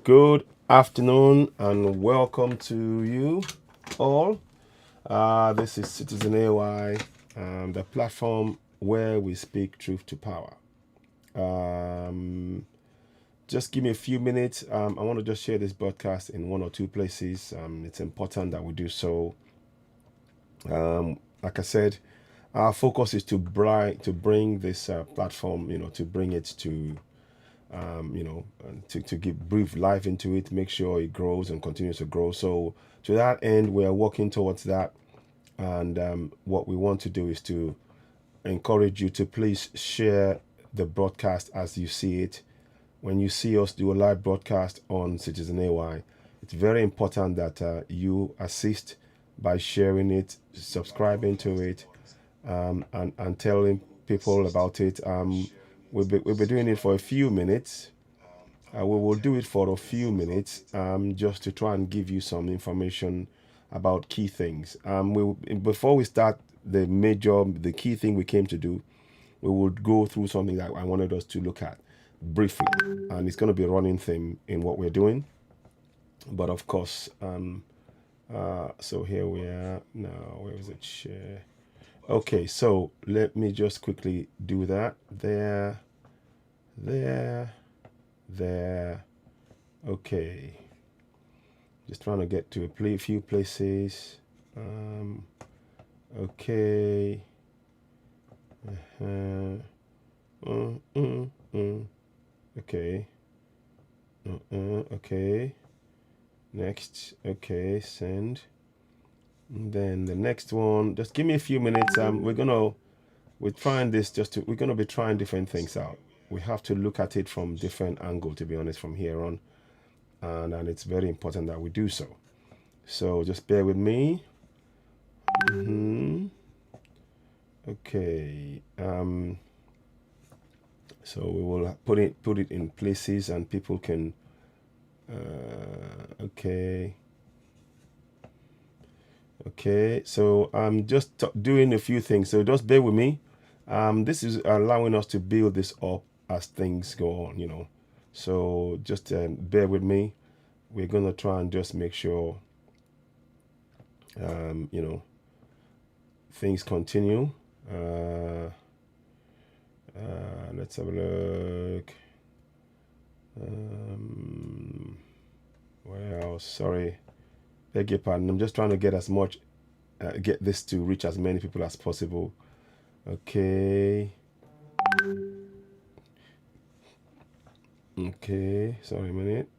Good afternoon and welcome to you all. This is Citizen AY, the platform where we speak truth to power. Um, just give me a few minutes. I want to just share this broadcast in one or two places. It's important that we do so. Like I said, our focus is to bring this platform, to bring it to to give breathe life into it, make sure it grows and continues to grow. So to that end, we are working towards that. And what we want to do is to encourage you to please share the broadcast as you see it. When you see us do a live broadcast on Citizen AY, it's very important that you assist by sharing it, subscribing to it, and telling people about it. We'll be doing it for a few minutes. We will do it for a few minutes just to try and give you some information about key things. Before we start the key thing we came to do, we will go through something that I wanted us to look at briefly, and it's going to be a running theme in what we're doing. But of course, so here we are now. Where is it? Share. Okay, so let me just quickly do that. There, there. Okay. Just trying to get to a few places. Okay. Uh, mm, mm, mm. Okay. Okay. Next. Okay. Send. And then the next one. Just give me a few minutes. We're trying this we're gonna be trying different things out. We have to look at it from different angle, to be honest, from here on, and it's very important that we do so. So just bear with me. Okay. So we will put it in places and people can. Okay. Okay. So I'm just doing a few things. So just bear with me. This is allowing us to build this up as things go on. So just bear with me. We're gonna try and just make sure, um, you know, things continue. Let's have a look. Where else? Sorry, beg your pardon. I'm just trying to get this to reach as many people as possible. Okay. Okay. Sorry a minute.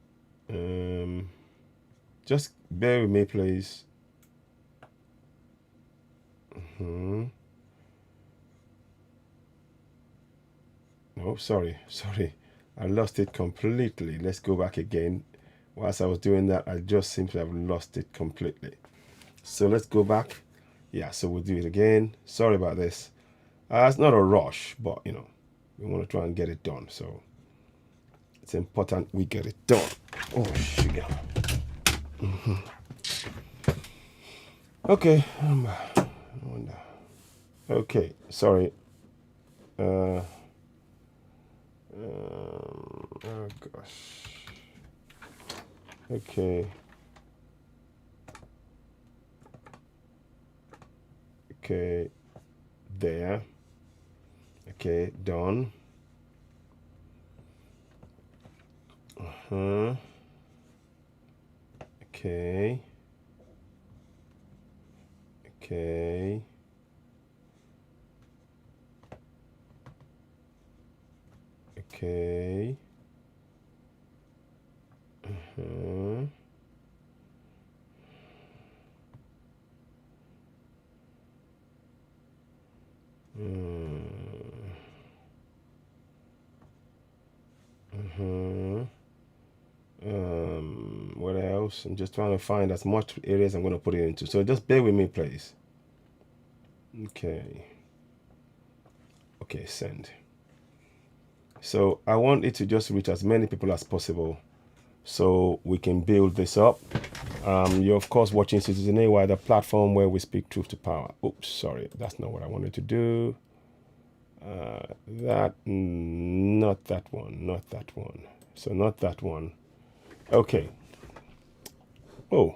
Just bear with me, please. Oh, sorry. I lost it completely. Let's go back again. Whilst I was doing that, I just seem to have lost it completely. So let's go back. Yeah, so we'll do it again. Sorry about this. It's not a rush, but we want to try and get it done. So it's important we get it done. Oh, sugar. Okay. Okay, sorry. Oh gosh. Okay. Okay. There. Okay, done. Okay. Okay. Okay. What else? I'm just trying to find as much areas I'm going to put it into. So just bear with me, please. Okay. Okay, send. So I want it to just reach as many people as possible so we can build this up. You're of course watching Citizen AY, the platform where we speak truth to power. Oops, sorry, that's not what I wanted to do. Not that one. So not that one. Okay. Oh,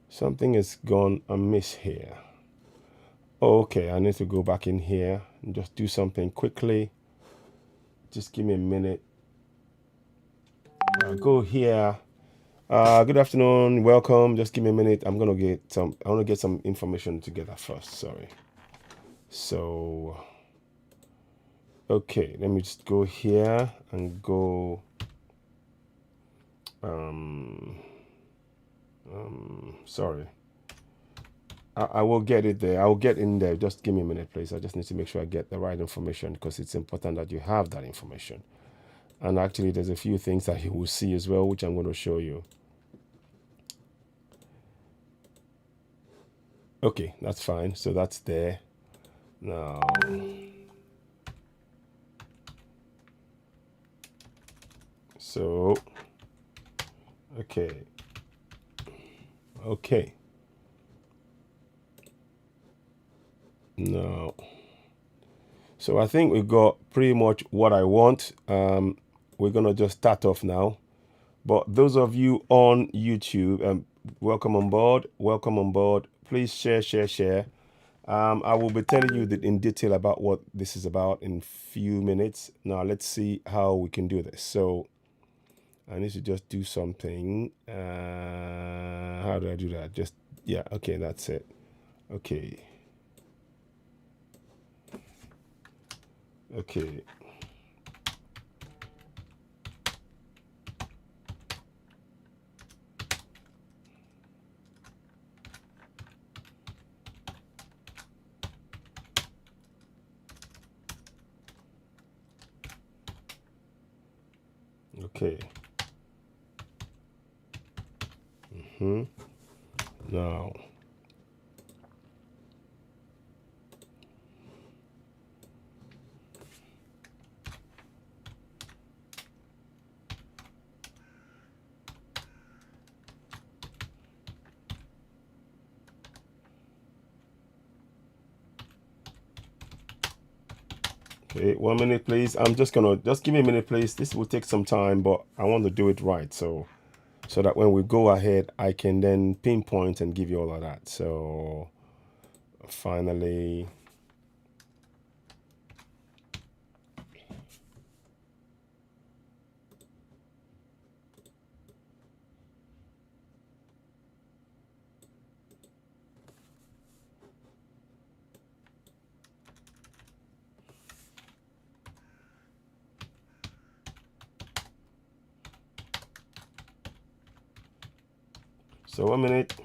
something has gone amiss here. Oh, okay, I need to go back in here and just do something quickly. Just give me a minute. Go here. Good afternoon. Welcome. Just give me a minute. I want to get some information together first. Sorry. So, okay, let me just go here and go. Um, Sorry. I will get it there. I will get in there. Just give me a minute, please. I just need to make sure I get the right information because it's important that you have that information. And actually, there's a few things that you will see as well, which I'm going to show you. Okay, that's fine. So that's there. Now, so, okay, okay. Now, so I think we got pretty much what I want. We're going to just start off now. But those of you on YouTube, welcome on board. Welcome on board. Please share, share, share. I will be telling you in detail about what this is about in few minutes. Now let's see how we can do this. So I need to just do something. How do I do that? Just yeah. Okay, that's it. Okay. Okay. Okay. Now. Okay, 1 minute, please. I'm just gonna just give me a minute, please. This will take some time, but I want to do it right, so that when we go ahead, I can then pinpoint and give you all of that. So finally, so 1 minute.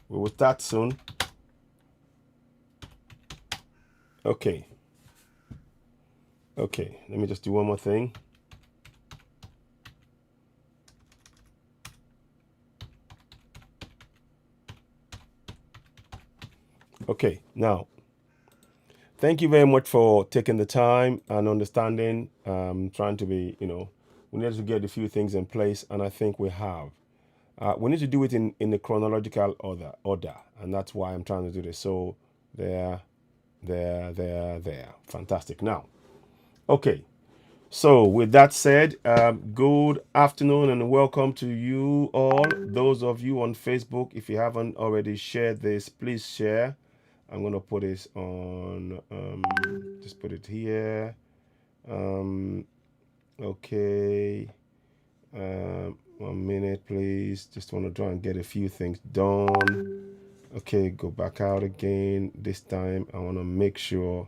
We will start soon. Okay. Okay. Let me just do one more thing. Okay. Now, thank you very much for taking the time and understanding. Trying to be, we need to get a few things in place, and I think we have. We need to do it in the chronological order, and that's why I'm trying to do this. So there, there. Fantastic. Now, okay. So with that said, good afternoon and welcome to you all. Those of you on Facebook, if you haven't already shared this, please share. I'm gonna put this on. Just put it here. Okay. 1 minute, please. Just want to try and get a few things done. Okay, go back out again. This time, I want to make sure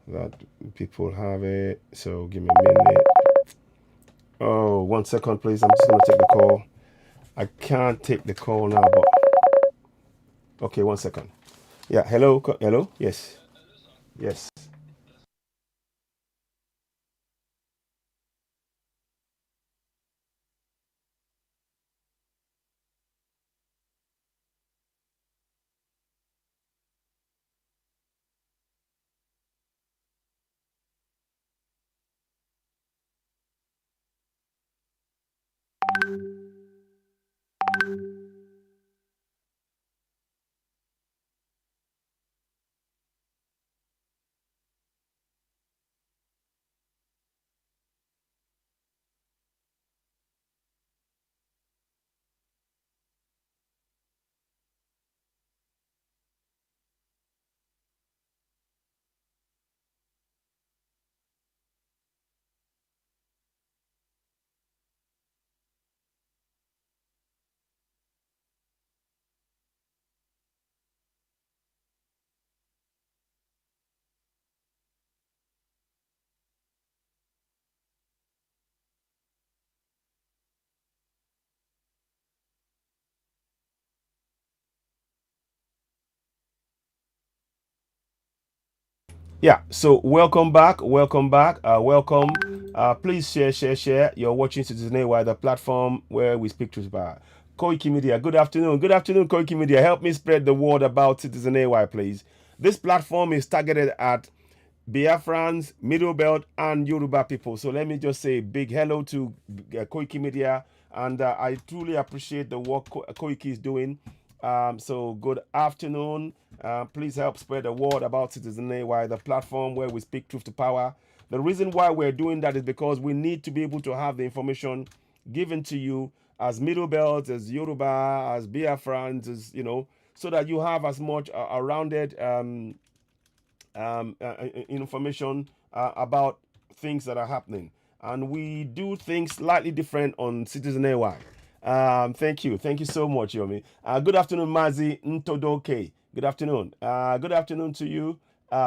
that people have it. So give me a minute. Oh, 1 second, please. I'm just going to take the call. I can't take the call now, but okay, 1 second. Yeah, hello, hello. Yes, yes. Yeah, so welcome back, welcome. Please share. You're watching Citizen AY, the platform where we speak truth about Koiki Media. Good afternoon, Koiki Media. Help me spread the word about Citizen AY, please. This platform is targeted at Biafrans, Middle Belt, and Yoruba people. So let me just say a big hello to Koiki Media, and I truly appreciate the work Koiki is doing. So good afternoon. Please help spread the word about Citizen AY, the platform where we speak truth to power. The reason why we're doing that is because we need to be able to have the information given to you as Middle Belt, as Yoruba, as Biafrans, as so that you have as much a rounded information about things that are happening. And we do things slightly different on Citizen AY. Thank you so much, Yomi. Good afternoon, Mazi Ntodoke. Good afternoon. Good afternoon to you.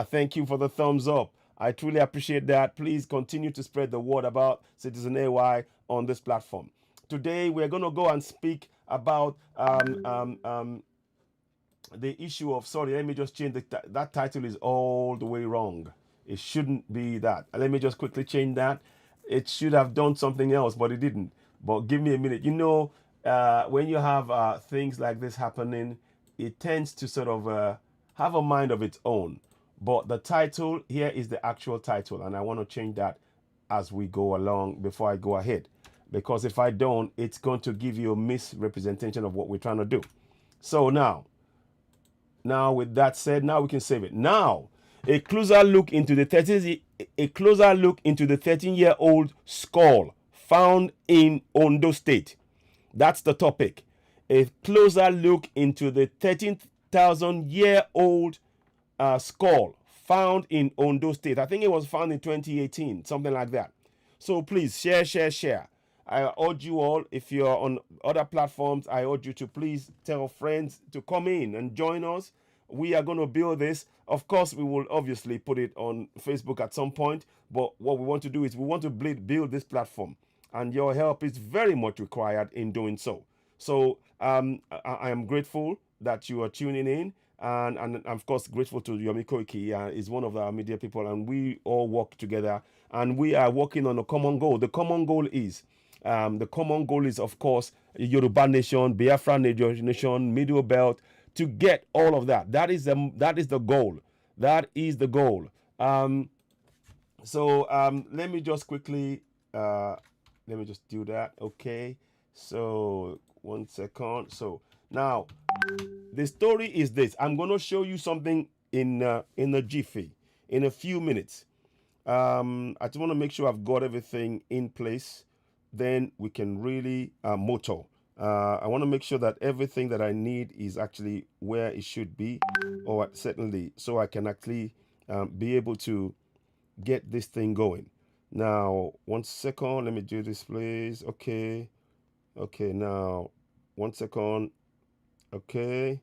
Thank you for the thumbs up. I truly appreciate that. Please continue to spread the word about Citizen AY on this platform. Today, we're going to go and speak about the issue of, sorry, let me just change that title is all the way wrong. It shouldn't be that. Let me just quickly change that. It should have done something else, but it didn't. But give me a minute. When you have things like this happening, it tends to sort of have a mind of its own. But the title here is the actual title, and I want to change that as we go along before I go ahead. Because if I don't, it's going to give you a misrepresentation of what we're trying to do. So now, with that said, now we can save it. Now, a closer look into the 13-year-old skull found in Ondo State. That's the topic. A closer look into the 13,000-year-old skull found in Ondo State. I think it was found in 2018, something like that. So please share. I urge you all, if you're on other platforms, I urge you to please tell friends to come in and join us. We are going to build this. Of course, we will obviously put it on Facebook at some point. But what we want to do is we want to build this platform. And your help is very much required in doing so. So I am grateful that you are tuning in. And I'm, of course, grateful to Yomi Koiki. Is one of our media people. And we all work together. And we are working on a common goal. The common goal is, of course, Yoruba Nation, Biafra Nation, Middle Belt, to get all of that. That is the goal. That is the goal. Let me just quickly, let me just do that. Okay. So 1 second. So now the story is this. I'm going to show you something in a jiffy, in a few minutes. I just want to make sure I've got everything in place. Then we can really motor. I want to make sure that everything that I need is actually where it should be, or certainly so I can actually be able to get this thing going. Now, 1 second. Let me do this, please. Okay. Now, 1 second. Okay.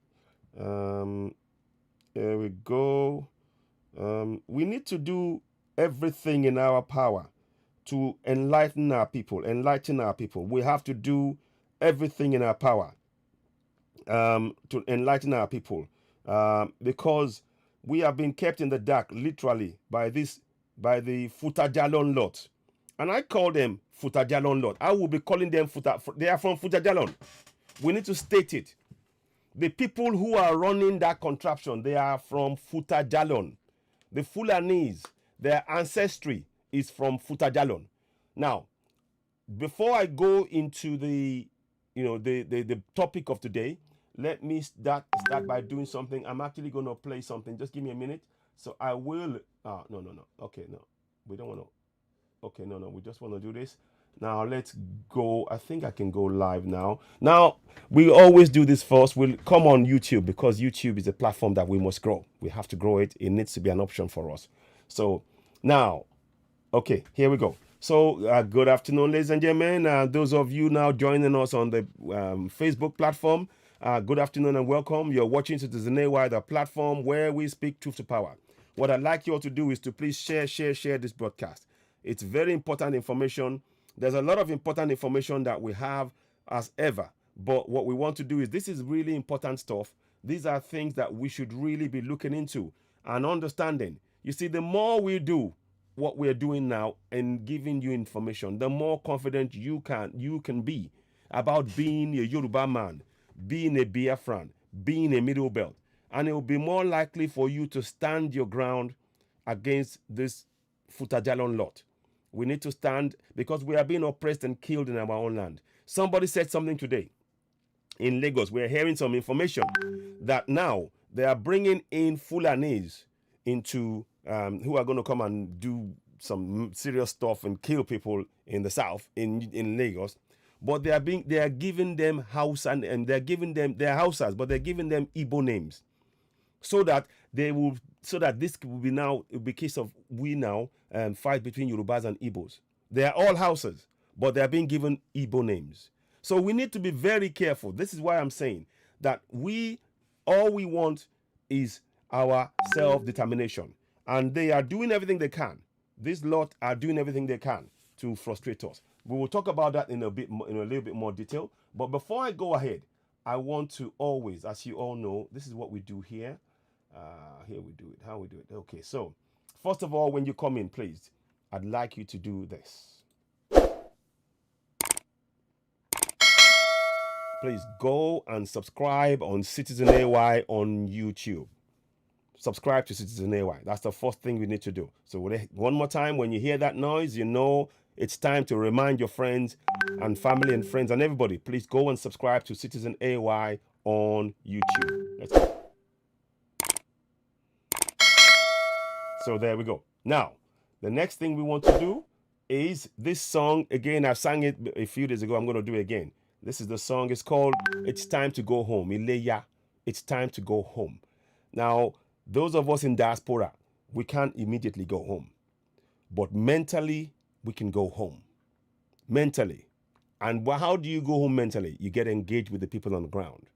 There we go. We need to do everything in our power to enlighten our people. We have to do everything in our power to enlighten our people, because we have been kept in the dark, literally, by the Futajalon lot. And I call them Futajalon lot. I will be calling them they are from Futajalon. We need to state it. The people who are running that contraption, they are from Futajalon. The Fulanese, their ancestry is from Futajalon. Now, before I go into the topic of today, let me start by doing something. I'm actually going to play something. Just give me a minute. So I will. No. Okay, no, we don't want to. Okay, no. We just want to do this. Now let's go. I think I can go live now. Now, we always do this first. We'll come on YouTube, because YouTube is a platform that we must grow. We have to grow it. It needs to be an option for us. So now, okay, here we go. So good afternoon, ladies and gentlemen. Those of you now joining us on the Facebook platform, good afternoon and welcome. You're watching Citizen AY, the platform where we speak truth to power. What I'd like you all to do is to please share this broadcast. It's very important information. There's a lot of important information that we have as ever. But what we want to do is, this is really important stuff. These are things that we should really be looking into and understanding. You see, the more we do what we're doing now and giving you information, the more confident you can be about being a Yoruba man, being a Biafran, being a Middle Belt. And it will be more likely for you to stand your ground against this Futajalon lot. We need to stand because we are being oppressed and killed in our own land. Somebody said something today in Lagos. We're hearing some information that now they are bringing in Fulanis into who are going to come and do some serious stuff and kill people in the south in Lagos. But they are giving them house and they're giving them their houses, but they're giving them Igbo names, so that this will be now a case of we now fight between Yorubas and Igbos. They are all houses, but they are being given Igbo names. So we need to be very careful. This is why I'm saying that all we want is our self-determination, and they are doing everything they can. This lot are doing everything they can to frustrate us. We will talk about that in a little bit more detail. But before I go ahead, I want to always, as you all know, this is what we do here. Here we do it. How we do it? Okay, so first of all, when you come in, please, I'd like you to do this. Please go and subscribe on Citizen AY on YouTube. Subscribe to Citizen AY. That's the first thing we need to do. So one more time, when you hear that noise, you know it's time to remind your friends and family and friends and everybody, please go and subscribe to Citizen AY on YouTube. Let's go. So there we go. Now, the next thing we want to do is this song. Again, I sang it a few days ago. I'm going to do it again. This is the song. It's called It's Time to Go Home. Ileya. It's time to go home. Now, those of us in diaspora, we can't immediately go home. But mentally, we can go home. Mentally. And how do you go home mentally? You get engaged with the people on the ground.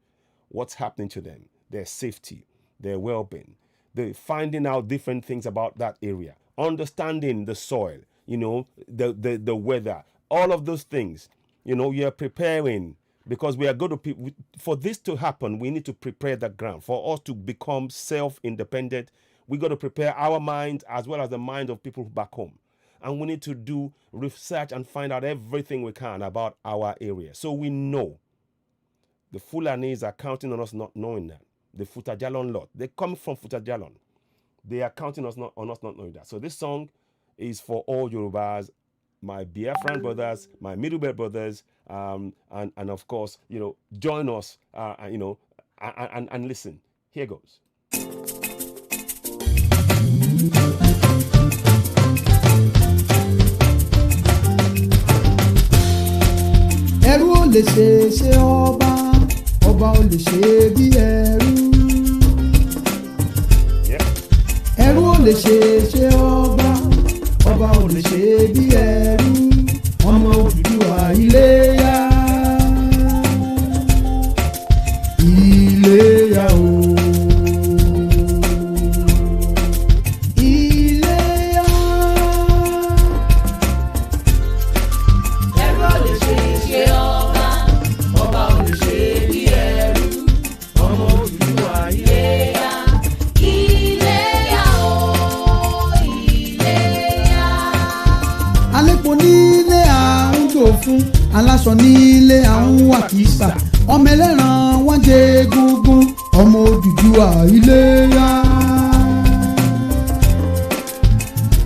What's happening to them? Their safety, their well-being. They're finding out different things about that area. Understanding the soil, the weather, all of those things. You're preparing, because we are going to, for this to happen, we need to prepare the ground. For us to become self-independent, we got to prepare our minds as well as the mind of people back home. And we need to do research and find out everything we can about our area. So we know the Fulanis are counting on us not knowing that. The Futajalon lot, they come from Futajalon. They are counting on us not knowing that. So this song is for all Yorubas, my Biafran brothers, my Middle Belt brothers, and of course, join us, and listen. Here goes. Ẹrú ò lè ṣe ọba, ọba ò lè ṣe bí ẹrú. Ẹrú ò lè ṣe ọba, ọba ò lè ṣe bí ẹrú. Ọmọ Odùduwà Iléyá, Iléyá o. Aláṣọ nílé àwọn wàkísà, ọmọ ẹlẹ́ran wọ́n jẹ egungun, ọmọ Odùduwà Iléyá.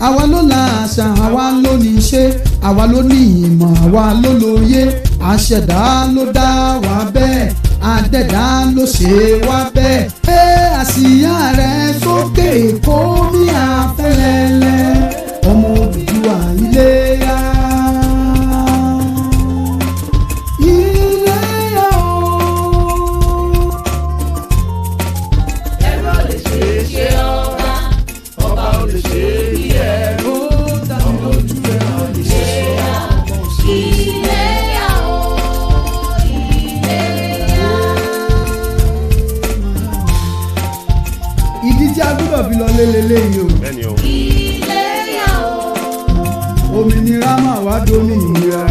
Àwa ló la àṣà, àwa ló ní iṣẹ́, àwa ló ní ìmọ̀, àwa ló lóye. Àṣẹ̀dá ló dá wa bẹ́ẹ̀, àdẹ̀dá ló ṣe wá bẹ́ẹ̀. Gbé àsíá rẹ̀ sókè kó mi àfẹ́lẹ́lẹ́, ọmọ Odùduwà Iléyá. Lélẹ́yìí o. Iléyá o. Òmìnira máa wá dómìnira.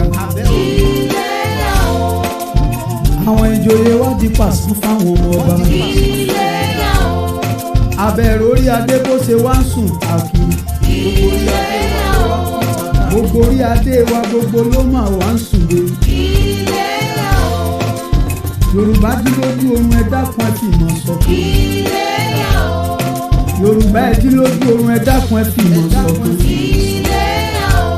Iléyá o. Àwọn ìjòyè wá di pàṣẹ fáwọn ọmọ ọba. Iléyá o. abẹ́rẹ́ orí adé bó ṣe wá ń sùn káàkiri. Iléyá o. Gbogbo orí adé wa gbogbo ló mà wá ń sùn lé. Iléyá o. Yorùbá jí lójú oorun ẹ dákun ẹ fi ìmọ̀ sọ̀kan. Iléyá o. Yorùbá ẹ jí lójú oorun ẹ dákun ẹ fi ìmọ̀ sọ̀kan. Iléyá o.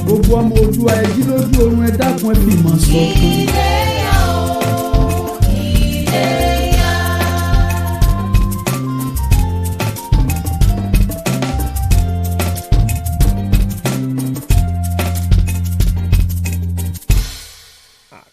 Gbogbo ọmọ Oòduà ẹ jí lójú oorun ẹ dákun ẹ fi ìmọ̀ sọ̀kan. Iléyá o. Iléyá.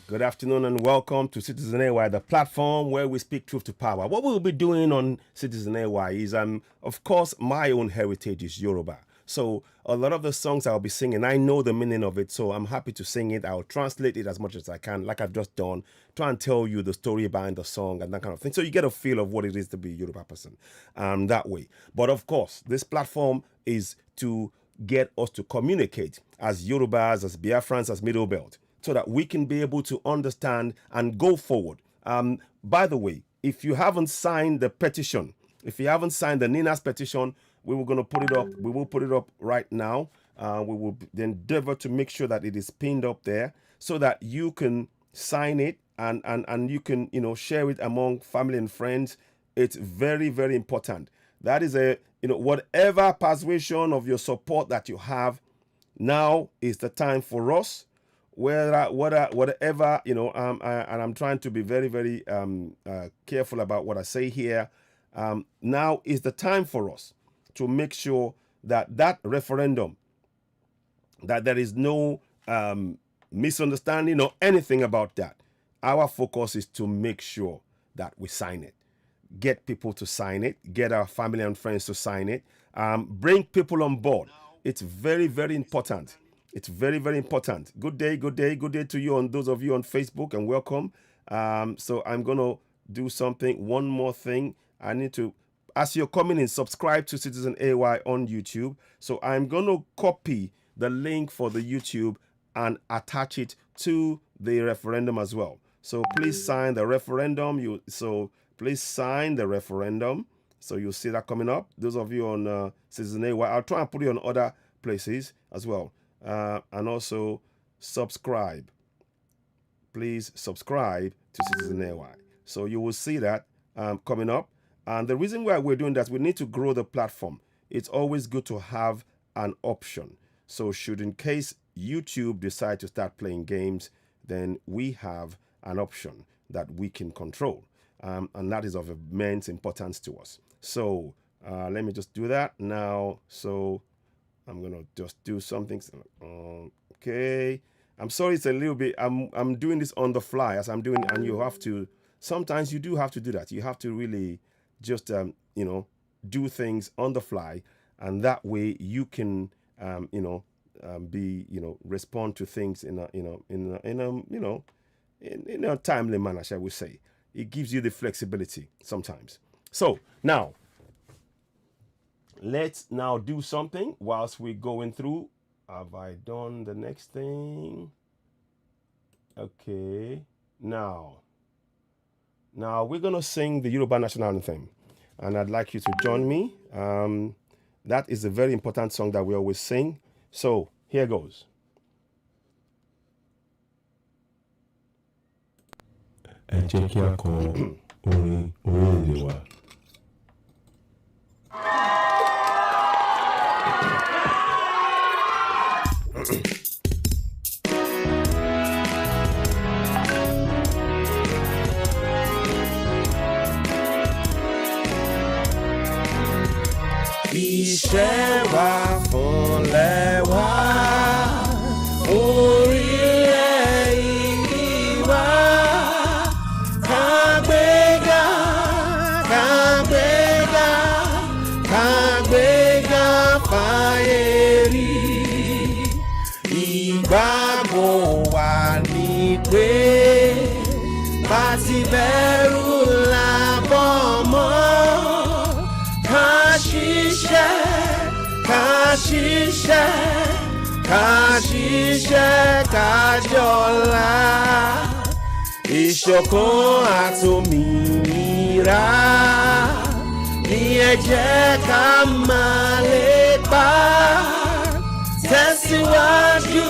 Good afternoon and welcome to Citizen AY, the platform where we speak truth to power. What we'll be doing on Citizen AY is, of course, my own heritage is Yoruba. So a lot of the songs I'll be singing, I know the meaning of it, so I'm happy to sing it. I'll translate it as much as I can, like I've just done, try and tell you the story behind the song and that kind of thing. So you get a feel of what it is to be a Yoruba person that way. But of course, this platform is to get us to communicate as Yorubas, as Biafrans, as Middle Belt, so that we can be able to understand and go forward. By the way, if you haven't signed the petition, if you haven't signed the Nina's petition, we were going to put it up. We will put it up right now. We will endeavor to make sure that it is pinned up there so that you can sign it and you can, share it among family and friends. It's very, very important. That is whatever persuasion of your support that you have, now is the time for us. Whatever, and I'm trying to be very, very careful about what I say here. Now is the time for us to make sure that referendum, that there is no misunderstanding or anything about that. Our focus is to make sure that we sign it. Get people to sign it. Get our family and friends to sign it. Bring people on board. It's very, very important. It's very, very important. Good day to you, and those of you on Facebook, and welcome. So I'm going to do something, one more thing. I need to, as you're coming in, subscribe to Citizen AY on YouTube. So I'm going to copy the link for the YouTube and attach it to the referendum as well. So please sign the referendum. Please sign the referendum. So you'll see that coming up. Those of you on Citizen AY, I'll try and put it on other places as well. And also subscribe. Please subscribe to Citizen AY. So you will see that coming up. And the reason why we're doing that, we need to grow the platform. It's always good to have an option. So should in case YouTube decide to start playing games, then we have an option that we can control. And that is of immense importance to us. So let me just do that now. So I'm gonna just do something. Okay. I'm sorry, it's a little bit. I'm doing this on the fly as I'm doing, and you have to. Sometimes you do have to do that. You have to really just do things on the fly, and that way you can respond to things in a timely manner, shall we say. It gives you the flexibility sometimes. So now, let's now do something whilst we're going through. Have I done the next thing? Okay. Now we're going to sing the Yoruba National Anthem. And I'd like you to join me. That is a very important song that we always sing. So here goes. Ẹ jẹ́ kí a kọ orin orílẹ̀-èdè wa. Iṣẹ́ wa fúnlẹ̀ wa, orílẹ̀-èdè wa, ká gbéga, ká gbéga, ká gbéga fáyé rí. Ìgbàgbọ́ wa ni pé bá ti bẹ̀rù làbọ̀ mọ́. Kashishe kajola, ìṣọ̀kan àtòmìnira ní ẹ jẹ́ ká máa lè bá tẹ̀síwájú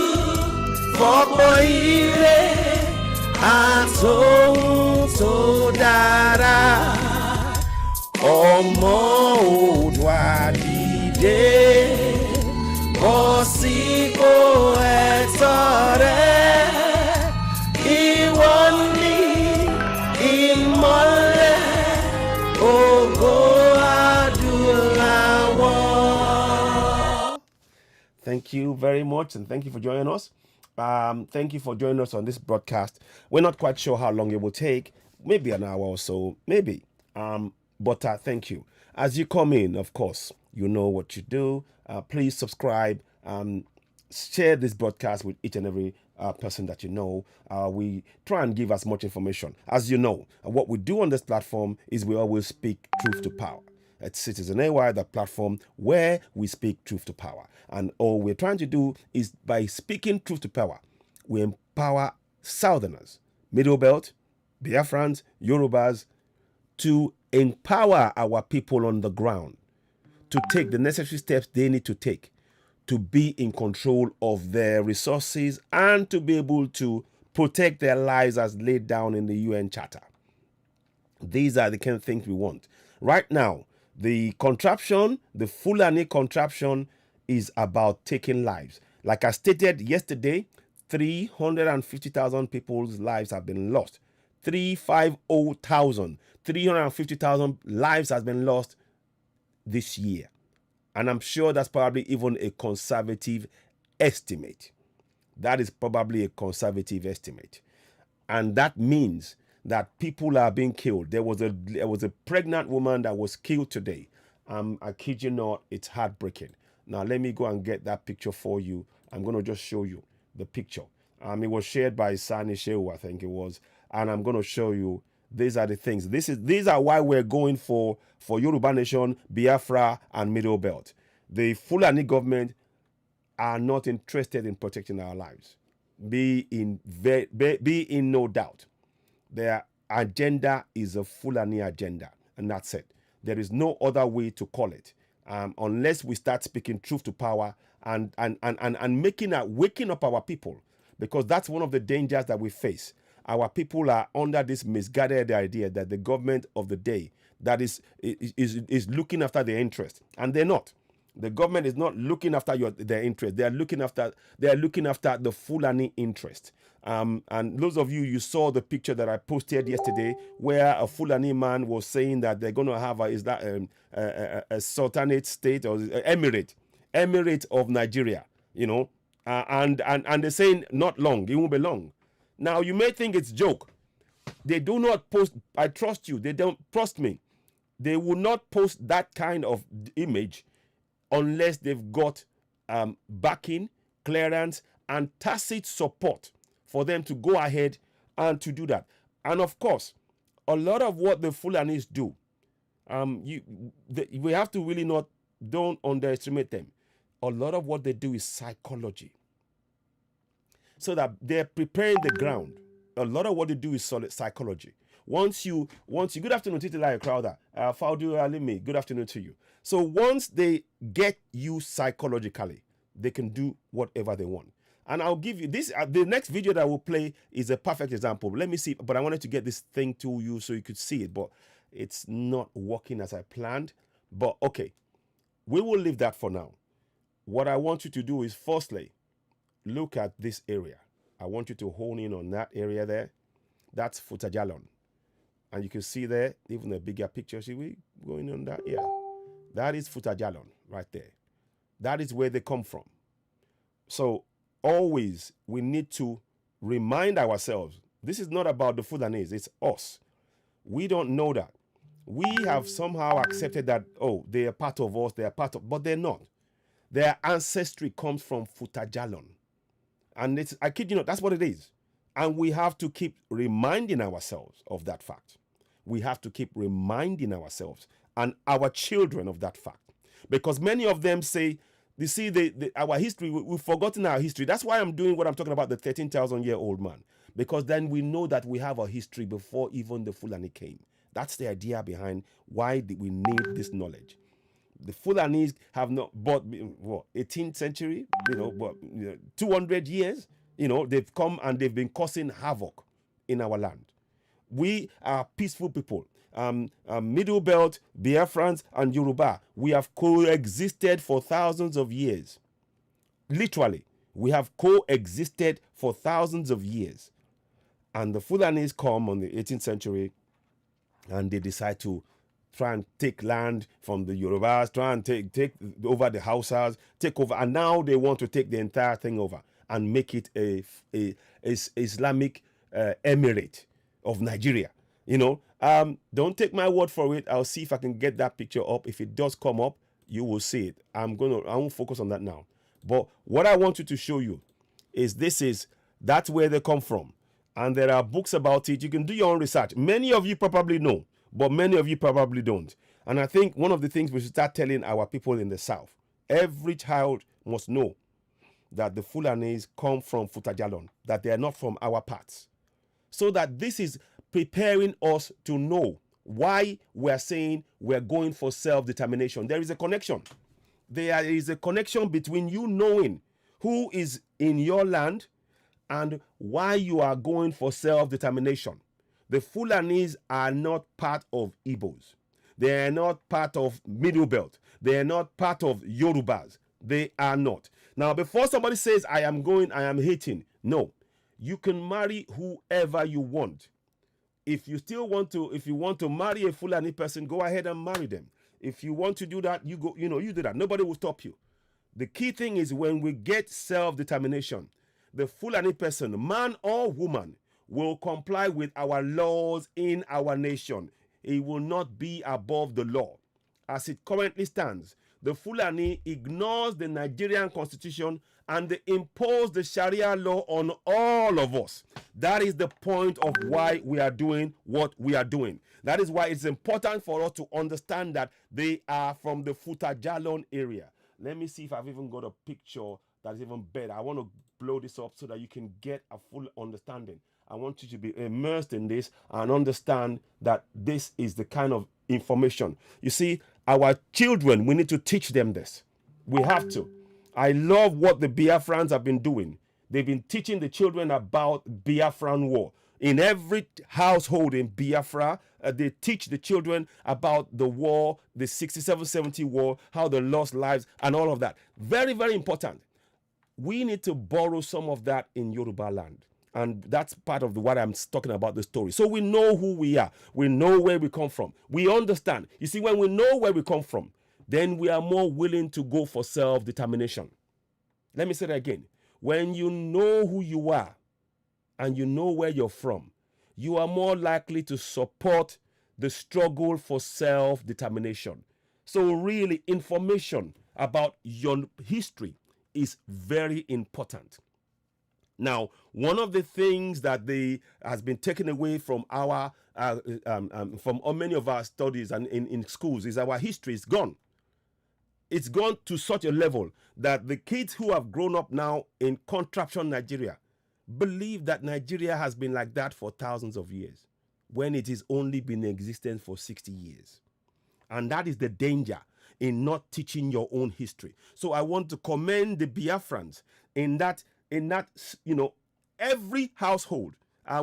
fọ́pọ̀ ire àtòhun tó dára. Ọmọ Oòduà dìde bọ́ sípò ẹ̀tọ́ rẹ̀. Ìwọ ni ìmọ́lẹ̀ ògo adúláwọ̀. Thank you very much, and thank you for joining us. Thank you for joining us on this broadcast. We're not quite sure how long it will take, maybe an hour or so, maybe. But thank you. As you come in, of course, you know what you do. Please subscribe. Share this broadcast with each and every person that you know. We try and give as much information. As you know, what we do on this platform is we always speak truth to power. At Citizen AY, the platform where we speak truth to power. And all we're trying to do is, by speaking truth to power, we empower Southerners, Middle Belt, Biafrans, Yorubas, to empower our people on the ground to take the necessary steps they need to take to be in control of their resources and to be able to protect their lives as laid down in the UN Charter. These are the kind of things we want. Right now, the contraption, the Fulani contraption, is about taking lives. Like I stated yesterday, 350,000 people's lives have been lost. 350,000 lives has been lost this year. And I'm sure that's probably even a conservative estimate. That is probably a conservative estimate. And that means that people are being killed. There was a pregnant woman that was killed today. I kid you not, it's heartbreaking. Now let me go and get that picture for you. I'm going to just show you the picture. It was shared by Sani Shehu, I think it was. And I'm going to show you, these are the things. These are why we're going for Yoruba Nation, Biafra, and Middle Belt. The Fulani government are not interested in protecting our lives. Be in no doubt. Their agenda is a Fulani agenda, and that's it. There is no other way to call it, unless we start speaking truth to power and waking up our people, because that's one of the dangers that we face. Our people are under this misguided idea that the government of the day that is looking after their interest, and they're not. The government is not looking after their interest. They are looking after the Fulani interest. And those of you saw the picture that I posted yesterday, where a Fulani man was saying that they're going to have a sultanate state or emirate of Nigeria, and they're saying not long, it won't be long. Now you may think it's joke. They do not post. I trust you. They don't trust me. They will not post that kind of image unless they've got backing, clearance, and tacit support for them to go ahead and to do that. And of course, a lot of what the Fulanis do, we have to really don't underestimate them. A lot of what they do is psychology. So that they're preparing the ground. A lot of what they do is solid psychology. Once you, good afternoon, Titi Crowder, Faudu Alimi, good afternoon to you. So once they get you psychologically, they can do whatever they want. And I'll give you this, the next video that I will play is a perfect example. Let me see, but I wanted to get this thing to you so you could see it, but it's not working as I planned. But okay, we will leave that for now. What I want you to do is, firstly, look at this area. I want you to hone in on that area there. That's Futajalon. And you can see there, even a bigger picture. See, we going on that? Yeah. That is Futajalon right there. That is where they come from. So always we need to remind ourselves, this is not about the Fulanese, it's us. We don't know that. We have somehow accepted that, oh, they are part of us, but they're not. Their ancestry comes from Futajalon. And I kid you not, that's what it is. And we have to keep reminding ourselves of that fact. We have to keep reminding ourselves and our children of that fact. Because many of them say, you see, our history, we've forgotten our history. That's why I'm doing what I'm talking about, the 13,000-year-old man. Because then we know that we have a history before even the Fulani came. That's the idea behind why we need this knowledge. The Fulanis have not bought what 18th century, but 200 years, they've come and they've been causing havoc in our land. We are peaceful people. Middle Belt, Biafrans, and Yoruba, we have coexisted for thousands of years. Literally, we have coexisted for thousands of years. And the Fulanis come on the 18th century and they decide to try and take land from the Yorubas, try and take over the Hausas, take over. And now they want to take the entire thing over and make it a Islamic emirate of Nigeria. Don't take my word for it. I'll see if I can get that picture up. If it does come up, you will see it. I won't focus on that now. But what I want you to show you is that's where they come from. And there are books about it. You can do your own research. Many of you probably know, but many of you probably don't. And I think one of the things we should start telling our people in the South, every child must know that the Fulanis come from Futajalon, that they are not from our parts. So that this is preparing us to know why we're saying we're going for self-determination. There is a connection. There is a connection between you knowing who is in your land and why you are going for self-determination. The Fulanis are not part of Igbos. They are not part of Middle Belt. They are not part of Yorubas. They are not. Now, before somebody says, I am hating, no. You can marry whoever you want. If you want to marry a Fulani person, go ahead and marry them. If you want to do that, you do that. Nobody will stop you. The key thing is when we get self-determination, the Fulani person, man or woman, will comply with our laws in our nation. It will not be above the law. As it currently stands, the Fulani ignores the Nigerian constitution and they impose the Sharia law on all of us. That is the point of why we are doing what we are doing. That is why it's important for us to understand that they are from the Futajalon area. Let me see if I've even got a picture that is even better. I want to blow this up so that you can get a full understanding. I want you to be immersed in this and understand that this is the kind of information. You see, our children, we need to teach them this. We have to. I love what the Biafrans have been doing. They've been teaching the children about Biafran war. In every household in Biafra, they teach the children about the war, the 67-70 war, how they lost lives and all of that. Very, very important. We need to borrow some of that in Yoruba land. And that's part of what I'm talking about, the story. So we know who we are. We know where we come from. We understand. You see, when we know where we come from, then we are more willing to go for self-determination. Let me say that again. When you know who you are and you know where you're from, you are more likely to support the struggle for self-determination. So really, information about your history is very important. Now, one of the things that has been taken away from our from many of our studies and in schools is our history is gone. It's gone to such a level that the kids who have grown up now in contraption Nigeria believe that Nigeria has been like that for thousands of years, when it has only been in existence for 60 years. And that is the danger in not teaching your own history. So I want to commend the Biafrans in that, every household.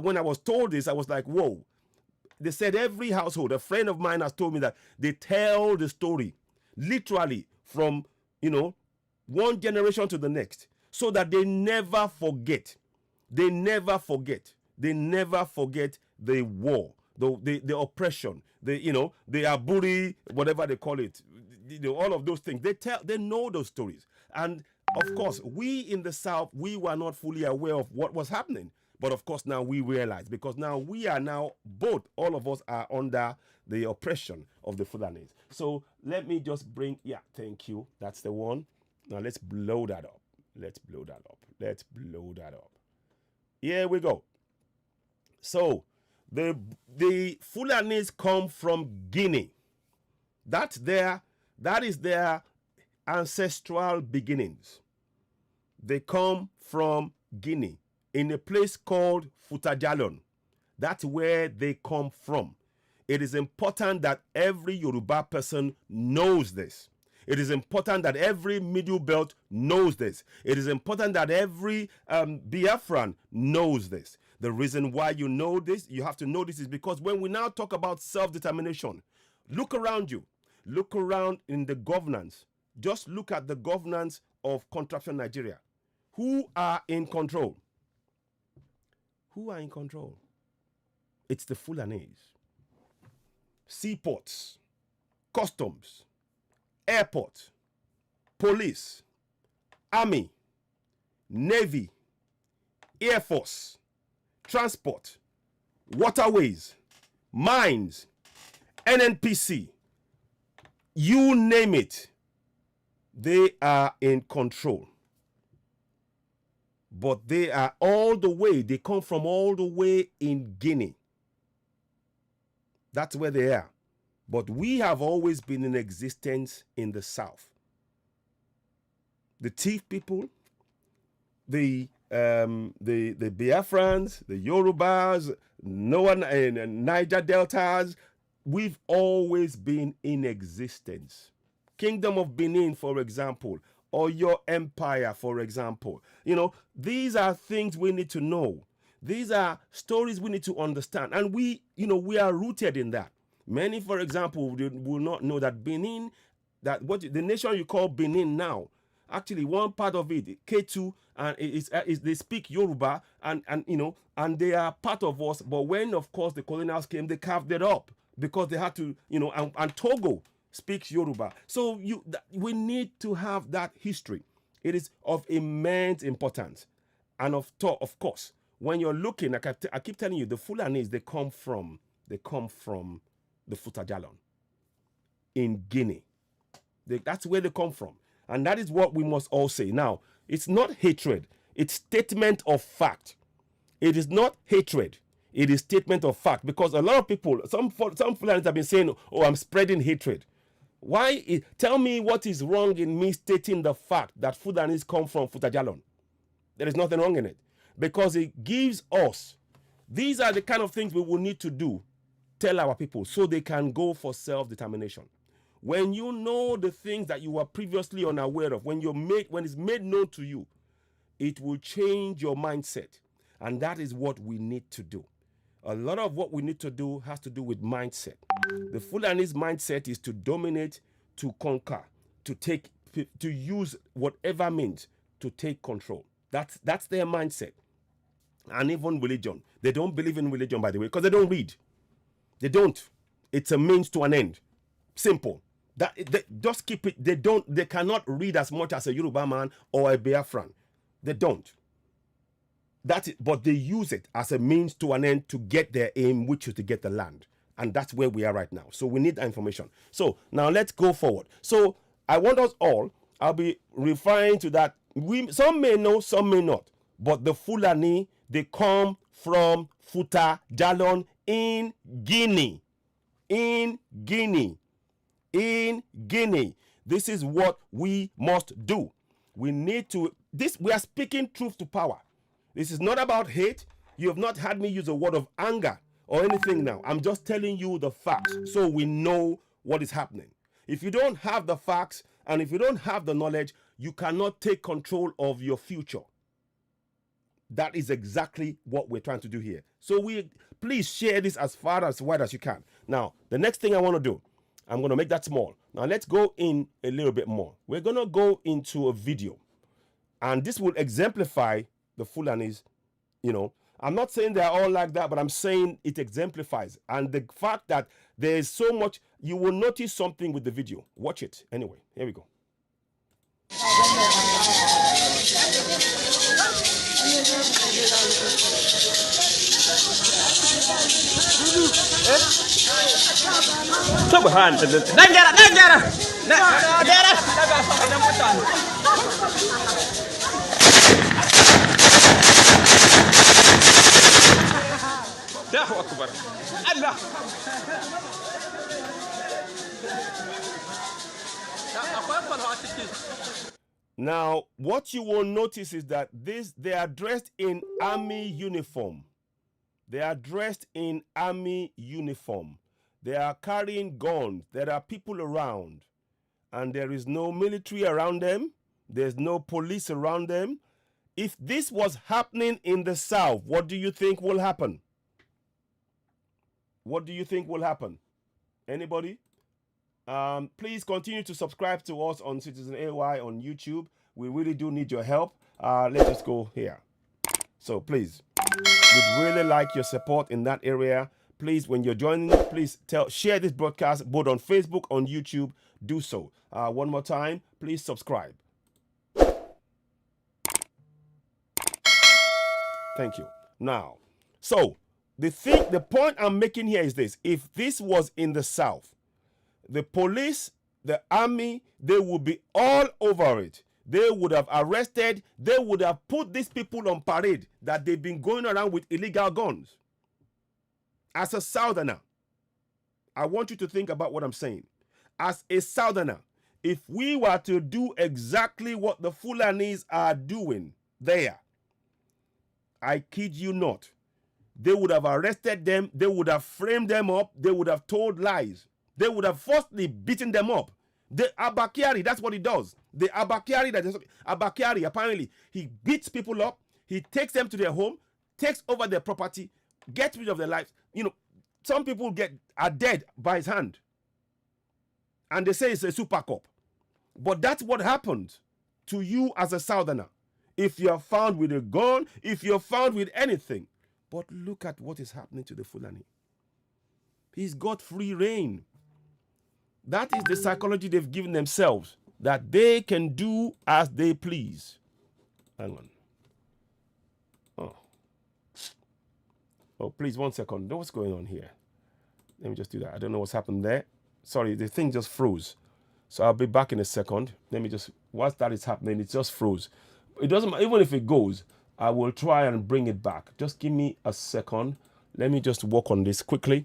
When I was told this, I was like, whoa. They said every household. A friend of mine has told me that they tell the story literally from, one generation to the next, so that they never forget. They never forget. They never forget the war, the oppression, the aburi, whatever they call it, all of those things. They know those stories. And of course, we in the South, we were not fully aware of what was happening. But of course, now we realize, because now we are all of us are under the oppression of the Fulanis. So let me just thank you. That's the one. Now let's blow that up. Let's blow that up. Here we go. So the Fulanis come from Guinea. That is their ancestral beginnings. They come from Guinea in a place called Futajalon. That's where they come from. It is important that every Yoruba person knows this. It is important that every Middle Belt knows this. It is important that every Biafran knows this. The reason why you know this, you have to know this, is because when we now talk about self-determination, look around you. Look around in the governance. Just look at the governance of Contraption Nigeria. Who are in control? Who are in control? It's the Fulanese. Seaports, customs, airport, police, army, navy, air force, transport, waterways, mines, NNPC, you name it, they are in control. But they are all the way, they come from all the way in Guinea. That's where they are. But we have always been in existence in the south. The Tiv people, the Biafrans, the Yorubas, Niger Deltas, we've always been in existence. Kingdom of Benin, for example, or your empire, for example. These are things we need to know. These are stories we need to understand. And we are rooted in that. Many, for example, will not know that Benin, that what the nation you call Benin now, actually one part of it, Ketu, and is they speak Yoruba, and they are part of us. But when, of course, the colonials came, they carved it up because they had to, and Togo speaks Yoruba. So we need to have that history. It is of immense importance. And of course, when you're looking, I keep telling you, the Fulanese, they come from the Futajalon in Guinea. That's where they come from. And that is what we must all say. Now, it's not hatred. It's statement of fact. It is not hatred. It is statement of fact. Because a lot of people, some Fulanis have been saying, oh, I'm spreading hatred. Why? Tell me what is wrong in me stating the fact that Fulanis come from Futajalon. There is nothing wrong in it. Because it gives us, these are the kind of things we will need to do, tell our people, so they can go for self-determination. When you know the things that you were previously unaware of, when it's made known to you, it will change your mindset. And that is what we need to do. A lot of what we need to do has to do with mindset. The Fulani's mindset is to dominate, to conquer, to use whatever means to take control. That's their mindset. And even religion. They don't believe in religion, by the way, because they don't read. They don't. It's a means to an end. Simple. Just keep it. They cannot read as much as a Yoruba man or a Biafran. They don't. That's it. But they use it as a means to an end to get their aim, which is to get the land. And that's where we are right now. So we need that information. So now let's go forward. So I want us all, I'll be referring to that. Some may know, some may not. But the Fulani, they come from Futajalon in Guinea. In Guinea. In Guinea. This is what we must do. We need to, we are speaking truth to power. This is not about hate. You have not had me use a word of anger or anything now. I'm just telling you the facts so we know what is happening. If you don't have the facts and if you don't have the knowledge, you cannot take control of your future. That is exactly what we're trying to do here. So please share this as far as wide as you can. Now, the next thing I want to do, I'm going to make that small. Now, let's go in a little bit more. We're going to go into a video. And this will exemplify the Fulanis. I'm not saying they're all like that, but I'm saying it exemplifies. And the fact that there is so much, you will notice something with the video. Watch it. Anyway, here we go. Subhanallah. Negara. Allahu Akbar. Allah. Now, what you will notice is that they are dressed in army uniform. They are dressed in army uniform. They are carrying guns. There are people around. And there is no military around them. There's no police around them. If this was happening in the South, what do you think will happen? What do you think will happen? Anybody? Please continue to subscribe to us on Citizen AY on YouTube. We really do need your help. Let's just go here. So please, we'd really like your support in that area. Please, when you're joining, please share this broadcast both on Facebook, on YouTube. Do so. One more time, please subscribe. Thank you. Now, so the point I'm making here is this: if this was in the South, the police, the army, they would be all over it. They would have arrested, they would have put these people on parade that they've been going around with illegal guns. As a Southerner, I want you to think about what I'm saying. As a Southerner, if we were to do exactly what the Fulanis are doing there, I kid you not, they would have arrested them, they would have framed them up, they would have told lies. They would have forcibly beaten them up. The Abakari, that's what he does. The Abakari, apparently, he beats people up, he takes them to their home, takes over their property, gets rid of their lives. You know, some people are dead by his hand. And they say it's a super cop. But that's what happens to you as a Southerner. If you're found with a gun, if you're found with anything. But look at what is happening to the Fulani. He's got free reign. That is the psychology they've given themselves, that they can do as they please. Hang on. Oh, please, 1 second. What's going on here? Let me just do that. I don't know what's happened there. Sorry, the thing just froze. So I'll be back in a second. Let me just, whilst that is happening, it just froze. It doesn't matter, even if it goes, I will try and bring it back. Just give me a second. Let me just work on this quickly.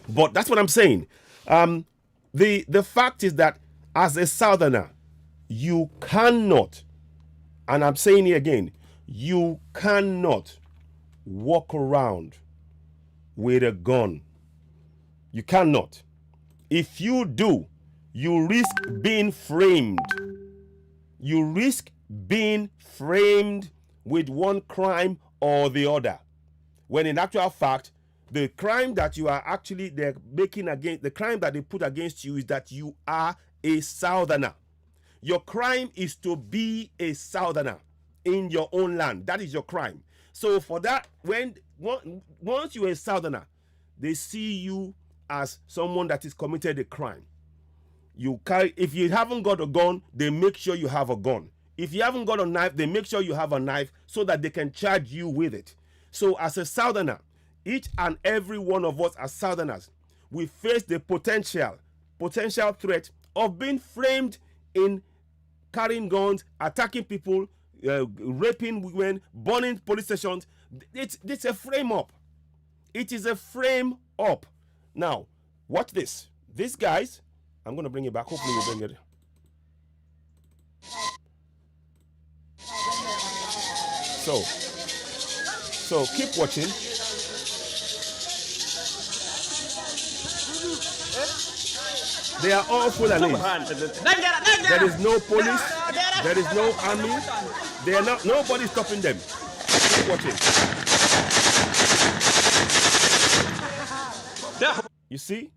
But that's what I'm saying. The fact is that as a Southerner, you cannot, and I'm saying it again, you cannot walk around with a gun. You cannot. If you do, you risk being framed. You risk being framed with one crime or the other. When in actual fact, the crime that you are actually they're making against, the crime that they put against you is that you are a Southerner. Your crime is to be a Southerner in your own land. That is your crime. So for that, once you're a Southerner, they see you as someone that is committed a crime. If you haven't got a gun, they make sure you have a gun. If you haven't got a knife, they make sure you have a knife so that they can charge you with it. So as a Southerner, each and every one of us as Southerners, we face the potential threat of being framed in carrying guns, attacking people, raping women, burning police stations. It's a frame up. It is a frame up. Now, watch this. These guys, I'm going to bring it back. Hopefully we'll bring it. So keep watching. They are all Fulani. There is no police. There is no army. They are not. Nobody stopping them. Keep watching. You see,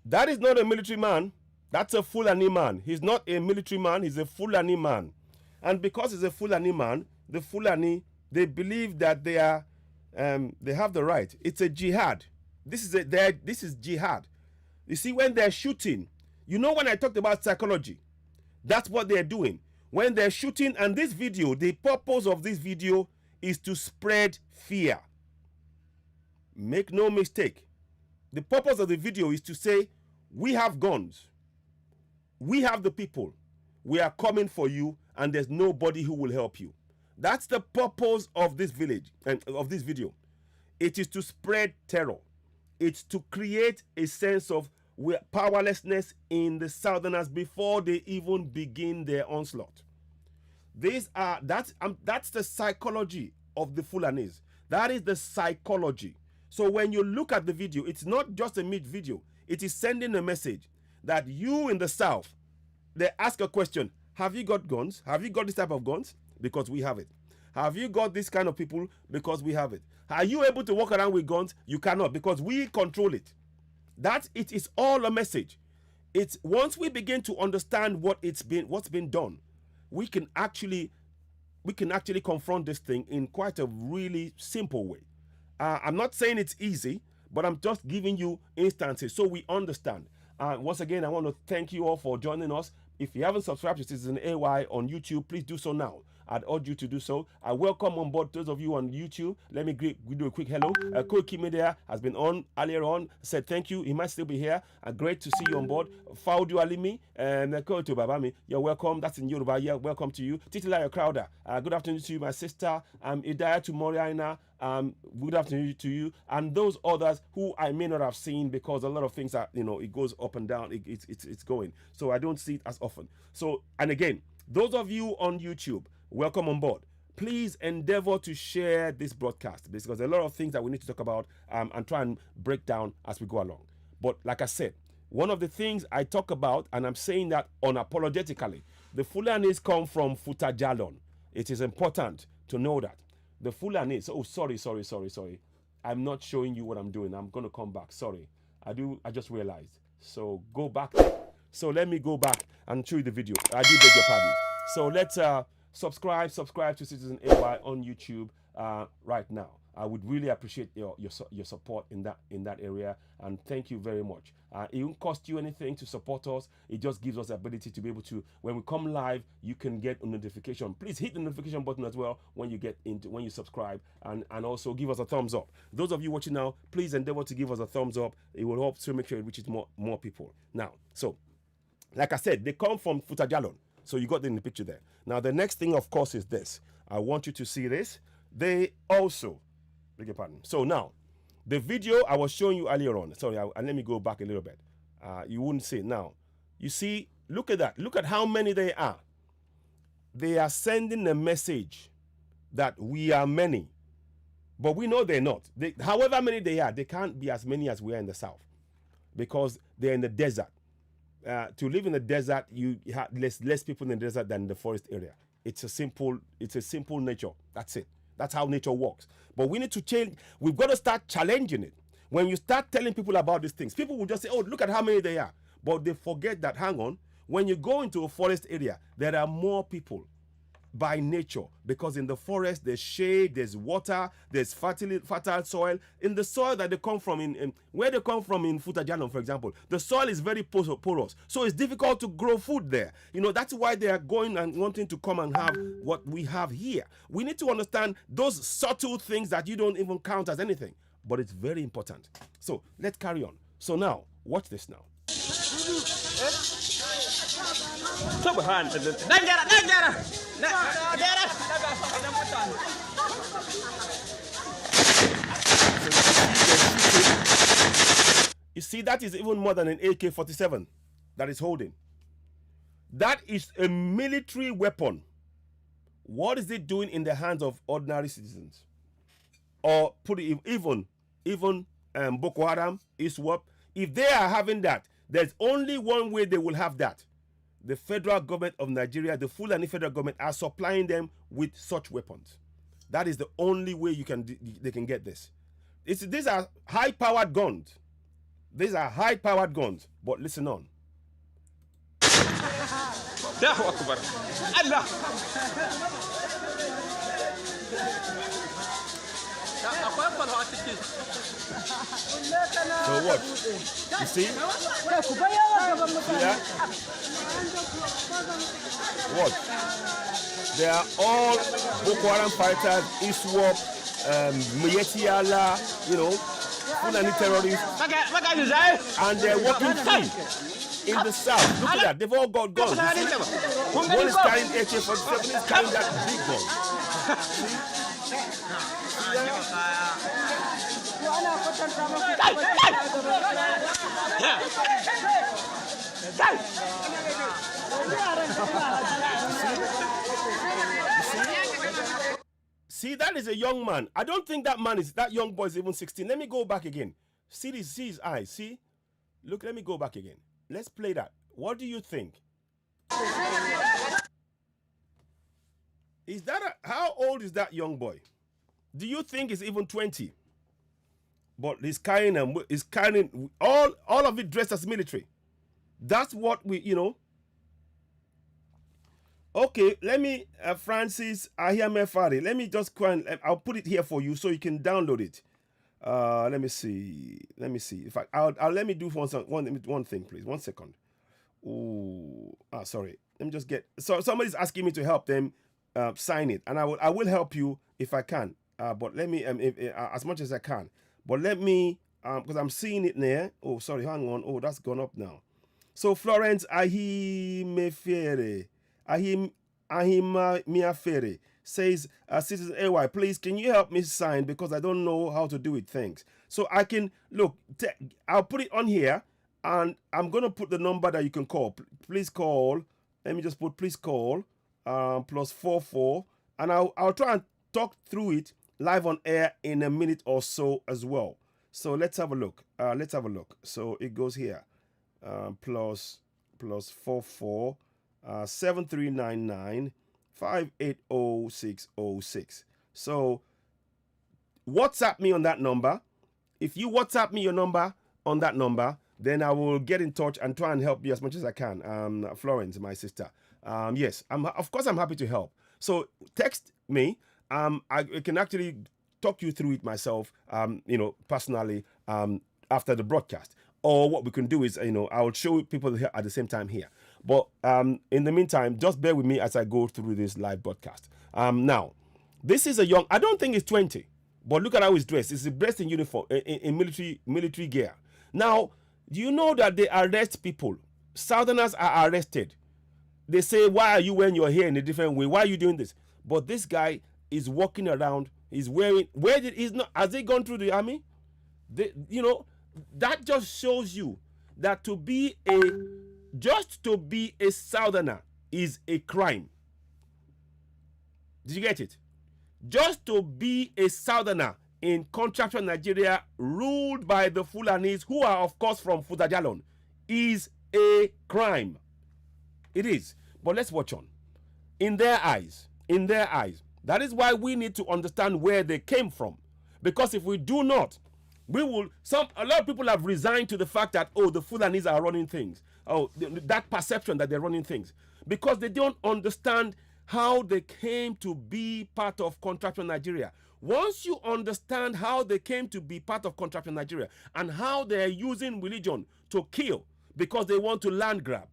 that is not a military man. That's a Fulani man. He's not a military man. He's a Fulani man. And because he's a Fulani man, the Fulani, they believe that they have the right. It's a jihad. This is jihad. You see, when they're shooting, you know, when I talked about psychology, that's what they're doing. When they're shooting, and this video, the purpose of this video is to spread fear. Make no mistake. The purpose of the video is to say, we have guns. We have the people. We are coming for you, and there's nobody who will help you. That's the purpose of this village and of this video. It is to spread terror. It's to create a sense of powerlessness in the Southerners before they even begin their onslaught. That's the psychology of the Fulanis. That is the psychology. So when you look at the video, it's not just a meat video. it is sending a message that you in the South, they ask a question: have you got guns? Have you got this type of guns? Because we have it. Have you got this kind of people? Because we have it. Are you able to walk around with guns? You cannot, because we control it. That it is all a message. It's once we begin to understand what's been done, we can actually confront this thing in quite a really simple way. I'm not saying it's easy, but I'm just giving you instances so we understand. Once again, I want to thank you all for joining us. If you haven't subscribed to Citizen AY on YouTube, please do so now. I'd urge you to do so. I welcome on board those of you on YouTube. Let me do a quick hello. Koiki Media has been on earlier on. Said thank you. He might still be here. Great to see you on board. Faudu Alimi and Koto Babami. You're welcome. That's in Yoruba. Yeah, welcome to you. Titilayo Crowder. Good afternoon to you, my sister. Idaya to Moriana. Good afternoon to you, and those others who I may not have seen, because a lot of things are, it goes up and down. It's going. So I don't see it as often. So, and again, those of you on YouTube, welcome on board. Please endeavor to share this broadcast, because there's a lot of things that we need to talk about and try and break down as we go along. But like I said, one of the things I talk about, and I'm saying that unapologetically, the Fulanis come from Futajalon. It is important to know that. The Fulanis, sorry. I'm not showing you what I'm doing. I'm going to come back. Sorry. I just realized. So go back. So let me go back and show you the video. I do beg your pardon. So let's subscribe to Citizen AY on YouTube right now. I would really appreciate your support in that area, and thank you very much. It won't cost you anything to support us. It just gives us the ability to be able to, when we come live, you can get a notification. Please hit the notification button as well when you subscribe, and also give us a thumbs up. Those of you watching now, please endeavor to give us a thumbs up. It will help to make sure it reaches more people. Now, so like I said, they come from Futajalon. So you got it in the picture there. Now the next thing, of course, is this. I want you to see this. They also, beg your pardon. So now, the video I was showing you earlier on. Sorry, and let me go back a little bit. You wouldn't see it now. You see, look at that. Look at how many they are. They are sending a message that we are many, but we know they're not. However many they are, they can't be as many as we are in the South, because they're in the desert. To live in the desert, you have less people in the desert than in the forest area. It's a simple nature. That's it. That's how nature works. But we need to change. We've got to start challenging it. When you start telling people about these things, people will just say, oh, look at how many they are. But they forget that, hang on, when you go into a forest area, there are more people by nature, because in the forest there's shade, there's water, there's fertile soil. In the soil that they come from, where they come from in Futajalon, for example, the soil is very porous, so it's difficult to grow food there. That's why they are going and wanting to come and have what we have here. We need to understand those subtle things that you don't even count as anything, but it's very important. So let's carry on. So now, watch this now. You see, that is even more than an AK-47 that is holding. That is a military weapon. What is it doing in the hands of ordinary citizens? Or put it even Boko Haram, ISWAP. If they are having that, there's only one way they will have that. The federal government of Nigeria, the Fulani federal government, are supplying them with such weapons. That is the only way they can get this. These are high-powered guns. These are high-powered guns. But listen on. Allahu Akbar. Allah. So what? You see? Yeah? What? They are all Boko Haram fighters, ISWAP, Miyetti Allah, Fulani terrorists, and they're working free in the South. Look at that. They've all got guns. One is carrying AK-47, one is carrying that big gun. See, that is a young man. I don't think that young boy is even 16. Let me go back again. See his eyes. See? Look, let me go back again. Let's play that. What do you think? How old is that young boy? Do you think he's even 20? But he's carrying all of it dressed as military. That's what we. Okay, let me, Francis Ahiamefari. Let me just go and I'll put it here for you so you can download it. Let me see. In fact, I'll let me do one thing, please. 1 second. Oh, sorry. Let me just get. So somebody's asking me to help them sign it, and I will help you if I can. But let me as much as I can. But let me because I'm seeing it there. Oh, sorry. Hang on. Oh, that's gone up now. So Florence Ahimefere Miafere says, Citizen AY, please can you help me sign because I don't know how to do it. Thanks. So I can look. I'll put it on here, and I'm gonna put the number that you can call. Please call. Let me just put please call +44, and I'll try and talk through it live on air in a minute or so as well. So let's have a look. So it goes here. +44 7399 580606. So WhatsApp me on that number. If you WhatsApp me your number on that number, then I will get in touch and try and help you as much as I can. Florence, my sister. Yes, of course I'm happy to help. So text me. I can actually talk you through it myself, personally, after the broadcast. Or what we can do is, I'll show people here at the same time here. But in the meantime, just bear with me as I go through this live broadcast. Now, this is I don't think he's 20, but look at how he's dressed. He's dressed in uniform, in military gear. Now, do you know that they arrest people? Southerners are arrested. They say, why are you wearing your hair in a different way? Why are you doing this? But this guy is walking around. He's wearing, has he gone through the army? That just shows you that just to be a Southerner is a crime. Did you get it? Just to be a Southerner in contractual Nigeria ruled by the Fulanis, who are of course from Fudajalon, is a crime. It is. But let's watch on. In their eyes. That is why we need to understand where they came from. Because if we do not, a lot of people have resigned to the fact that, the Fulanis are running things. That perception that they're running things. Because they don't understand how they came to be part of contractual Nigeria. Once you understand how they came to be part of contractual Nigeria and how they're using religion to kill because they want to land grab,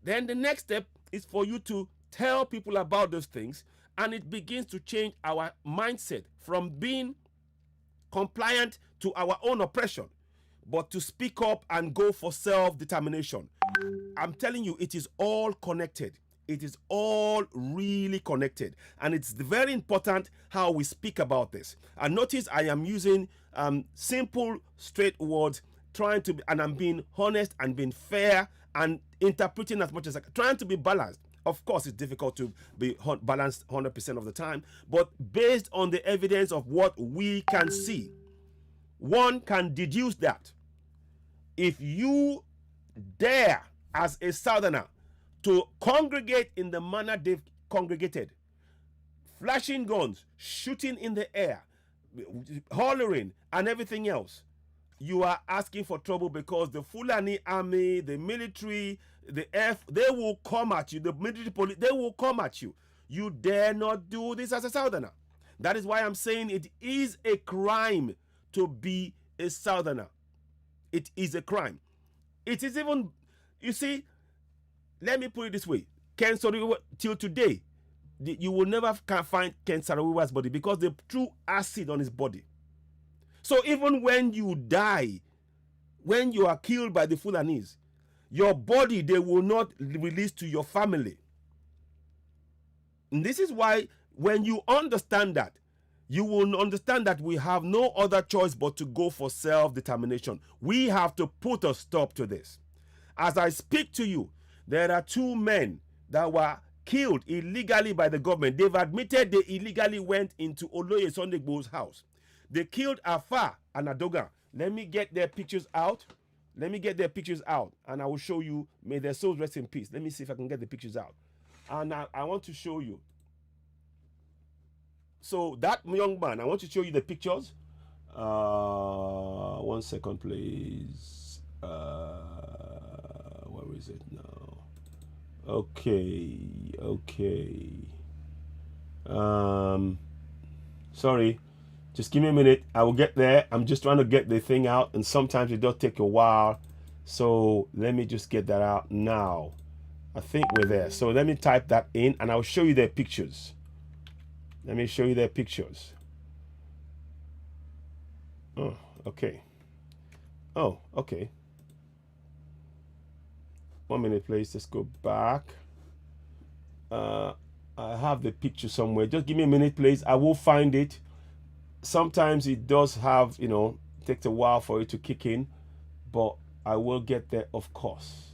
then the next step is for you to tell people about those things, and it begins to change our mindset from being compliant to our own oppression, but to speak up and go for self-determination. I'm telling you, it is all connected. It is all really connected. And it's very important how we speak about this. And notice I am using simple, straight words, and I'm being honest and being fair and interpreting as much as I can, trying to be balanced. Of course, it's difficult to be balanced 100% of the time, but based on the evidence of what we can see, one can deduce that if you dare as a Southerner to congregate in the manner they've congregated, flashing guns, shooting in the air, hollering and everything else, you are asking for trouble, because the Fulani army, the military, they will come at you. The military police, they will come at you. You dare not do this as a Southerner. That is why I'm saying it is a crime to be a Southerner. It is a crime. It is even, you see, let me put it this way. Ken Saro-Wiwa, till today, you will never find Ken Saro-Wiwa's body because they threw acid on his body. So even when you die, when you are killed by the Fulanis, your body, they will not release to your family. And this is why when you understand that, you will understand that we have no other choice but to go for self-determination. We have to put a stop to this. As I speak to you, there are 2 men that were killed illegally by the government. They've admitted they illegally went into Oloye Sunday Igboho's house. They killed Afa and Adoga. Let me get their pictures out. Let me get their pictures out, and I will show you. May their souls rest in peace. Let me see if I can get the pictures out. And I want to show you. So that young man, I want to show you the pictures. 1 second, please. Where is it now? Okay. Sorry, just give me a minute. I will get there. I'm just trying to get the thing out, and sometimes it does take a while. So let me just get that out now. I think we're there. So let me type that in, and I'll show you their pictures. Let me show you their pictures. Oh, okay. Oh, okay. 1 minute, please. Let's go back. I have the picture somewhere. Just give me a minute, please. I will find it. Sometimes it does have, takes a while for it to kick in, but I will get there, of course.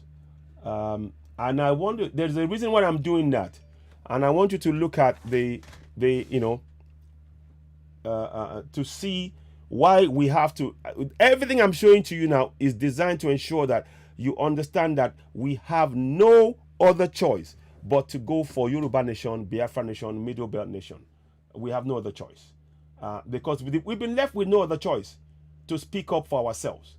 And I wonder, there's a reason why I'm doing that. And I want you to look at to see why we have to. Everything I'm showing to you now is designed to ensure that you understand that we have no other choice but to go for Yoruba Nation, Biafra Nation, Middle Belt Nation. We have no other choice. Because we've been left with no other choice to speak up for ourselves.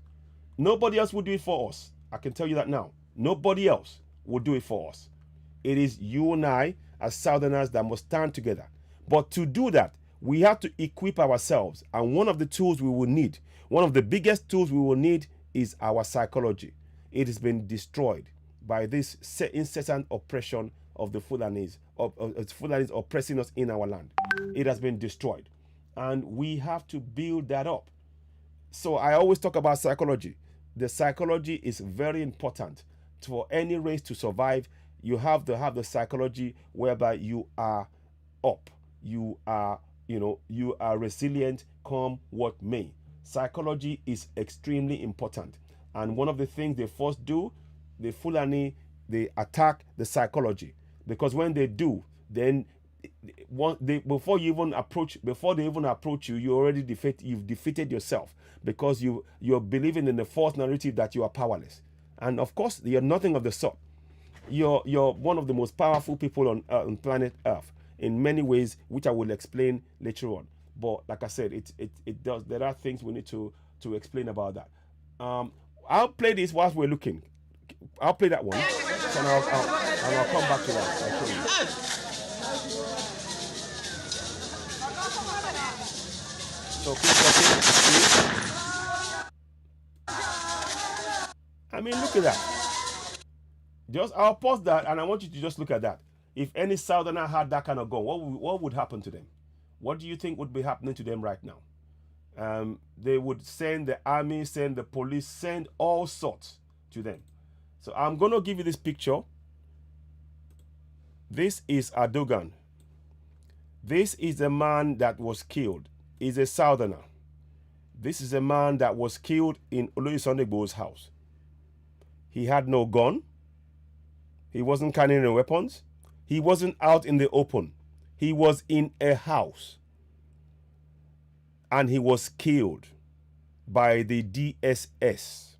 Nobody else will do it for us. I can tell you that now. Nobody else will do it for us. It is you and I, as Southerners, that must stand together. But to do that, we have to equip ourselves. And one of the tools we will need, one of the biggest tools we will need, is our psychology. It has been destroyed by this incessant oppression of the Fulanis, of Fulanis oppressing us in our land. It has been destroyed. And we have to build that up. So I always talk about psychology. The psychology is very important. For any race to survive, you have to have the psychology whereby you are up. You are resilient, come what may. Psychology is extremely important. And one of the things they first do, the Fulani, they attack the psychology. Because when they do, then before they even approach you, you've defeated yourself, because you're believing in the false narrative that you are powerless. And of course, you're nothing of the sort. You're one of the most powerful people on planet Earth in many ways, which I will explain later on. But like I said, it does. There are things we need to explain about that. I'll play this whilst we're looking. I'll play that one, and I'll come back to that. I'll show you. So keep watching. I mean, look at that. I'll pause that, and I want you to just look at that. If any Southerner had that kind of gun, what would happen to them? What do you think would be happening to them right now? They would send the army, send the police, send all sorts to them. So I'm going to give you this picture. This is Erdogan. This is a man that was killed. He's a Southerner. This is a man that was killed in Oloyi Sunday Igboho's house. He had no gun. He wasn't carrying any weapons. He wasn't out in the open. He was in a house. And he was killed by the DSS.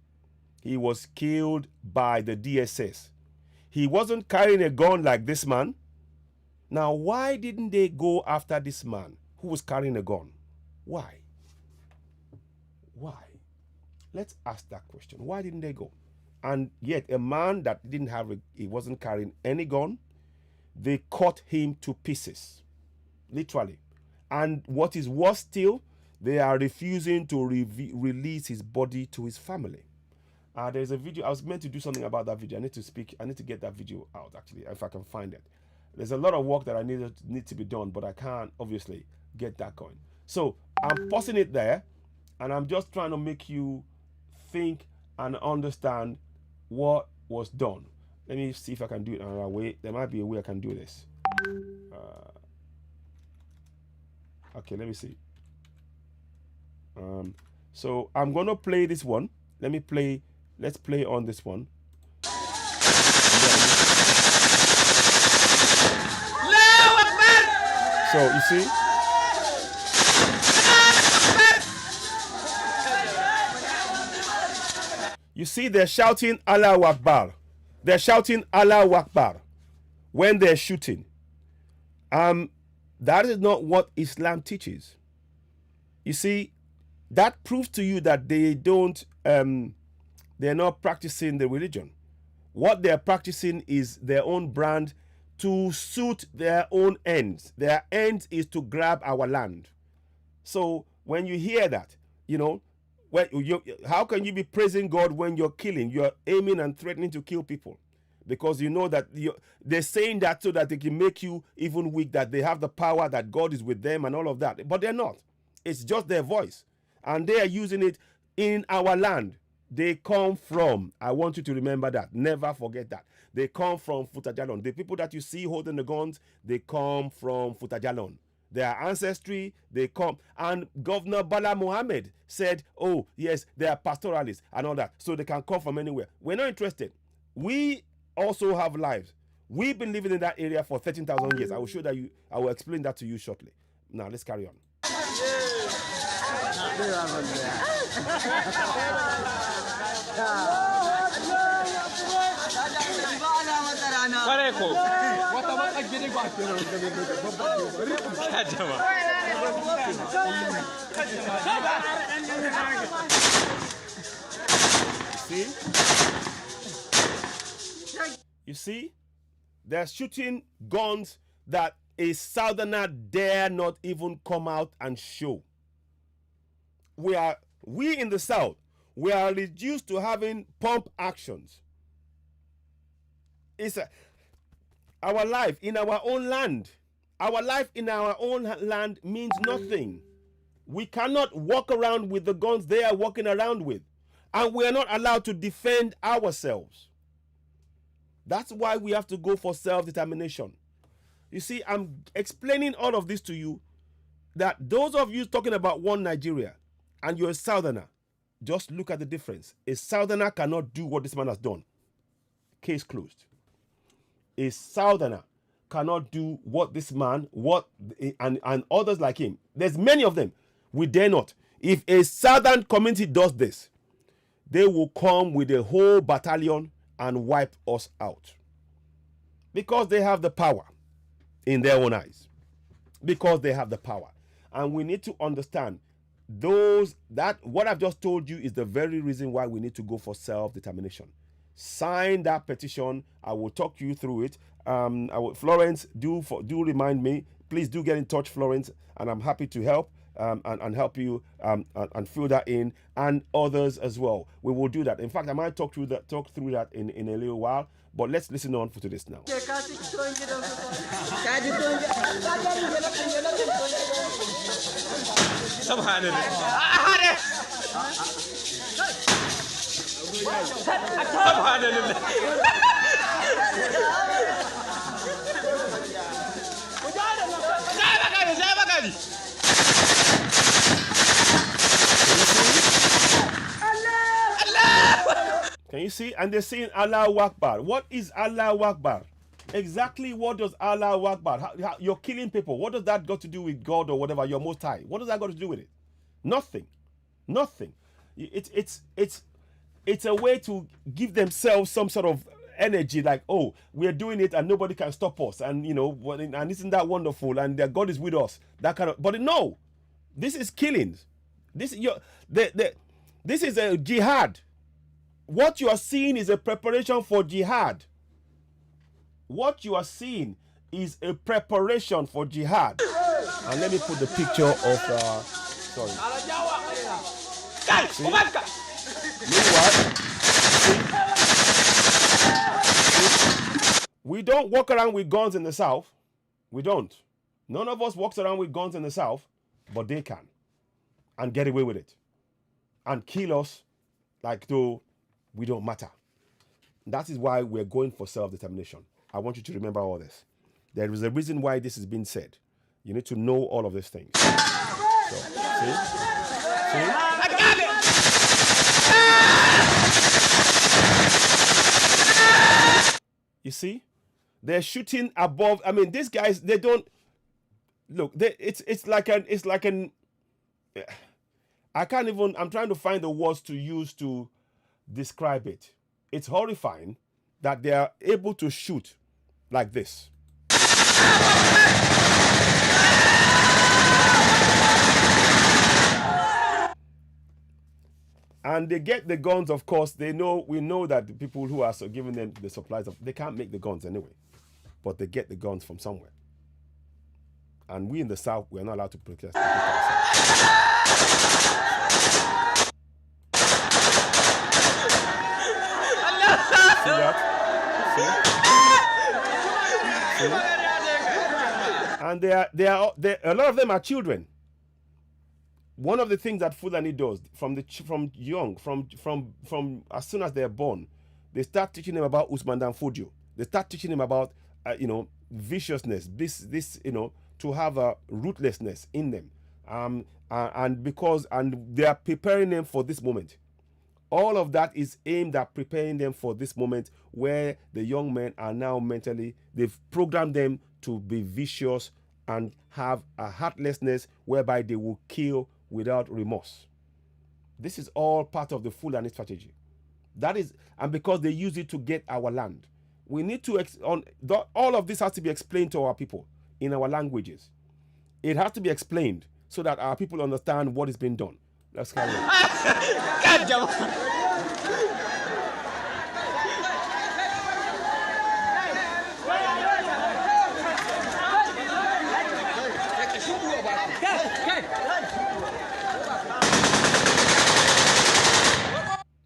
He was killed by the DSS. He wasn't carrying a gun like this man. Now, why didn't they go after this man who was carrying a gun? Why? Why? Let's ask that question. Why didn't they go? And yet, a man that he wasn't carrying any gun, they cut him to pieces, literally. And what is worse still, they are refusing to release his body to his family. There's a video. I was meant to do something about that video. I need to get that video out, actually, if I can find it. There's a lot of work that I need to be done, but I can't obviously get that going. So I'm pausing it there, and I'm just trying to make you think and understand what was done. Let me see if I can do it another way. There might be a way I can do this. Okay, let me see. So I'm gonna play this one. Let's play on this one. So you see, You see, they're shouting Allahu Akbar. They're shouting Allahu Akbar when they're shooting. That is not what Islam teaches. You see, that proves to you that they don't, they're not practicing the religion. What they're practicing is their own brand to suit their own ends. Their end is to grab our land. So when you hear that, how can you be praising God when you're killing? You're aiming and threatening to kill people. Because you know that they're saying that so that they can make you even weak, that they have the power, that God is with them and all of that. But they're not. It's just their voice. And they are using it in our land. They come from, I want you to remember that. Never forget that. They come from Futajalon. The people that you see holding the guns, they come from Futajalon. Their ancestry, they come. And Governor Bala Mohammed said, oh, yes, they are pastoralists and all that. So they can come from anywhere. We're not interested. We also have lives. We've been living in that area for 13,000 years. I will show that you. I will explain that to you shortly. Now, let's carry on. Pareko. You see? They're shooting guns that a southerner dare not even come out and show. We in the south, we are reduced to having pump actions. Our life in our own land. Our life in our own land means nothing. We cannot walk around with the guns they are walking around with. And we are not allowed to defend ourselves. That's why we have to go for self-determination. You see, I'm explaining all of this to you, that those of you talking about one Nigeria and you're a southerner, just look at the difference. A southerner cannot do what this man has done. Case closed. A southerner cannot do what this man, and others like him. There's many of them. We dare not. If a southern community does this, they will come with a whole battalion and wipe us out. Because they have the power in their own eyes. Because they have the power. And we need to understand what I've just told you is the very reason why we need to go for self-determination. Sign that petition. I will talk you through it. Florence, do remind me. Please do get in touch, Florence, and I'm happy to help and help you and fill that in, and others as well. We will do that. In fact, I might talk through that in a little while. But let's listen on to this now. Can you see? And they're saying Allahu Akbar. What is Allahu Akbar? Exactly what does Allahu Akbar? You're killing people. What does that got to do with God or whatever? You're Most High. What does that got to do with it? Nothing. Nothing. It's a way to give themselves some sort of energy, like, oh, we're doing it and nobody can stop us, and and isn't that wonderful? And their God is with us. That kind of. But no, this is killings. This is a jihad. What you are seeing is a preparation for jihad. What you are seeing is a preparation for jihad. And let me put the picture of sorry. See? We don't walk around with guns in the South. We don't. None of us walks around with guns in the South, but they can. And get away with it. And kill us like though we don't matter. That is why we're going for self-determination. I want you to remember all this. There is a reason why this is being said. You need to know all of these things. So, see? I got it! You see? They're shooting above. I mean, these guys, they don't look. It's like an. I can't even. I'm trying to find the words to use to describe it. It's horrifying that they are able to shoot like this. And they get the guns, of course. We know that the people who are giving them the supplies, they can't make the guns anyway. But they get the guns from somewhere. And we in the South, we're not allowed to protest. See that? See? And a lot of them are children. One of the things that Fulani does from as soon as they're born, they start teaching them about Usman Dan Fodio. They start teaching them about viciousness, this to have a ruthlessness in them, and they are preparing them for this moment. All of that is aimed at preparing them for this moment where the young men are now mentally, they've programmed them to be vicious and have a heartlessness whereby they will kill without remorse. This is all part of the Fulani strategy. And because they use it to get our land. We need to, all of this has to be explained to our people in our languages. It has to be explained so that our people understand what is being done. Let's carry on.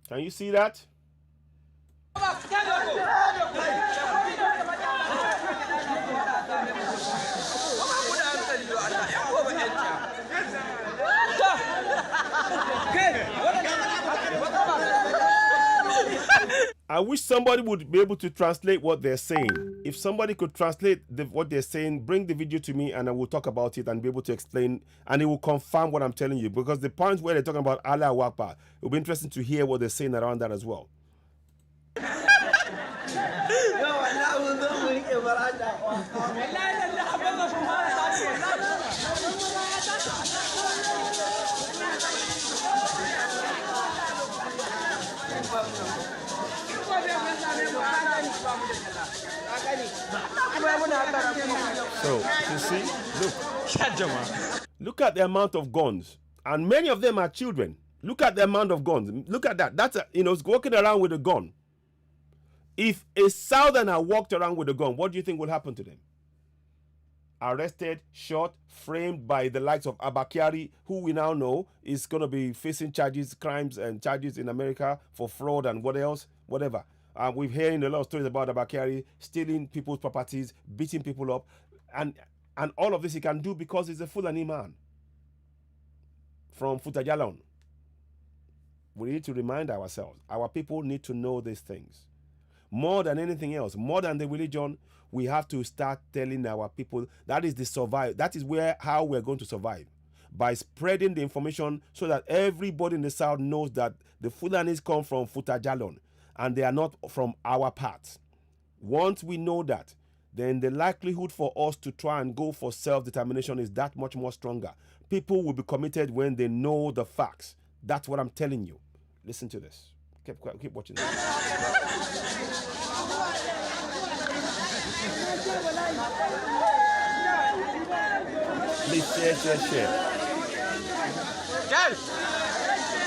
Can you see that? I wish somebody would be able to translate what they're saying. If somebody could translate what they're saying, bring the video to me and I will talk about it and be able to explain, and it will confirm what I'm telling you, because the points where they're talking about Allah Akbar, it will be interesting to hear what they're saying around that as well. So, you see, look at the amount of guns, and many of them are children. Look at the amount of guns. Look at that. That's it's walking around with a gun. If a Southerner walked around with a gun, what do you think will happen to them? Arrested, shot, framed by the likes of Abakari, who we now know is going to be facing crimes and charges in America for fraud and whatever. We've hearing a lot of stories about Abakari stealing people's properties, beating people up, and all of this he can do because he's a Fulani man from Futajalon. We need to remind ourselves. Our people need to know these things. More than anything else, more than the religion, we have to start telling our people that is how we're going to survive. By spreading the information so that everybody in the South knows that the Fulanis come from Futajalon and they are not from our part. Once we know that, then the likelihood for us to try and go for self-determination is that much more stronger. People will be committed when they know the facts. That's what I'm telling you. Listen to this. Keep watching this. Please share. Gel.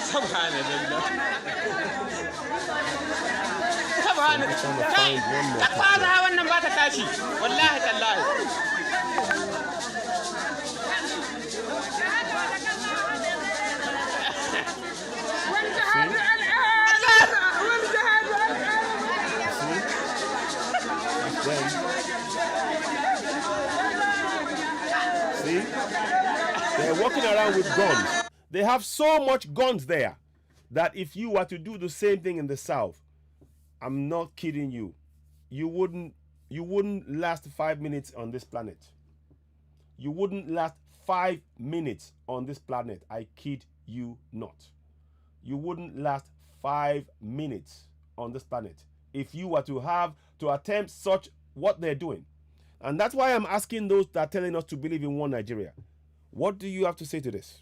Subhanallah. Kai, fara wannan ba ta tashi. Wallahi tallahi. See? They're walking around with guns. They have so much guns there that if you were to do the same thing in the South, I'm not kidding you, you wouldn't last 5 minutes on this planet. You wouldn't last 5 minutes on this planet. I kid you not. You wouldn't last 5 minutes on this planet if you were to attempt such what they're doing. And that's why I'm asking those that are telling us to believe in one Nigeria. What do you have to say to this?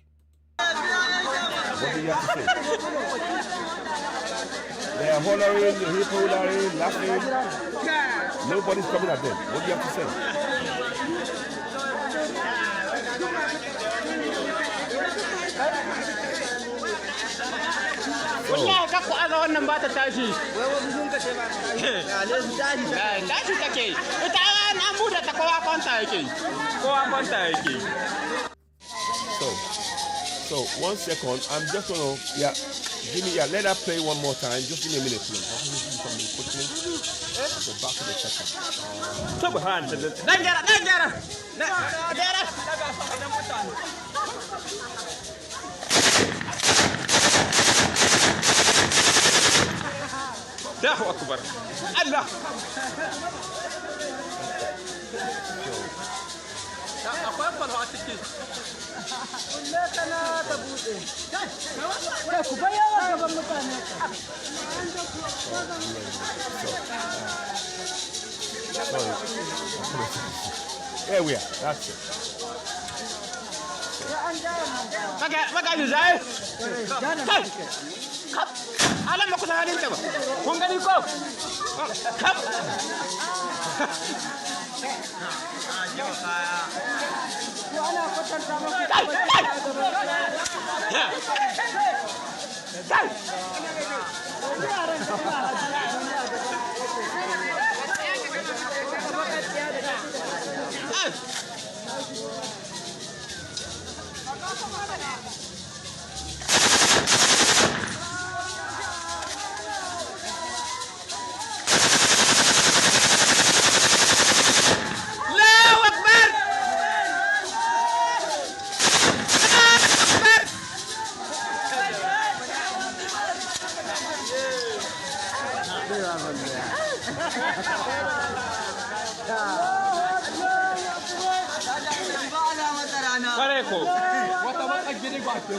What do you have to say? They are hollering, hollering, laughing. Nobody's coming at them. What do you have to say? wallahi ka ku aga wannan ba ta tashi wai wa bujun ka ce ba tashi take ita an buɗe ta kowa kwanta yake So 1 second. I'm just gonna let her play one more time. Just give me a minute, please. I'll give you something quickly. The back of the second. subhanallah dan gyara Allahu akbar Allah akwai kwalwa a ciki kulle kana ta bude kai ku bayyana gaban mutane There we are. That's it. maka zai kai kap alam ma kusa halin ta ba kun gani ko kap ana kwatanta Kare ko wata wata gini ba ke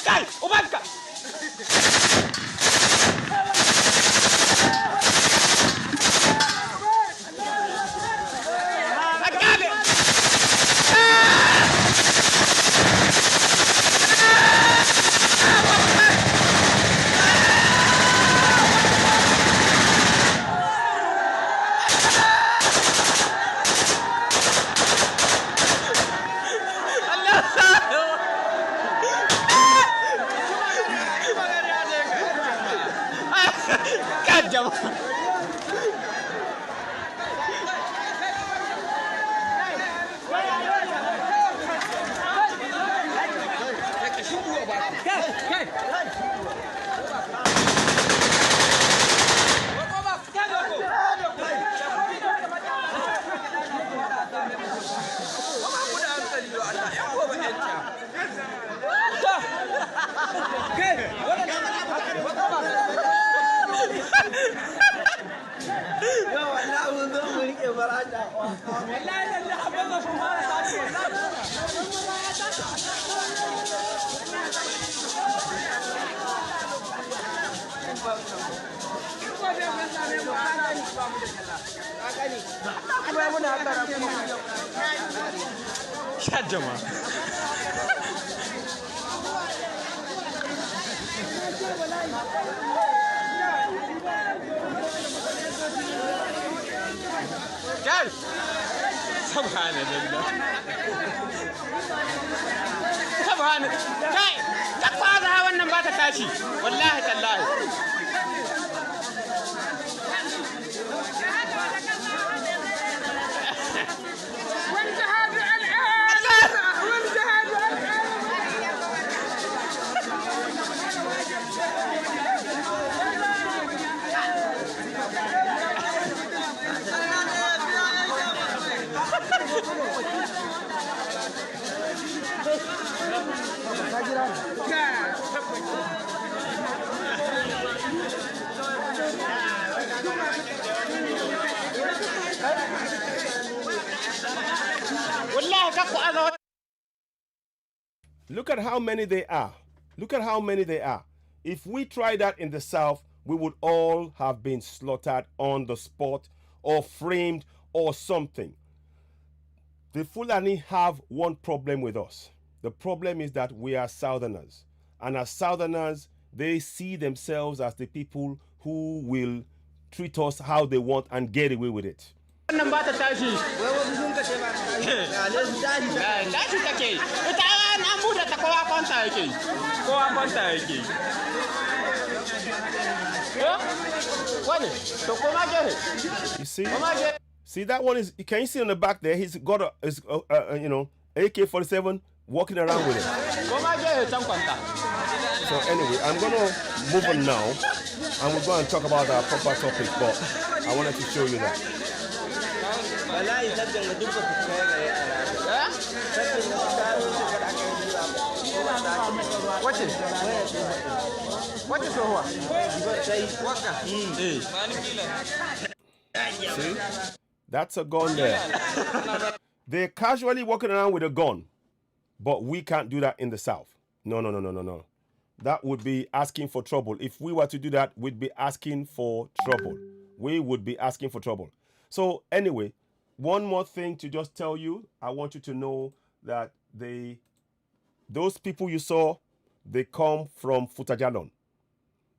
Kai, ubanka! Gel. Subhanallah. Subhanallah. Kai, ka fara wannan ba ta tashi. Wallahi tallahi. والجهاد الآن والجهاد الآن Look at how many they are. Look at how many they are. If we try that in the south, we would all have been slaughtered on the spot or framed or something. The Fulani have one problem with us. The problem is that we are southerners. And as southerners, they see themselves as the people who will treat us how they want and get away with it. Wannan ba ta tashi. Tashi take. Ita an buɗe ta kowa kwanta yake. Kowa kwanta yake. Wani, to koma gehe. You see? Koma gehe. See, that one is, can you see on the back there? He's got a AK-47 walking around with it. Koma gehe can kwanta. So anyway, I'm going to move on now, and we're going to talk about our proper topic, but I wanted to show you that. What is See? That's a gun there. They're casually walking around with a gun, but we can't do that in the South. No. That would be asking for trouble. If we were to do that, we'd be asking for trouble. We would be asking for trouble. So anyway, one more thing to just tell you. I want you to know that those people you saw, they come from Futajalon.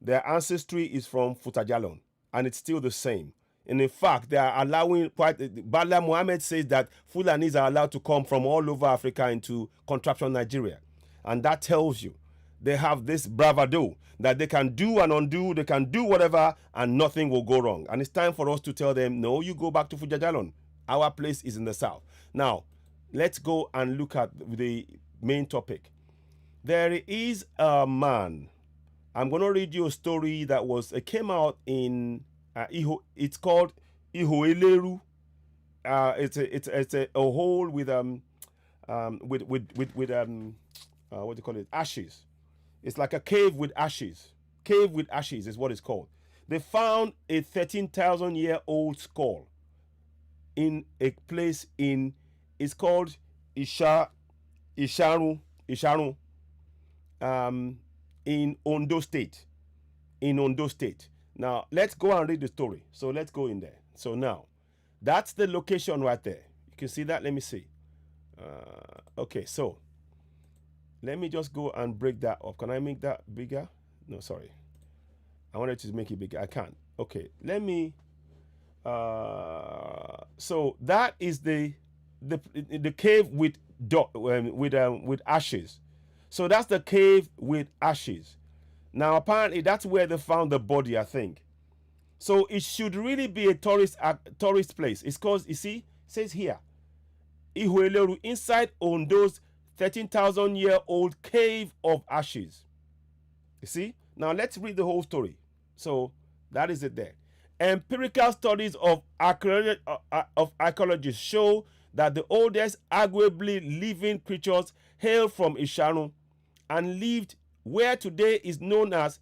Their ancestry is from Futajalon, and it's still the same. And in fact, they are allowing Bala Muhammad says that Fulanis are allowed to come from all over Africa into contraption Nigeria. And that tells you they have this bravado that they can do and undo, they can do whatever, and nothing will go wrong. And it's time for us to tell them, no, you go back to Futajalon. Our place is in the south. Now, let's go and look at the main topic. There is a man. I'm going to read you a story that came out in it's called Ihoeleru. It's a hole with what do you call it? Ashes. It's like a cave with ashes. Cave with ashes is what it's called. They found a 13,000-year-old skull in a place it's called Isharu, in Ondo State. Now, let's go and read the story. So let's go in there. So now, that's the location right there. You can see that? Let me see. Okay, so let me just go and break that up. Can I make that bigger? No, sorry. I wanted to make it bigger. I can't. Okay, let me. So that is the cave with ashes. So that's the cave with ashes. Now, apparently, that's where they found the body, I think. So it should really be a tourist place. It's called, you see, it says here, Ihoeleru, inside Ondo's 13,000-year-old cave of ashes. You see? Now, let's read the whole story. So that is it there. Empirical studies of archaeologists show that the oldest arguably living creatures hail from Isharu and lived where today is known as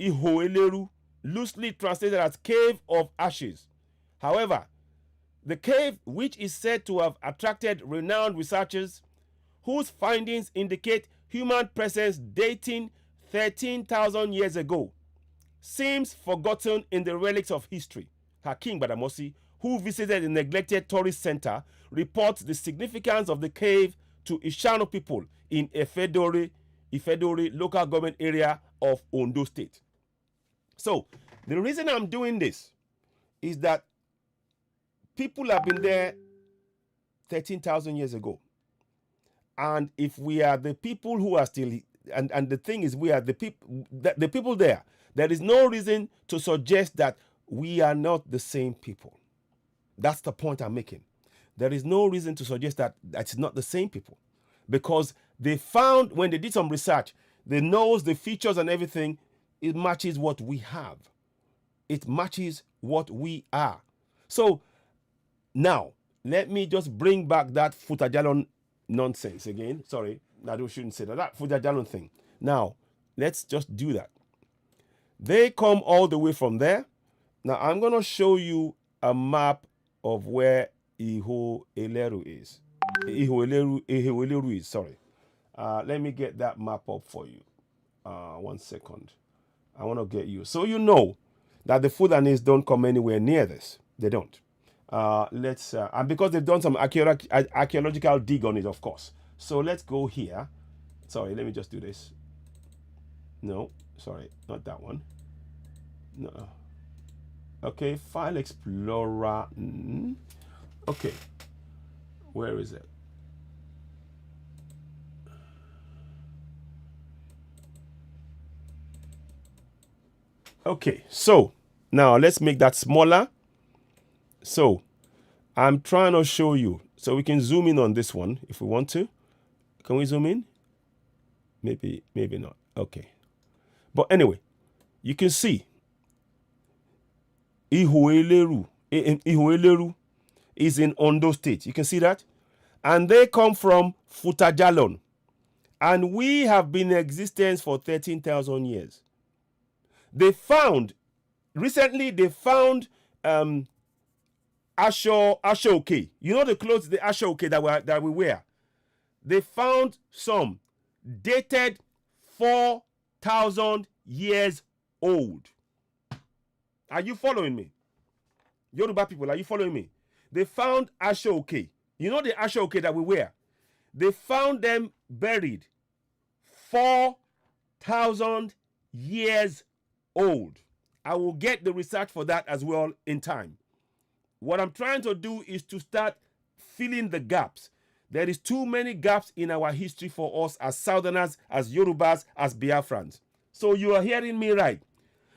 Ihoeleru, loosely translated as Cave of Ashes. However, the cave, which is said to have attracted renowned researchers whose findings indicate human presence dating 13,000 years ago, seems forgotten in the relics of history. Hakeem Badamosi, who visited the neglected tourist center, reports the significance of the cave to Ishano people in Ifedore local government area of Ondo State. So, the reason I'm doing this is that people have been there 13,000 years ago. And if we are the people who are still, and the thing is, we are the people there is no reason to suggest that we are not the same people. That's the point I'm making. There is no reason to suggest that it's not the same people. Because they found, when they did some research, the nose, the features and everything, it matches what we have. It matches what we are. So now, let me just bring back that Futajalon nonsense again. Sorry, I shouldn't say that. That Futajalon thing. Now, let's just do that. They come all the way from there. Now, I'm going to show you a map of where Ihoeleru is. Ihueleru is. Sorry. Let me get that map up for you. 1 second. I want to get you. So you know that the Fulanis don't come anywhere near this. They don't. And because they've done some archaeological dig on it, of course. So let's go here. Sorry, let me just do this. No, sorry, not that one. No. Okay, File Explorer. Okay, where is it? Okay, so now let's make that smaller. So I'm trying to show you. So we can zoom in on this one if we want to. Can we zoom in? Maybe not. Okay. But anyway, you can see Ihueleru is in Ondo State. You can see that? And they come from Futajalon. And we have been in existence for 13,000 years. Recently they found Ashoke. You know the clothes, the Ashoke that we wear? They found some dated 4,000 years old. Are you following me? Yoruba people, are you following me? They found Ashoke. You know the Ashoke that we wear? They found them buried 4,000 years old. I will get the research for that as well in time. What I'm trying to do is to start filling the gaps. There is too many gaps in our history for us as Southerners, as Yorubas, as Biafrans. So you are hearing me right.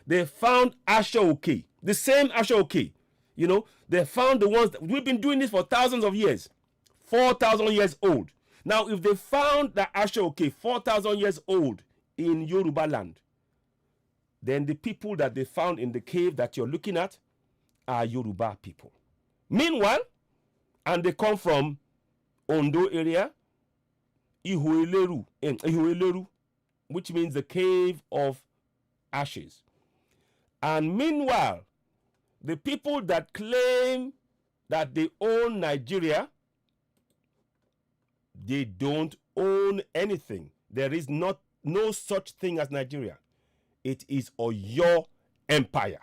They found Ashoke, the same Ashoke. You know, they found the ones that we've been doing this for thousands of years, 4,000 years old. Now, if they found that Ashoke 4,000 years old in Yoruba land, then the people that they found in the cave that you're looking at are Yoruba people. Meanwhile, and they come from Ondo area, Ihueleru, which means the cave of ashes. And meanwhile, the people that claim that they own Nigeria, they don't own anything. There is no such thing as Nigeria. It is Oyo Empire.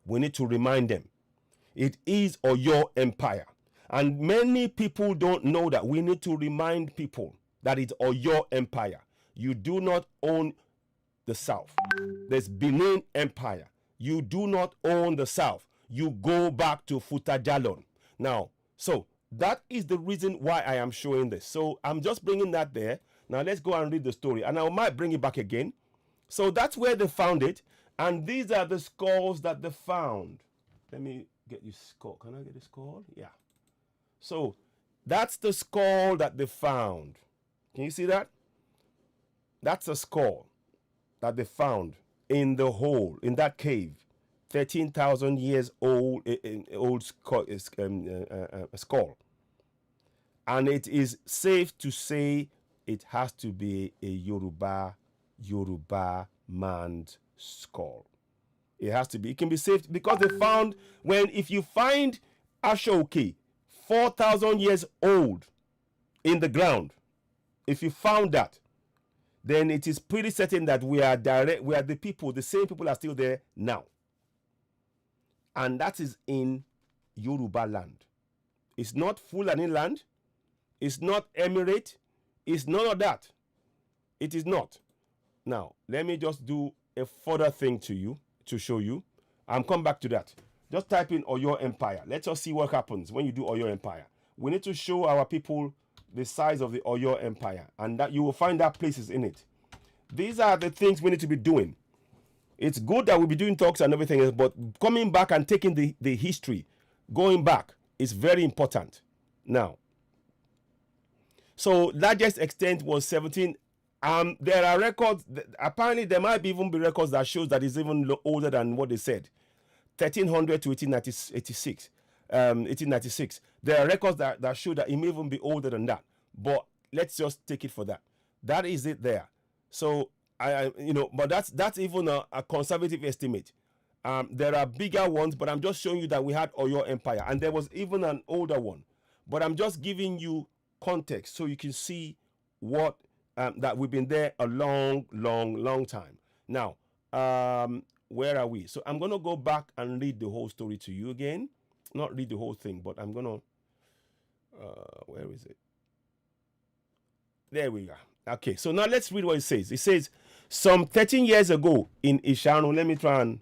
We need to remind them. It is Oyo Empire. And many people don't know that. We need to remind people that it's Oyo Empire. You do not own the South. There's Benin Empire. You do not own the South. You go back to Futajalon. Now, so that is the reason why I am showing this. So I'm just bringing that there. Now let's go and read the story. And I might bring it back again. So that's where they found it. And these are the skulls that they found. Let me get you skull. Can I get a skull? Yeah. So that's the skull that they found. Can you see that? That's a skull that they found in the hole, in that cave. 13,000 years old, skull. And it is safe to say it has to be a Yoruba man's skull. It has to be. It can be safe because they found if you find Ashoke 4,000 years old in the ground, if you found that, then it is pretty certain that we are the people, the same people are still there now. And that is in Yoruba land. It's not Fulani land. It's not Emirate. It's none of that. It is not. Now, let me just do a further thing to show you. I'm come back to that. Just type in Oyo Empire. Let us see what happens when you do Oyo Empire. We need to show our people the size of the Oyo Empire, and that you will find that places in it. These are the things we need to be doing. It's good that we'll be doing talks and everything else, but coming back and taking the history, going back, is very important. Now, so largest extent was 17. There are records, apparently there might even be records that shows that it's even older than what they said. 1300 to 1896. There are records that show that it may even be older than that. But let's just take it for that. That is it there. So, but that's even a conservative estimate. There are bigger ones, but I'm just showing you that we had Oyo Empire. And there was even an older one. But I'm just giving you context so you can see what that we've been there a long time. Now, where are we? So I'm going to go back and read the whole story to you again. Not read the whole thing, but I'm going to, where is it? There we are. Okay, so now let's read what it says. It says, some 13 years ago in Isharon, let me try and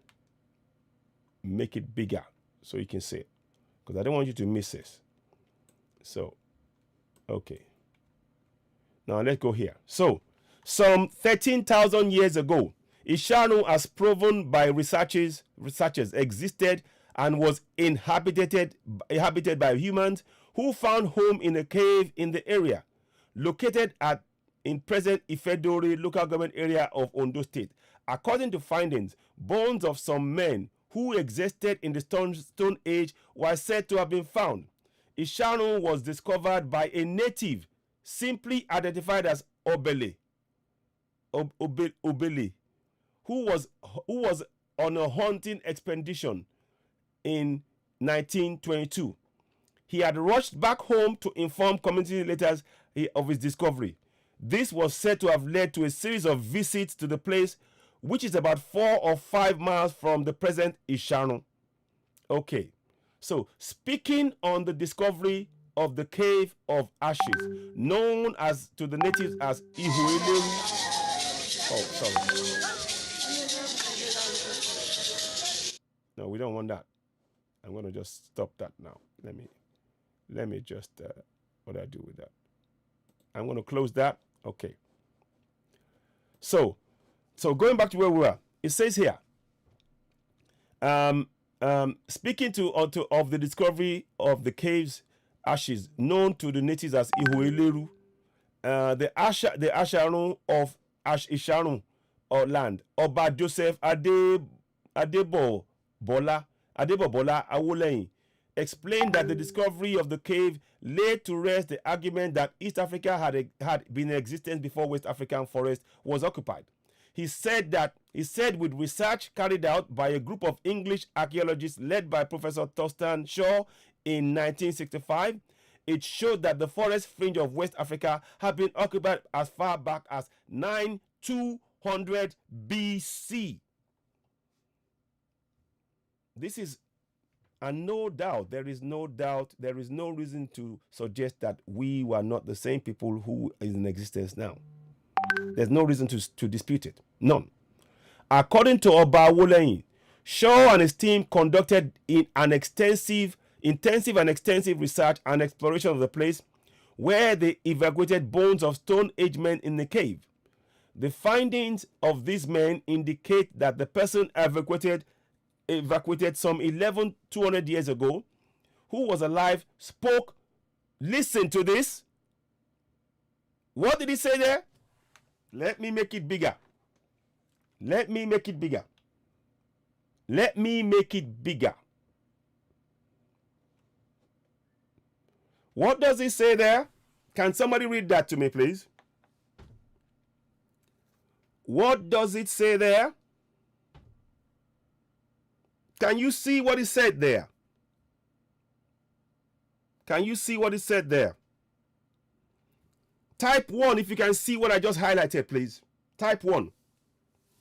make it bigger so you can see it, because I don't want you to miss this. So, okay. Now let's go here. So, some 13,000 years ago, Isharon, as proven by researchers existed and was inhabited by humans who found home in a cave in the area, located in present Ifedori local government area of Ondo State. According to findings, bones of some men who existed in the Stone Age were said to have been found. Isharon was discovered by a native simply identified as Obele, who was on a hunting expedition in 1922. He had rushed back home to inform community leaders of his discovery. This was said to have led to a series of visits to the place, which is about 4 or 5 miles from the present Isharon. Okay, so speaking on the discovery of the cave of ashes, known as to the natives as Ihueleru. Oh, sorry. No, we don't want that. I'm going to just stop that now. Let me just, what do I do with that? I'm going to close that. Okay. So going back to where we were, it says here, speaking of the discovery of the cave's ashes, known to the natives as Ihueleru, the Asharon of Isharon or land, Oba Joseph Adebobola Awoleyin, explained that the discovery of the cave laid to rest the argument that East Africa had been in existence before West African forest was occupied. He said with research carried out by a group of English archaeologists led by Professor Thurston Shaw in 1965, it showed that the forest fringe of West Africa had been occupied as far back as 9200 BC. This is, and there is no reason to suggest that we were not the same people who is in existence now. There's no reason to dispute it. None. According to Oba Awoleyin, Shaw and his team conducted intensive and extensive research and exploration of the place, where they evacuated bones of Stone Age men in the cave. The findings of these men indicate that the person evacuated some 200 years ago, who was alive, spoke. Listen to this. What did he say there? Let me make it bigger. Let me make it bigger. Let me make it bigger. What does he say there? Can somebody read that to me, please? What does it say there? Can you see what he said there? Can you see what he said there? Type 1 if you can see what I just highlighted, please. Type 1.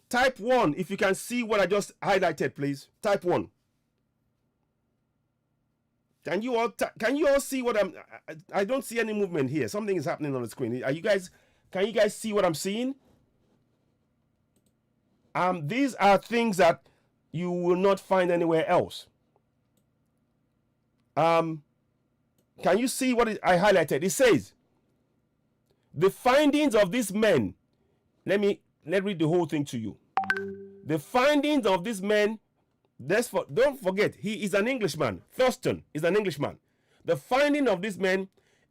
Type 1 if you can see what I just highlighted, please. Type 1. Can you all see what I don't see any movement here. Something is happening on the screen. Can you guys see what I'm seeing? These are things that you will not find anywhere else. Can you see what I highlighted? It says, the findings of these men, let read the whole thing to you. The findings of these men, don't forget, he is an Englishman. Thurston is an Englishman. The finding of these men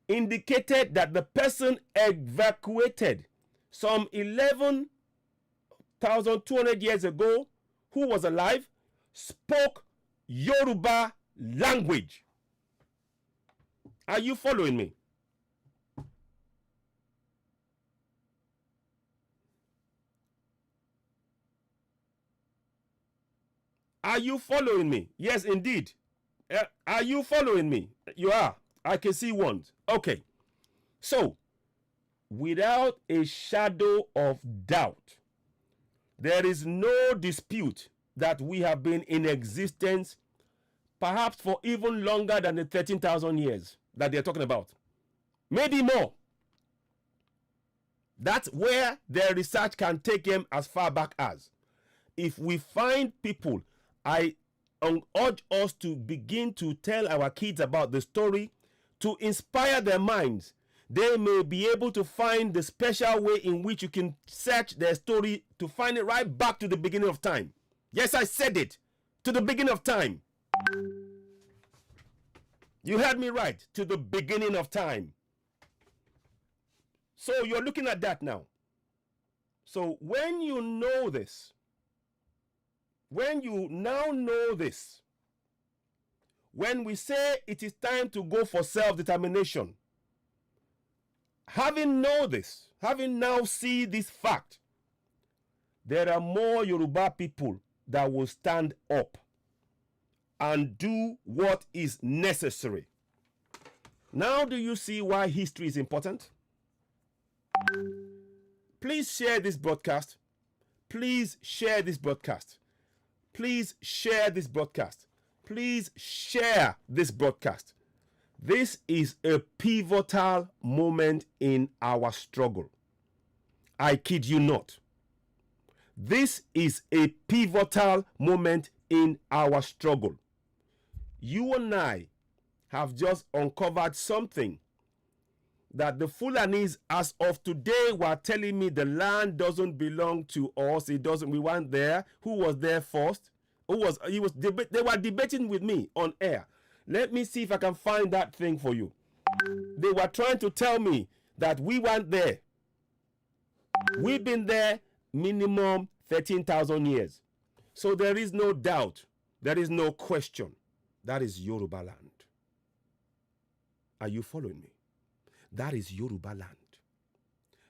indicated that the person evacuated some 11,200 years ago, who was alive, spoke Yoruba language. Are you following me? Are you following me? Yes, indeed. Are you following me? You are. I can see ones. Okay. So, without a shadow of doubt, there is no dispute that we have been in existence perhaps for even longer than the 13,000 years that they're talking about. Maybe more. That's where their research can take them as far back as. If we find people, I urge us to begin to tell our kids about the story to inspire their minds. They may be able to find the special way in which you can search their story to find it right back to the beginning of time. Yes, I said it. To the beginning of time. You heard me right. To the beginning of time. So you're looking at that now. So when you know this, when you now know this, when we say it is time to go for self-determination, having known this, having now see this fact, there are more Yoruba people that will stand up and do what is necessary. Now do you see why history is important? Please share this broadcast. Please share this broadcast. Please share this broadcast. Please share this broadcast. This is a pivotal moment in our struggle. I kid you not. This is a pivotal moment in our struggle. You and I have just uncovered something that the Fulanis, as of today, were telling me the land doesn't belong to us. It doesn't. We weren't there. Who was there first? They were debating with me on air. Let me see if I can find that thing for you. They were trying to tell me that we weren't there. We've been there minimum 13,000 years. So there is no doubt. There is no question. That is Yoruba land. Are you following me? That is Yoruba land.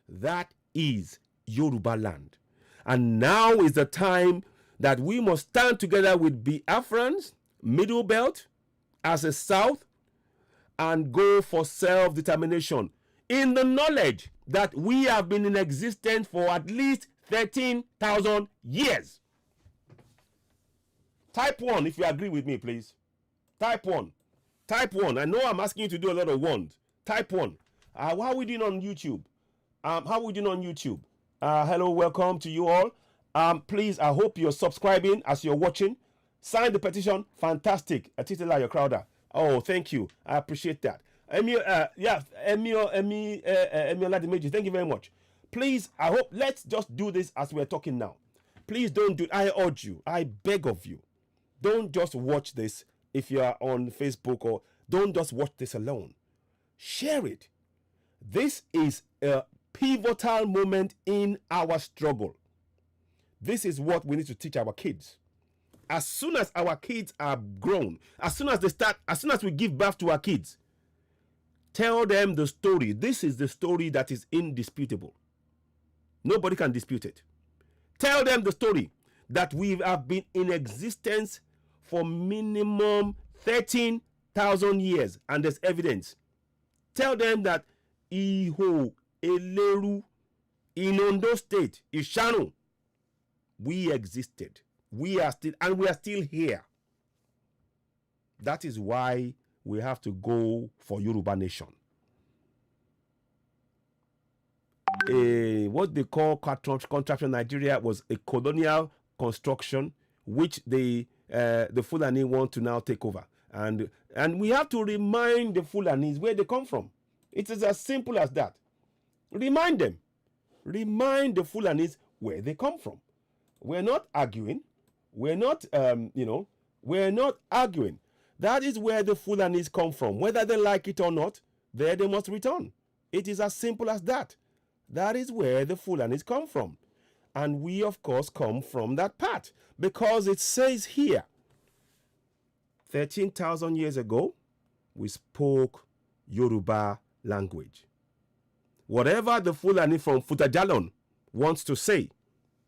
That is Yoruba land. And now is the time that we must stand together with Biafrans, Middle Belt, as a South, and go for self-determination in the knowledge that we have been in existence for at least 13,000 years. Type 1 if you agree with me, please. Type 1. Type 1. I know I'm asking you to do a lot of ones. Type 1. How are we doing on YouTube? Hello, welcome to you all. Please, I hope you're subscribing as you're watching. Sign the petition. Fantastic. Titila Crowder. Oh, thank you. I appreciate that. Emio Ladimeji, thank you very much. Please, I hope, let's just do this as we're talking now. Please don't do it. I urge you. I beg of you. Don't just watch this if you are on Facebook, or don't just watch this alone. Share it. This is a pivotal moment in our struggle. This is what we need to teach our kids. As soon as our kids are grown, as soon as we give birth to our kids, tell them the story. This is the story that is indisputable. Nobody can dispute it. Tell them the story that we have been in existence for minimum 13,000 years, and there's evidence. Tell them that Iho, Eleru, in Ondo State, Ishanu, we existed. We are still here. That is why we have to go for Yoruba nation. What they call contraction Nigeria was a colonial construction which the Fulani want to now take over. And we have to remind the Fulanis where they come from. It is as simple as that. Remind them. Remind the Fulanis where they come from. We're not arguing. We're not, we're not arguing. That is where the Fulanis come from. Whether they like it or not, there they must return. It is as simple as that. That is where the Fulanis come from. And we, of course, come from that part. Because it says here, 13,000 years ago, we spoke Yoruba language. Whatever the Fulani from Futajalon wants to say,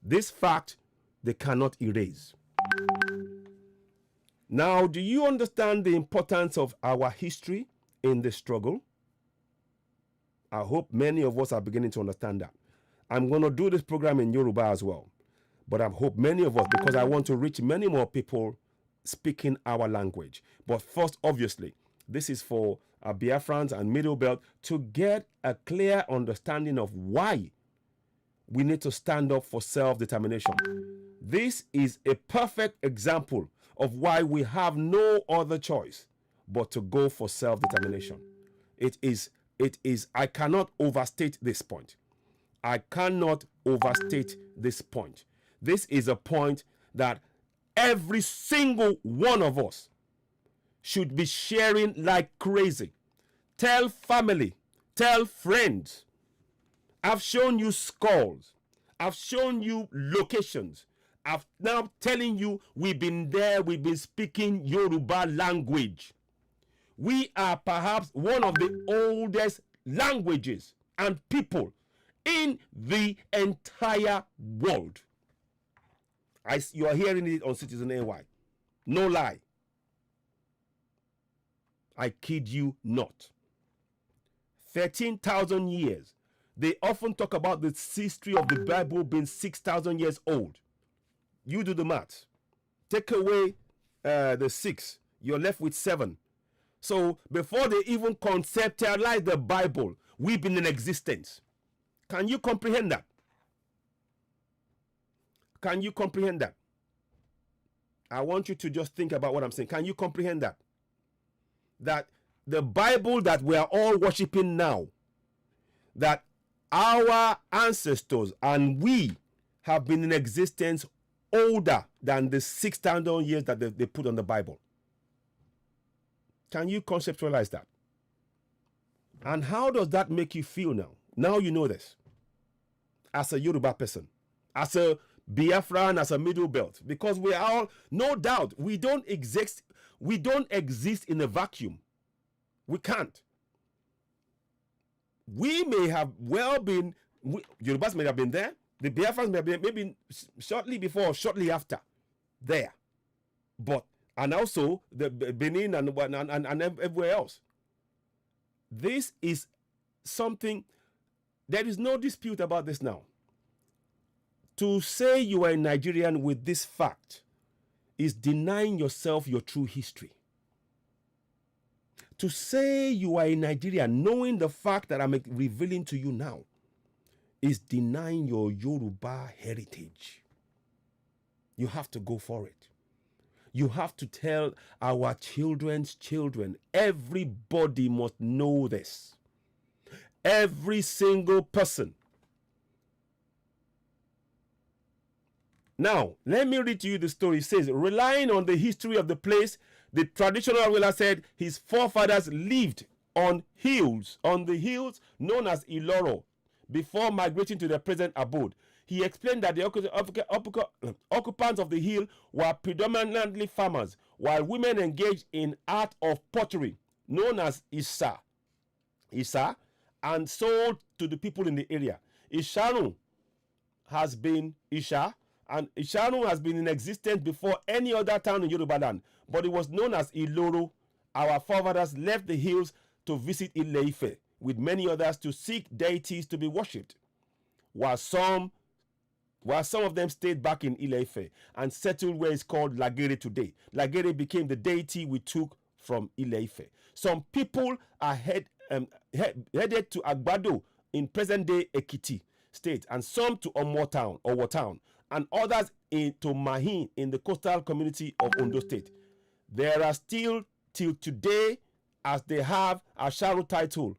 this fact they cannot erase. Now, do you understand the importance of our history in the struggle? I hope many of us are beginning to understand that. I'm going to do this program in Yoruba as well. But I hope many of us, because I want to reach many more people speaking our language. But first, obviously, this is for Biafrans and Middle Belt to get a clear understanding of why we need to stand up for self-determination. This is a perfect example of why we have no other choice but to go for self-determination. It is, I cannot overstate this point. I cannot overstate this point. This is a point that every single one of us should be sharing like crazy. Tell family, tell friends. I've shown you skulls. I've shown you locations. I've now telling you we've been there, we've been speaking Yoruba language. We are perhaps one of the oldest languages and people in the entire world. You are hearing it on Citizen AY. No lie. I kid you not. 13,000 years. They often talk about the history of the Bible being 6,000 years old. You do the math. Take away the 6. You're left with 7. So before they even conceptualize the Bible, we've been in existence. Can you comprehend that? Can you comprehend that? I want you to just think about what I'm saying. Can you comprehend that? That the Bible that we are all worshiping now, that our ancestors and we have been in existence older than the 6,000 years that they put on the Bible. Can you conceptualize that? And how does that make you feel now? Now you know this. As a Yoruba person, as a Biafran, as a Middle Belt, because we are all, no doubt, we don't exist in a vacuum. We can't. We may have well been, Yorubas may have been there, the Biafrans may have been maybe shortly before or shortly after there. But, and also the Benin and everywhere else. This is something, there is no dispute about this now. To say you are a Nigerian with this fact is denying yourself your true history. To say you are a Nigerian knowing the fact that I'm revealing to you now is denying your Yoruba heritage. You have to go for it. You have to tell our children's children. Everybody must know this. Every single person. Now, let me read to you the story. It says, relying on the history of the place, the traditional ruler said his forefathers lived on the hills known as Iloro, before migrating to their present abode. He explained that the occupants of the hill were predominantly farmers, while women engaged in art of pottery, known as Isa, and sold to the people in the area. Ishanu has been in existence before any other town in Yoruba land, but it was known as Iloro. Our forefathers left the hills to visit Ile-Ife with many others to seek deities to be worshipped, while some of them stayed back in Ile-Ife and settled where it's called Lagere today. Lagere became the deity we took from Ile-Ife. Some people are headed to Agbado in present-day Ekiti state, and some to Owo town, and others to Mahin in the coastal community of Ondo state. There are still till today, as they have a Sharu title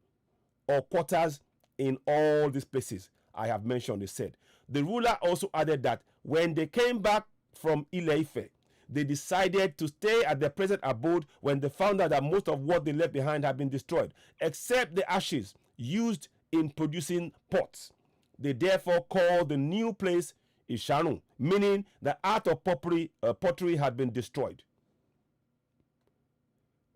or quarters in all these places I have mentioned, he said. The ruler also added that when they came back from Ile-Ife, they decided to stay at their present abode when they found out that most of what they left behind had been destroyed, except the ashes used in producing pots. They therefore called the new place Ishanu, meaning the art of pottery had been destroyed.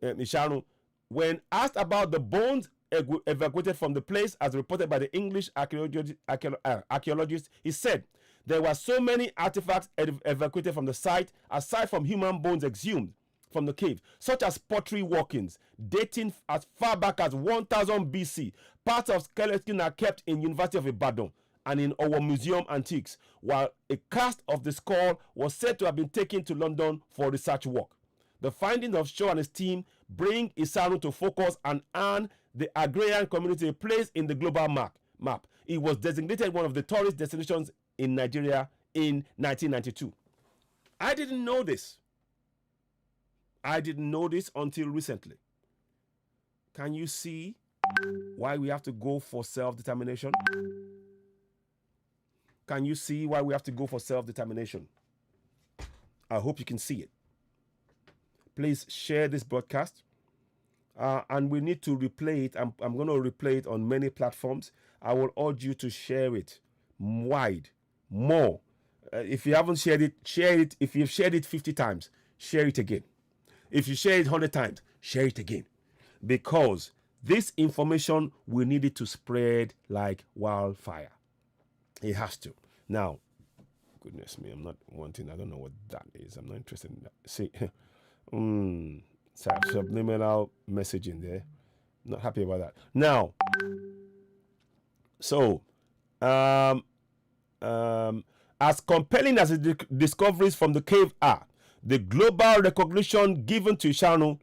Ishanu, when asked about the bones evacuated from the place, as reported by the English archaeologist, he said there were so many artifacts evacuated from the site, aside from human bones exhumed, from the cave, such as pottery workings dating as far back as 1000 BC. Parts of skeleton are kept in University of Ibadan and in our Museum Antiques, while a cast of the skull was said to have been taken to London for research work. The findings of Shaw and his team bring Isanu to focus and earn the agrarian community a place in the global map. It was designated one of the tourist destinations in Nigeria in 1992. I didn't know this. I didn't know this until recently. Can you see why we have to go for self-determination? Can you see why we have to go for self-determination? I hope you can see it. Please share this broadcast. And we need to replay it. I'm going to replay it on many platforms. I will urge you to share it wide, more. If you haven't shared it, share it. If you've shared it 50 times, share it again. If you share it 100 times, share it again. Because this information, we need it to spread like wildfire. It has to. Now, goodness me, I'm not wanting, I don't know what that is. I'm not interested in that. See, subliminal messaging there. Not happy about that. Now, so, as compelling as the discoveries from the cave are, the global recognition given to Ishanu,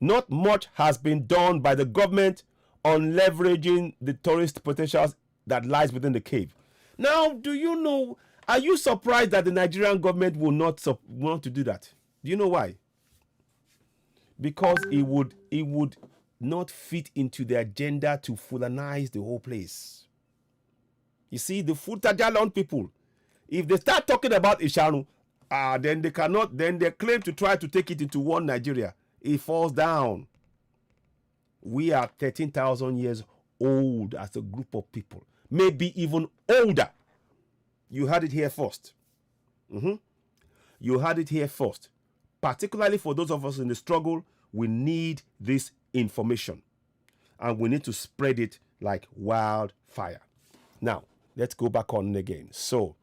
not much has been done by the government on leveraging the tourist potentials that lies within the cave. Now, do you know, are you surprised that the Nigerian government will not want to do that? Do you know why? Because it would not fit into the agenda to Fulanize the whole place. You see, the Futajalon people, if they start talking about Ishanu, then they claim to try to take it into one Nigeria. It falls down. We are 13,000 years old as a group of people, maybe even older. You had it here first. You had it here first. Particularly for those of us in the struggle, we need this information. And we need to spread it like wildfire. Now, let's go back on again. So,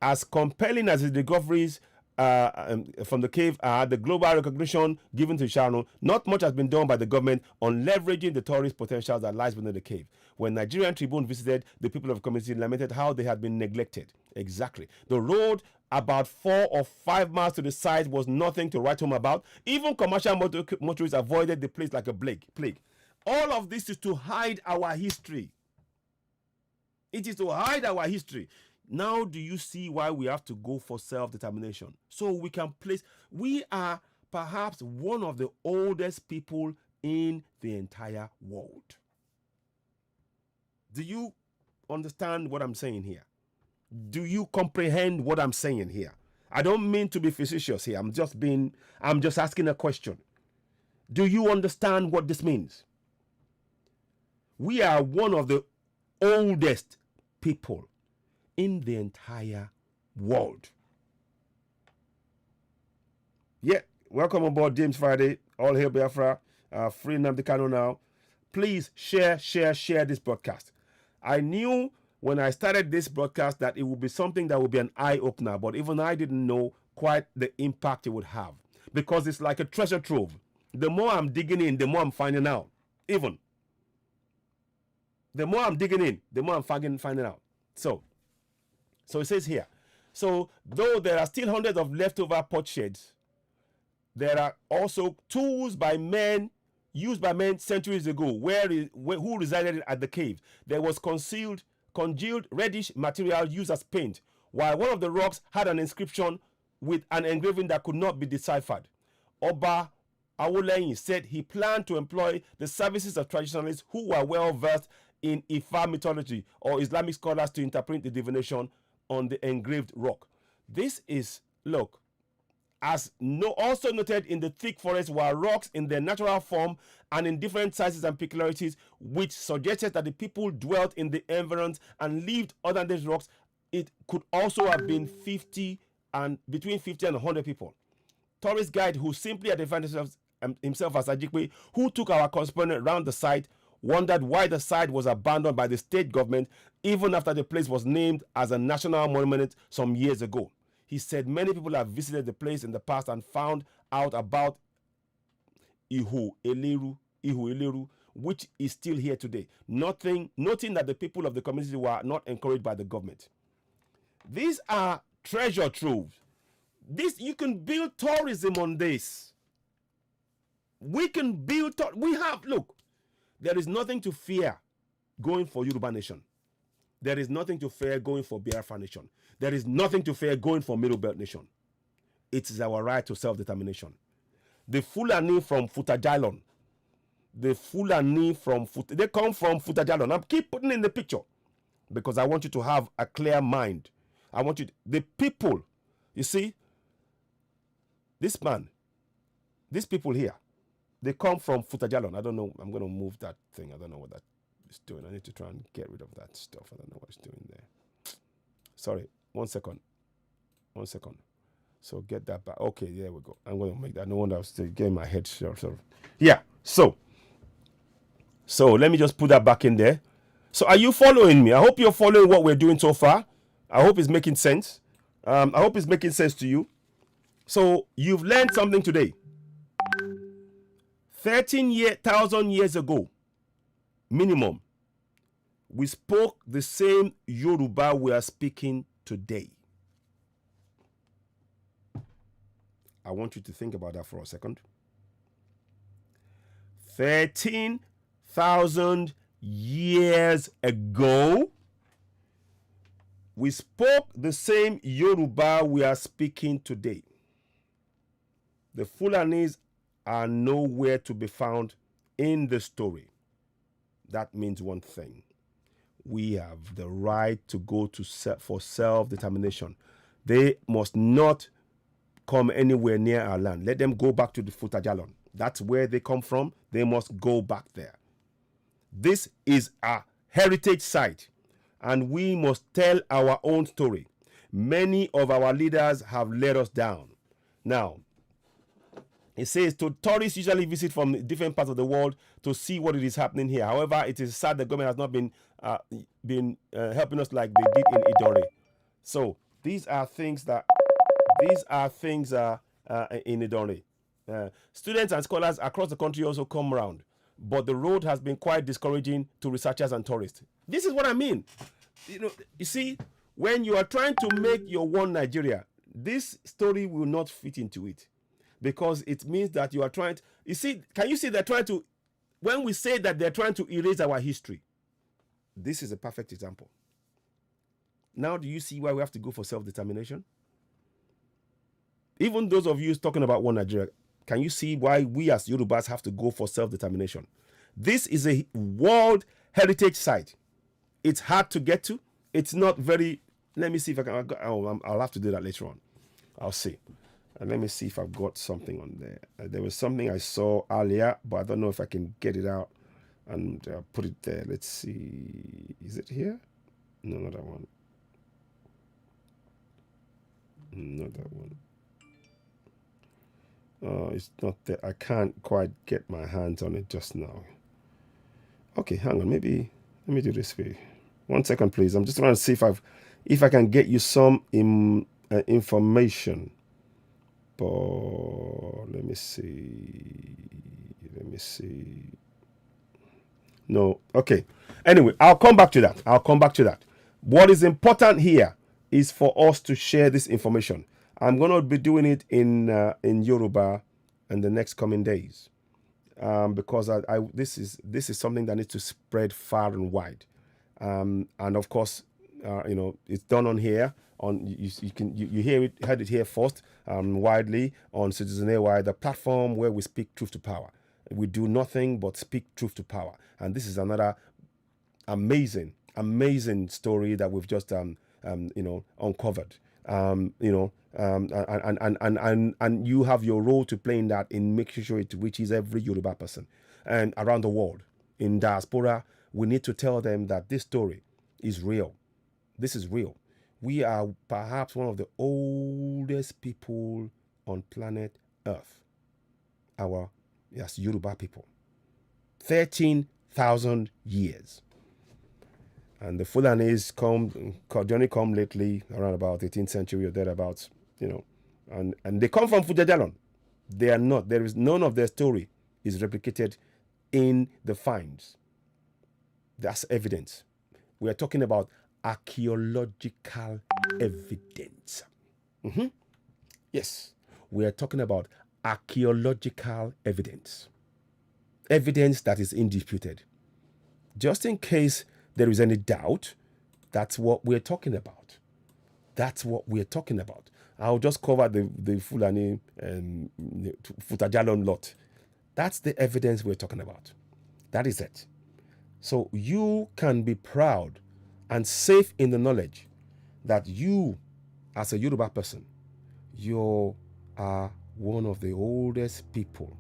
as compelling as the discoveries from the cave are, the global recognition given to Ishanu, not much has been done by the government on leveraging the tourist potential that lies within the cave. When Nigerian Tribune visited, the people of the community lamented how they had been neglected. Exactly. The road about 4 or 5 miles to the side was nothing to write home about. Even commercial motorists avoided the place like a plague. All of this is to hide our history. It is to hide our history. Now, do you see why we have to go for self-determination? So we can place, we are perhaps one of the oldest people in the entire world. Do you understand what I'm saying here? Do you comprehend what I'm saying here? I don't mean to be facetious here. I'm just asking a question. Do you understand what this means? We are one of the oldest people in the entire world. Yeah, welcome aboard James Friday. All hail Biafra. Free Nnamdi Kanu now. Please share this broadcast. I knew when I started this broadcast that it would be something that would be an eye-opener, but even I didn't know quite the impact it would have, because it's like a treasure trove. The more I'm digging in, the more I'm finding out. Even the more I'm digging in, the more I'm finding out. So it says here, so though there are still hundreds of leftover pot sheds, there are also tools used by men centuries ago who resided at the cave. There was congealed reddish material used as paint, while one of the rocks had an inscription with an engraving that could not be deciphered. Oba Awolayin said he planned to employ the services of traditionalists who were well versed in Ifa mythology or Islamic scholars to interpret the divination on the engraved rock. This is, look, also noted in the thick forest were rocks in their natural form and in different sizes and peculiarities, which suggested that the people dwelt in the environs and lived under these rocks. It could also have been between 50 and 100 people. Tourist guide who simply identified himself as Ajikwe, who took our correspondent around the site, wondered why the site was abandoned by the state government even after the place was named as a national monument some years ago. He said many people have visited the place in the past and found out about Ihu Eleru, which is still here today. Noting that the people of the community were not encouraged by the government. These are treasure troves. This, you can build tourism on this. We can build, look, there is nothing to fear going for Yoruba Nation. There is nothing to fear going for Biafra Nation. There is nothing to fear going for Middle Belt Nation. It is our right to self-determination. The Fulani from Futajalon, they come from Futajalon. I keep putting in the picture because I want you to have a clear mind. I want you, the people, you see, these people here, they come from Futajalon. I don't know. I'm going to move that thing. I don't know what that is doing. I need to try and get rid of that stuff. I don't know what it's doing there. Sorry. 1 second. 1 second. So get that back. Okay, there we go. I'm going to make that. No wonder I was still getting my head sort of. Yeah. So let me just put that back in there. So are you following me? I hope you're following what we're doing so far. I hope it's making sense. I hope it's making sense to you. So you've learned something today. 13,000 years ago, minimum, we spoke the same Yoruba we are speaking today. I want you to think about that for a second. 13,000 years ago, we spoke the same Yoruba we are speaking today. The Fulanis are nowhere to be found in the story. That means one thing. We have the right to go for self-determination. They must not come anywhere near our land. Let them go back to the Futajalon. That's where they come from. They must go back there. This is a heritage site, and we must tell our own story. Many of our leaders have let us down. Now, it says tourists usually visit from different parts of the world to see what it is happening here. However, it is sad the government has not been helping us like they did in Idore. So these are things in Idore. Students and scholars across the country also come around, but the road has been quite discouraging to researchers and tourists. This is what I mean. You see, when you are trying to make your one Nigeria, this story will not fit into it. Because it means that you are trying to, you see, can you see they're trying to, when we say that they're trying to erase our history, this is a perfect example. Now, do you see why we have to go for self-determination? Even those of you talking about one Nigeria, can you see why we as Yorubas have to go for self-determination? This is a World Heritage Site. It's hard to get to. It's not very, let me see if I can, I'll have to do that later on. I'll see. And let me see if I've got something on there. There was something I saw earlier, but I don't know if I can get it out and put it there. Let's see. Is it here? No, not that one. Not that one. It's not there. I can't quite get my hands on it just now. Okay, hang on. Maybe let me do this way. 1 second, please. I'm just trying to see if I can get you some information. Let me see. No. Okay. Anyway, I'll come back to that. What is important here is for us to share this information. I'm going to be doing it in Yoruba in the next coming days, because this is something that needs to spread far and wide, and of course, it's done on here. You heard it here first, widely on Citizen AY, the platform where we speak truth to power. We do nothing but speak truth to power, and this is another amazing story that we've just uncovered. And you have your role to play in that, in making sure it reaches every Yoruba person and around the world. In diaspora, we need to tell them that this story is real. This is real. We are perhaps one of the oldest people on planet Earth. Yes, Yoruba people. 13,000 years. And the Fulanis come lately, around about 18th century or thereabouts, and they come from Futajalon. They are not. There is none of their story is replicated in the finds. That's evidence. We are talking about archaeological evidence. Yes, we are talking about archaeological evidence. Evidence that is indisputed. Just in case there is any doubt, that's what we're talking about. That's what we're talking about. I'll just cover the Fulani Futajalon lot. That's the evidence we're talking about. That is it. So you can be proud and safe in the knowledge that you, as a Yoruba person, you are one of the oldest people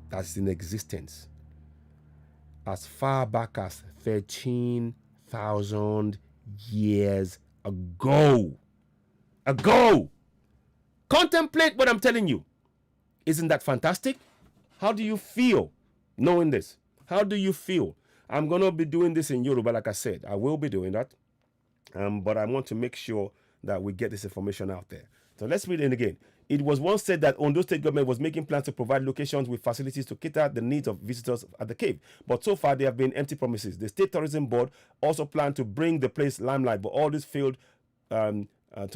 that's in existence as far back as 13,000 years ago. Contemplate what I'm telling you. Isn't that fantastic? How do you feel knowing this? How do you feel? I'm going to be doing this in Yoruba, like I said. I will be doing that. But I want to make sure that we get this information out there. So let's read it again. It was once said that Ondo State government was making plans to provide locations with facilities to cater the needs of visitors at the cave. But so far, there have been empty promises. The State Tourism Board also planned to bring the place limelight, but all this failed to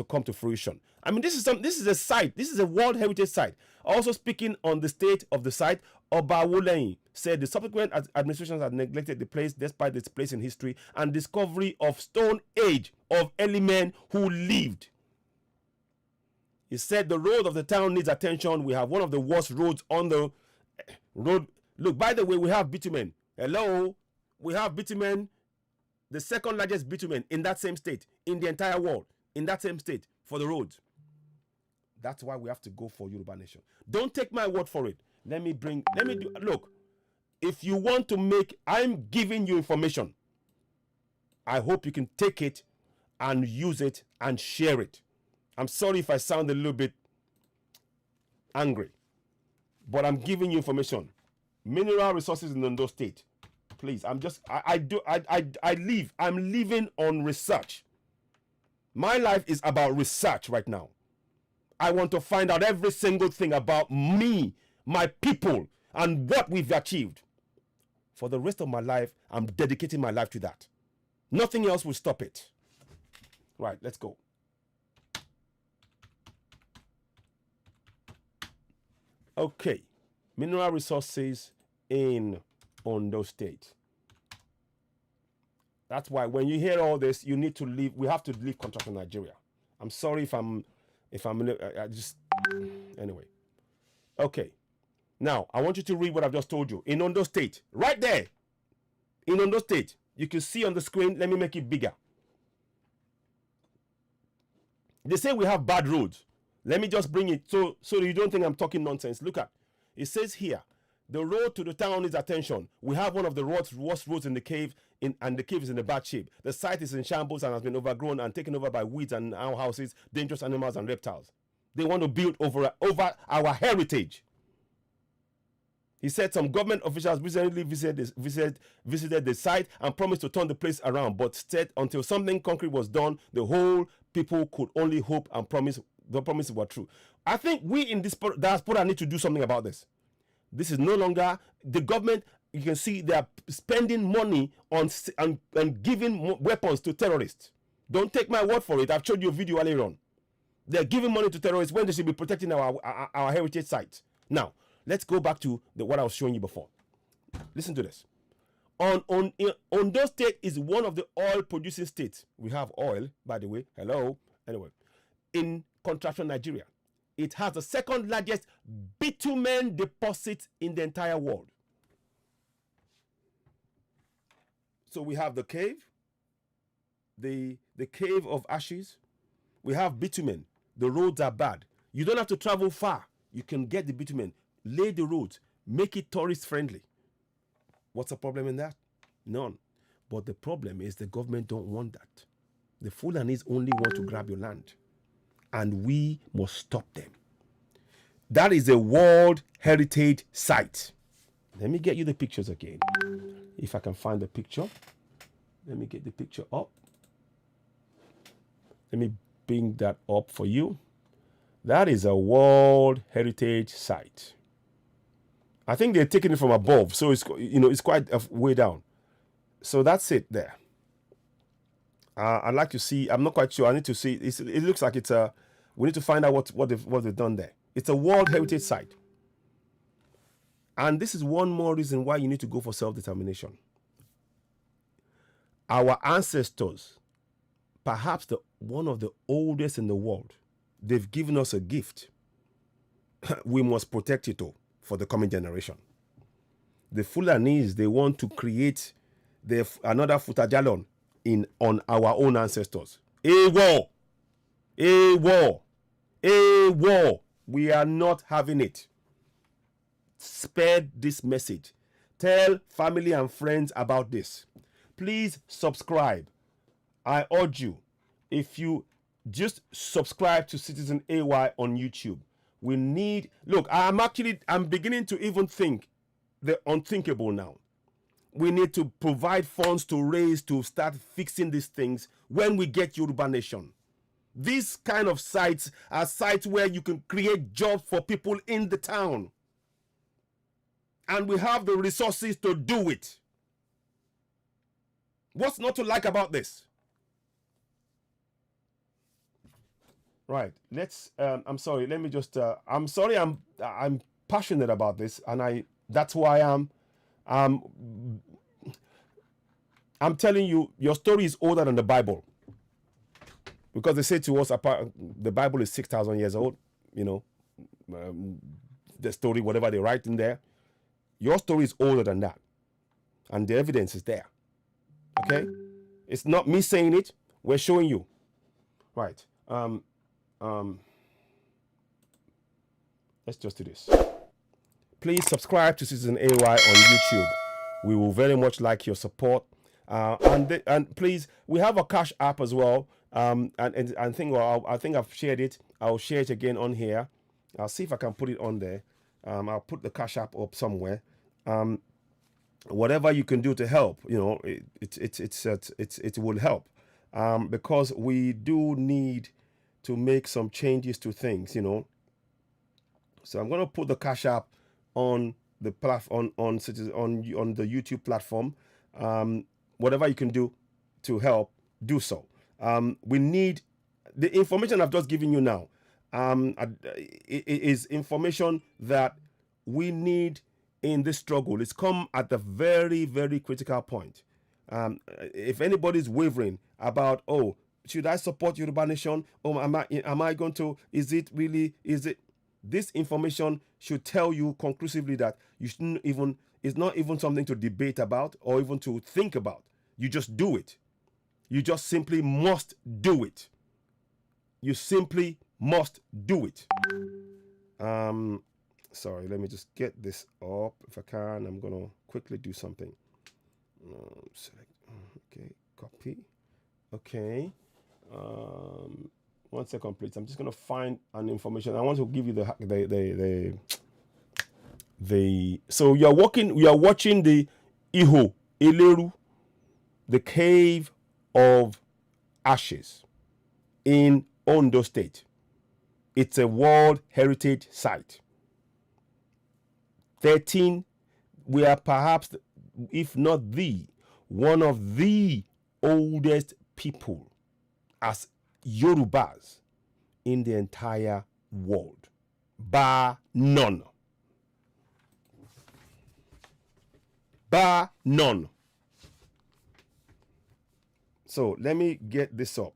come to fruition. I mean, this is a site. This is a World Heritage Site. Also speaking on the state of the site, Oba Woleyin said the subsequent administrations had neglected the place despite its place in history and discovery of Stone Age of early men who lived. He said the road of the town needs attention. We have one of the worst roads on the road. Look, by the way, we have bitumen. Hello? We have bitumen, the second largest bitumen in that same state, in the entire world, in that same state for the roads. That's why we have to go for Yoruba Nation. Don't take my word for it. Look, if you want to make, I'm giving you information. I hope you can take it and use it and share it. I'm sorry if I sound a little bit angry, but I'm giving you information. Mineral resources in Ondo State. Please, I'm living on research. My life is about research right now. I want to find out every single thing about me, my people, and what we've achieved. For the rest of my life, I'm dedicating my life to that. Nothing else will stop it. Right, let's go. Okay, mineral resources in Ondo State. That's why when you hear all this, you need to leave. We have to leave contract in Nigeria. I'm sorry anyway. Okay. Now, I want you to read what I've just told you. In Ondo State, right there, in Ondo State, you can see on the screen. Let me make it bigger. They say we have bad roads. Let me just bring it so you don't think I'm talking nonsense. Look at it. Says here, the road to the town needs attention. We have one of the worst roads in the cave, and the cave is in a bad shape. The site is in shambles and has been overgrown and taken over by weeds and outhouses, dangerous animals and reptiles. They want to build over our heritage. He said some government officials recently visited the site and promised to turn the place around, but said until something concrete was done, the whole people could only hope and promise. The promises were true. I think we in this diaspora need to do something about this. This is no longer the government. You can see they are spending money on giving weapons to terrorists. Don't take my word for it. I've showed you a video earlier on. They're giving money to terrorists when they should be protecting our heritage sites. Now, let's go back to what I was showing you before. Listen to this. Ondo State is one of the oil producing states. We have oil, by the way. Hello. Anyway, in contraction Nigeria, it has the second largest bitumen deposit in the entire world. So we have the cave, the cave of ashes. We have bitumen. The roads are bad. You don't have to travel far. You can get the bitumen, lay the roads, make it tourist friendly. What's the problem in that? None. But the problem is the government don't want that. The Fulanis only want to grab your land. And we must stop them. That is a World Heritage Site. Let me get you the pictures again. If I can find the picture. Let me get the picture up. Let me bring that up for you. That is a World Heritage Site. I think they're taking it from above, so it's it's quite way down. So that's it there. I'd like to see. I'm not quite sure. I need to see. It looks like it's a. We need to find out what they've done there. It's a World Heritage Site, and this is one more reason why you need to go for self-determination. Our ancestors, perhaps one of the oldest in the world, they've given us a gift. We must protect it all for the coming generation. The Fulanese, they want to create another Futajalon on our own ancestors. A war, a war, a war. We are not having it. Spread this message. Tell family and friends about this. Please subscribe. I urge you, if you just subscribe to Citizen AY on YouTube. We need, look, I'm beginning to even think the unthinkable now. We need to provide funds to start fixing these things when we get Yoruba Nation. These kind of sites are sites where you can create jobs for people in the town. And we have the resources to do it. What's not to like about this? Right. Let's. I'm sorry. Let me just. I'm sorry. I'm passionate about this, and that's why I'm telling you, your story is older than the Bible, because they say to us, the Bible is 6,000 years old. The story, whatever they write in there, your story is older than that, and the evidence is there. Okay, it's not me saying it. We're showing you. Right. Let's just do this. Please subscribe to Citizen AY on YouTube. We will very much like your support. And please, we have a Cash App as well. And I think I've shared it. I'll share it again on here. I'll see if I can put it on there. I'll put the Cash App up somewhere. Whatever you can do to help, it will help. Because we do need to make some changes to things, So I'm going to put the Cash App on the platform on the YouTube platform. Whatever you can do to help, do so. We need the information I've just given you now. It is information that we need in this struggle. It's come at a very, very critical point. If anybody's wavering about, should I support Yoruba Nation? Am I going to? Is it? This information should tell you conclusively that you shouldn't even. It's not even something to debate about or even to think about. You just do it. You just simply must do it. You simply must do it. Sorry, let me just get this up if I can. I'm gonna quickly do something. Select. Okay, copy. Okay. 1 second, please. I'm just gonna find an information. I want to give you so you are watching the Iho Eleru, the Cave of Ashes in Ondo State. It's a World Heritage Site. 13, we are perhaps, if not one of the oldest people as Yorubas in the entire world, bar none. Bar none. So let me get this up.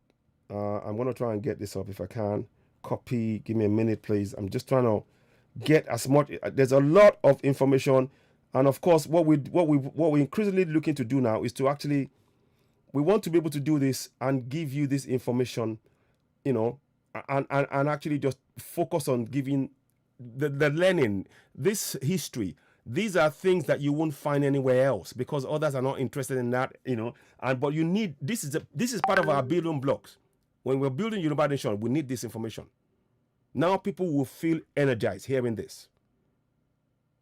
I'm going to try and get this up if I can. Copy. Give me a minute, please. I'm just trying to get as much. There's a lot of information, and of course, what we're increasingly looking to do now is to actually, we want to be able to do this and give you this information, and actually just focus on giving the learning, this history. These are things that you won't find anywhere else because others are not interested in that, but you need, this is part of our building blocks. When we're building Yoruba Nation, we need this information. Now people will feel energized hearing this.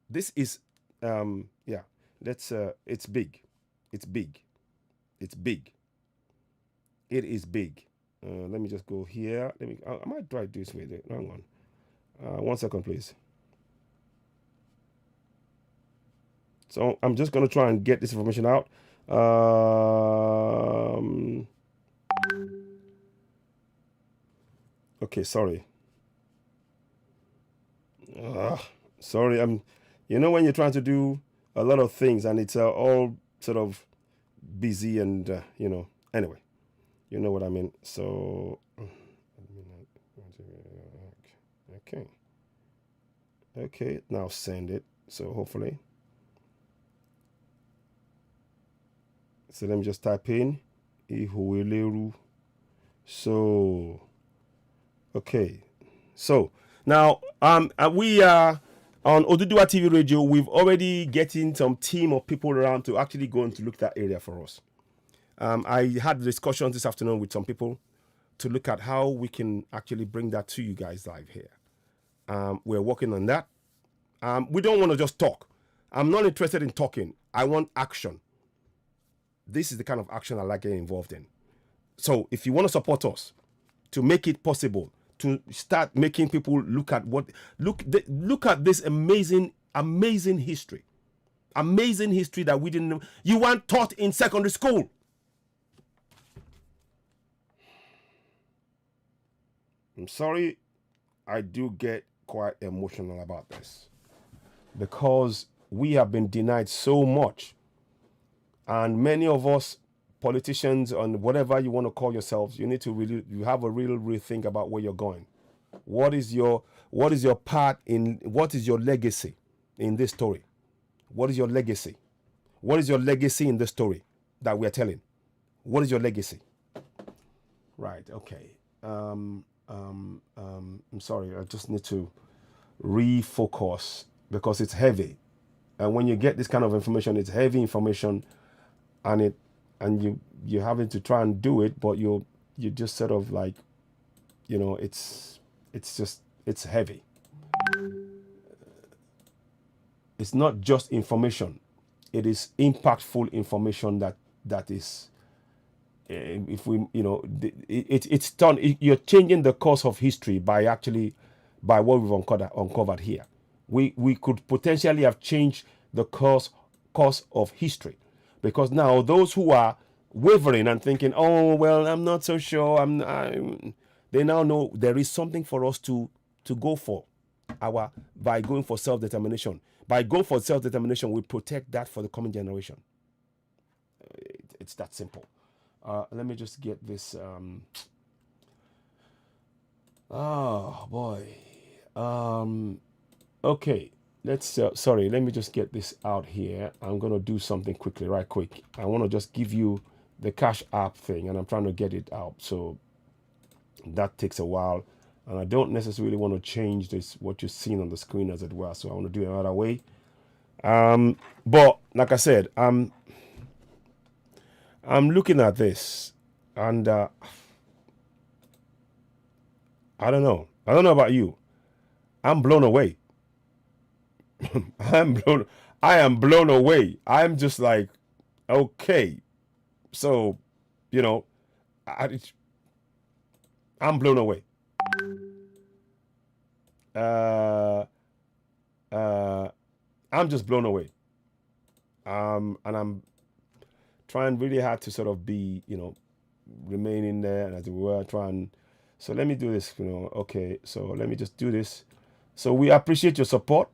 This is, it's big. It's big. It's big. It is big. Let me just go here. I might try to do this way. Hang on. 1 second, please. So I'm just going to try and get this information out. Okay, sorry. Sorry, you know, when you're trying to do a lot of things and it's all sort of busy and, you know, anyway, you know what I mean. So, okay. Okay, now send it. So hopefully. So let me just type in Ihueleru. So, okay. So now we are on Oduduwa TV Radio. We've already getting some team of people around to actually go and to look at that area for us. I had discussions this afternoon with some people to look at how we can actually bring that to you guys live here. We're working on that. We don't want to just talk. I'm not interested in talking. I want action. This is the kind of action I like getting involved in. So if you want to support us to make it possible, to start making people look at look at this amazing history. Amazing history that we didn't know. You weren't taught in secondary school. I'm sorry, I do get quite emotional about this because we have been denied so much. And many of us politicians and whatever you want to call yourselves, you need to you have a real think about where you're going. What is your part in, what is your legacy in this story? What is your legacy? What is your legacy in the story that we're telling? What is your legacy? Right, okay. I'm sorry, I just need to refocus because it's heavy. And when you get this kind of information, it's heavy information, and you're having to try and do it, but you just sort of like, you know, it's heavy. It's not just information, it is impactful information that is, if we, you know, it's done. You're changing the course of history by what we've uncovered here. We could potentially have changed the course of history, because now those who are wavering and thinking, oh well, I'm not so sure, they now know there is something for us to go for by going for self-determination. By going for self-determination, we protect that for the coming generation. It's that simple. Let me just get this. Oh boy. Okay. Let's. Sorry. Let me just get this out here. I'm gonna do something quickly, right quick. I want to just give you the Cash App thing, and I'm trying to get it out. So that takes a while, and I don't necessarily want to change this what you're seeing on the screen as it were. So I want to do it another way. But like I said, I'm looking at this, and I don't know. I don't know about you. I'm blown away. I am blown away. I'm just like, okay. So, you know, I'm blown away. I'm just blown away. And I'm trying really hard to sort of be, you know, remain in there, and as it were, so let me do this, you know. Okay, so let me just do this. So we appreciate your support.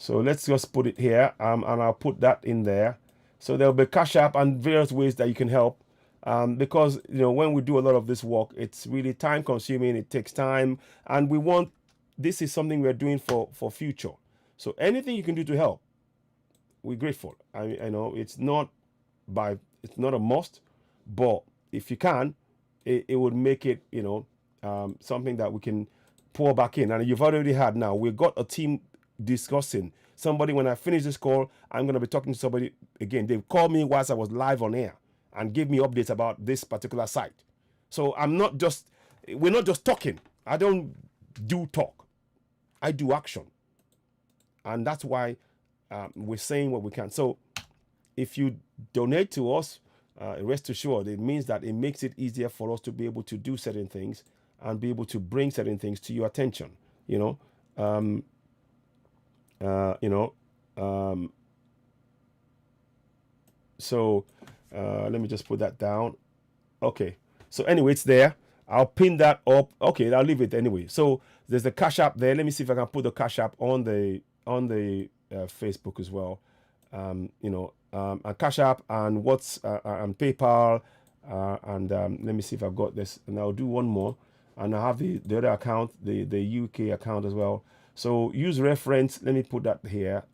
So let's just put it here, and I'll put that in there. So there'll be Cash App and various ways that you can help, because, you know, when we do a lot of this work, it's really time consuming, it takes time, and this is something we're doing for future. So anything you can do to help, we're grateful. I know it's not a must, but if you can, it would make it, you know, something that we can pour back in. And you've already had, now we've got a team discussing. Somebody, when I finish this call, I'm going to be talking to somebody again. They've called me whilst I was live on air and gave me updates about this particular site. So we're not just talking. I don't do talk. I do action. And that's why we're saying what we can. So if you donate to us, rest assured, it means that it makes it easier for us to be able to do certain things and be able to bring certain things to your attention, you know. You know, so let me just put that down. Okay. So anyway, it's there. I'll pin that up. Okay, I'll leave it anyway. So there's the Cash App there. Let me see if I can put the Cash App on the Facebook as well. You know, and Cash App and and PayPal, and let me see if I've got this. And I'll do one more, and I have the other account, the UK account as well. So use reference. Let me put that here.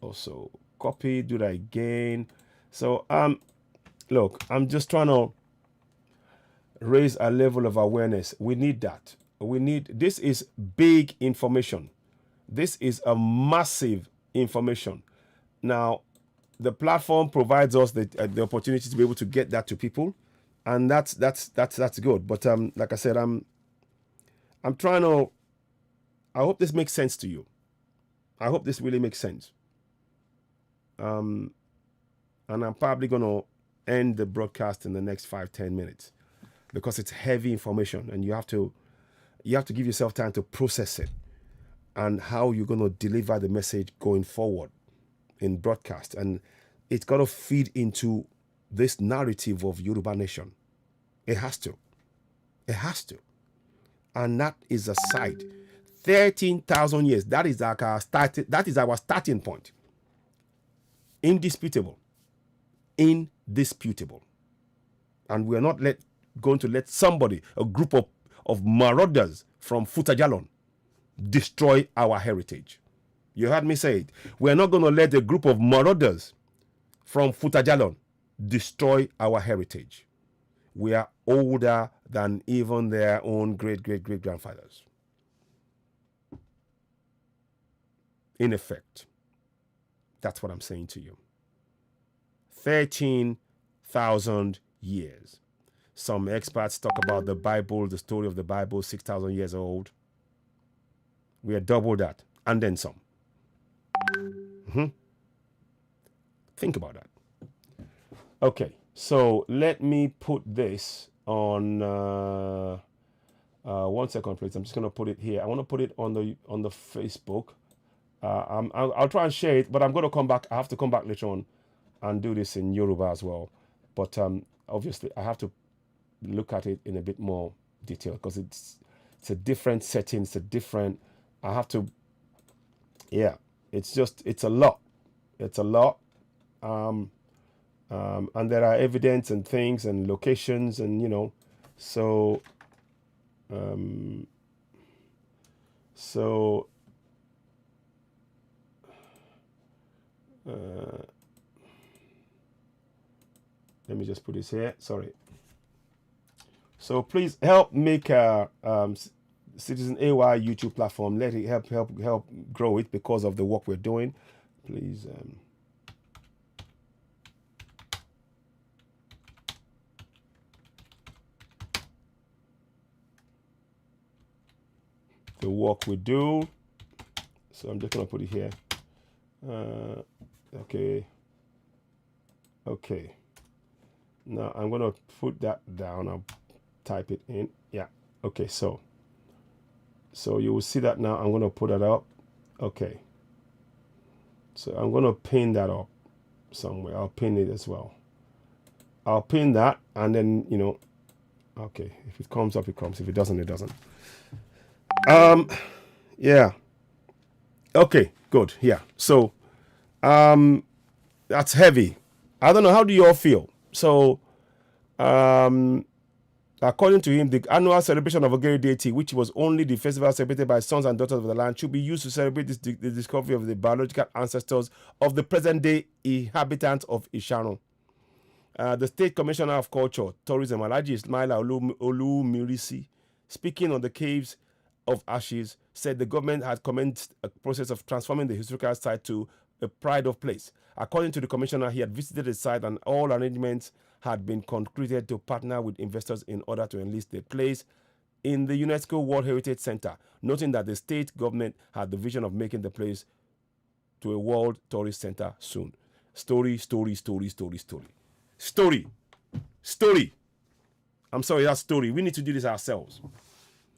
Also copy. Do that again. So look, I'm just trying to raise a level of awareness. We need that. This is big information. This is a massive information. Now, the platform provides us the opportunity to be able to get that to people, and that's good. But like I said, I'm trying to. I hope this makes sense to you. I hope this really makes sense. And I'm probably gonna end the broadcast in the next 5-10 minutes, because it's heavy information, and you have to give yourself time to process it, and how you're going to deliver the message going forward in broadcast. And it's got to feed into this narrative of Yoruba Nation. It has to. And that is a site. 13,000 years. That is our starting point. Indisputable. And we are not going to let somebody, a group of marauders from Futajalon, destroy our heritage. You heard me say it. We're not going to let a group of marauders from Futajalon destroy our heritage. We are older than even their own great-great-great-grandfathers. In effect, that's what I'm saying to you. 13,000 years. Some experts talk about the Bible, the story of the Bible, 6,000 years old. We are double that, and then some. Think about that. Okay, so let me put this on. 1 second, please. I'm just gonna put it here. I want to put it on the Facebook. I'll try and share it, but I'm gonna come back. I have to come back later on and do this in Yoruba as well. But obviously, I have to look at it in a bit more detail, because it's a different setting. It's a different. I have to. Yeah, it's a lot. It's a lot. And there are evidence and things and locations, and so let me just put this here. Sorry. So please help make Citizen AY YouTube platform. Let it help grow it, because of the work we're doing. Please. The work we do. So I'm just gonna put it here. Okay. Now I'm gonna put that down. I'll type it in. Yeah. Okay. So you will see that now. I'm gonna put that up. Okay. So I'm gonna pin that up somewhere. I'll pin it as well. I'll pin that, and then okay. If it comes up, it comes. If it doesn't, it doesn't. Yeah. Okay. Good. Yeah. So that's heavy. I don't know. How do you all feel? So, according to him, the annual celebration of Ogeri deity, which was only the festival celebrated by sons and daughters of the land, should be used to celebrate the discovery of the biological ancestors of the present-day inhabitants of Ishano. The State Commissioner of Culture, Tourism, Alhaji Ismaila Olumirisi, speaking on the Caves of Ashes, said the government had commenced a process of transforming the historical site to a pride of place. According to the commissioner, he had visited the site, and all arrangements had been concluded to partner with investors in order to enlist the place in the UNESCO World Heritage Center, noting that the state government had the vision of making the place to a World Tourist Center soon. Story. I'm sorry, that's story. We need to do this ourselves.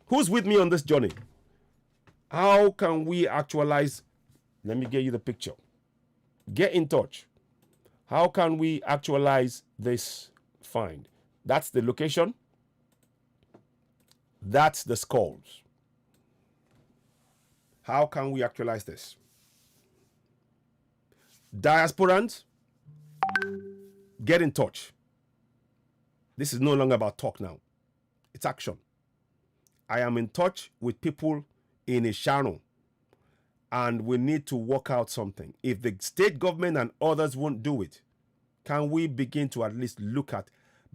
Who's with me on this journey? How can we actualize Let me get you the picture. Get in touch. How can we actualize this find? That's the location. That's the skulls. How can we actualize this? Diasporans, get in touch. This is no longer about talk now. It's action. I am in touch with people in Ishano, and we need to work out something. If the state government and others won't do it, can we begin to at least look at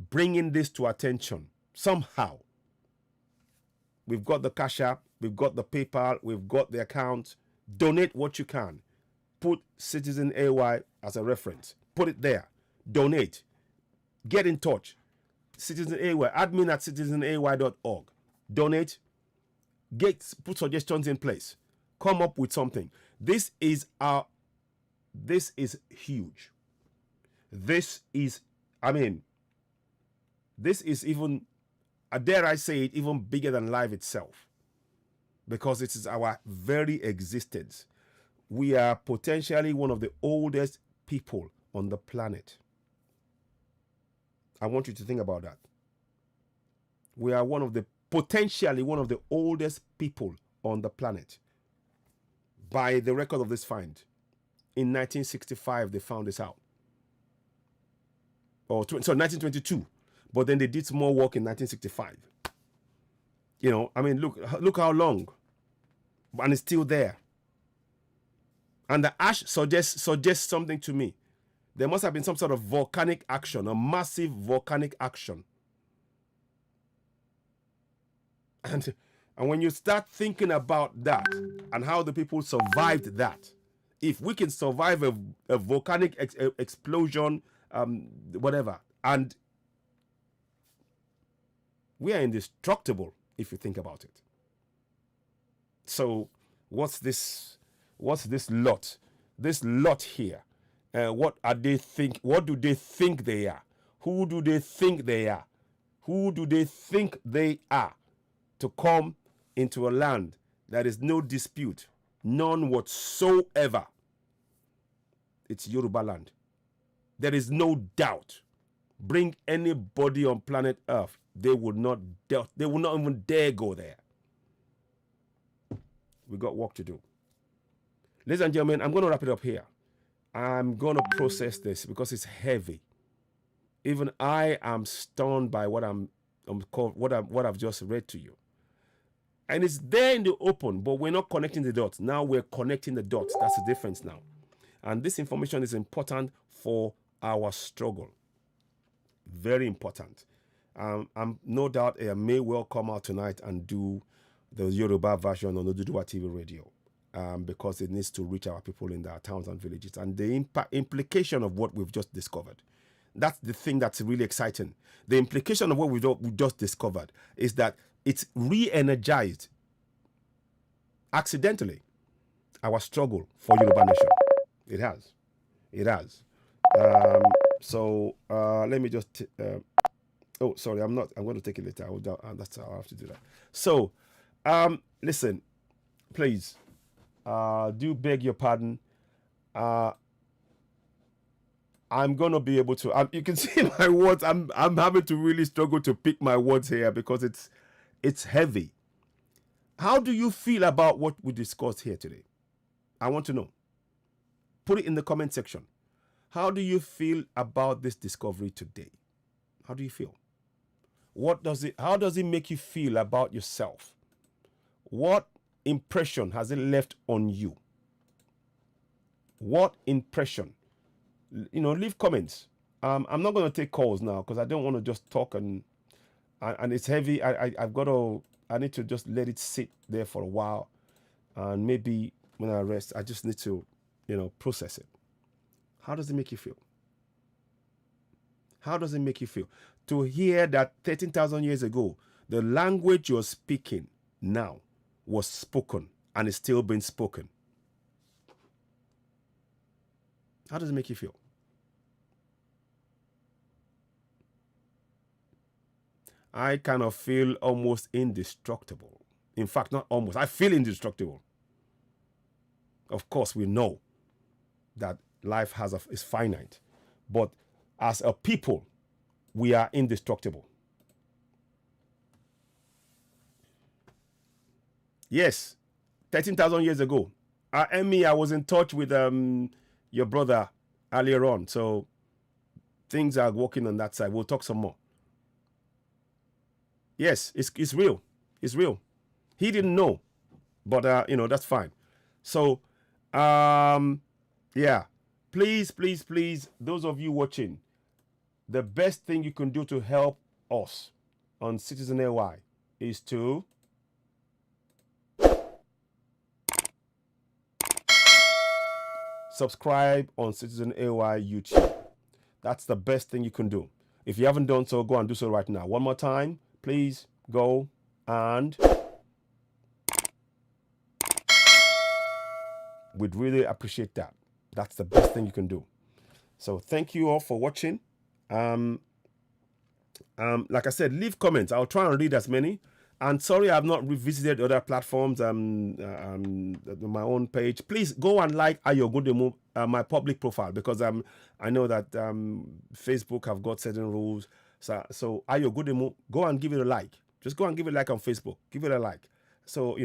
bringing this to attention somehow? We've got the Cash App, we've got the PayPal, we've got the account. Donate what you can. Put Citizen AY as a reference. Put it there. Donate. Get in touch. Citizen AY, admin at citizenay.org. Donate. Put suggestions in place. Come up with something. This is huge. This is even, dare I say it, even bigger than life itself. Because it is our very existence. We are potentially one of the oldest people on the planet. I want you to think about that. We are potentially one of the oldest people on the planet. By the record of this find. In 1965, they found this out. 1922. But then they did some more work in 1965. Look how long. And it's still there. And the ash suggests something to me. There must have been some sort of volcanic action, a massive volcanic action. And when you start thinking about that and how the people survived that, if we can survive a volcanic explosion, whatever, and we are indestructible if you think about it. So what's this lot? This lot here. What do they think they are? Who do they think they are? Who do they think they are to come into a land that is no dispute, none whatsoever? It's Yoruba land. There is no doubt. Bring anybody on planet Earth, they would not even dare go there. We got work to do. Ladies and gentlemen, I'm going to wrap it up here. I'm going to process this because it's heavy. Even I am stunned by what I've just read to you. And it's there in the open, but we're not connecting the dots. Now we're connecting the dots. That's the difference now. And this information is important for our struggle. Very important. I'm no doubt I may well come out tonight and do the Yoruba version on Oduduwa TV radio. Because it needs to reach our people in their towns and villages. And the implication of what we've just discovered, that's the thing that's really exciting. The implication of what we just discovered is that it's re-energized, accidentally, our struggle for Yoruba nation. It has. It has. Let me just... sorry, I'm going to take it later. That's how I have to do that. So, listen, please... do beg your pardon. I'm gonna be able to. You can see my words. I'm having to really struggle to pick my words here because it's heavy. How do you feel about what we discussed here today? I want to know. Put it in the comment section. How do you feel about this discovery today? How do you feel? How does it make you feel about yourself? What impression has it left on you? What impression? Leave comments. I'm not going to take calls now because I don't want to just talk and it's heavy. I need to just let it sit there for a while, and maybe when I rest, I just need to, process it. How does it make you feel? How does it make you feel to hear that 13,000 years ago, the language you're speaking now was spoken and is still being spoken? How does it make you feel? I kind of feel almost indestructible. In fact, not almost. I feel indestructible. Of course, we know that life is finite. But as a people, we are indestructible. Yes, 13,000 years ago. Emmy, I was in touch with your brother earlier on. So things are working on that side. We'll talk some more. Yes, it's real. It's real. He didn't know, but that's fine. So, yeah, please, those of you watching, the best thing you can do to help us on Citizen AY is to subscribe on Citizen AY YouTube. That's the best thing you can do. If you haven't done so, go and do so right now. One more time, please go and we'd really appreciate that. That's the best thing you can do. So thank you all for watching. Like I said, leave comments. I'll try and read as many. And sorry, I've not revisited other platforms. My own page. Please go and like Ayo Gudemu, my public profile, because I know that Facebook have got certain rules. So Ayo Gudemu, go and give it a like. Just go and give it a like on Facebook. Give it a like. So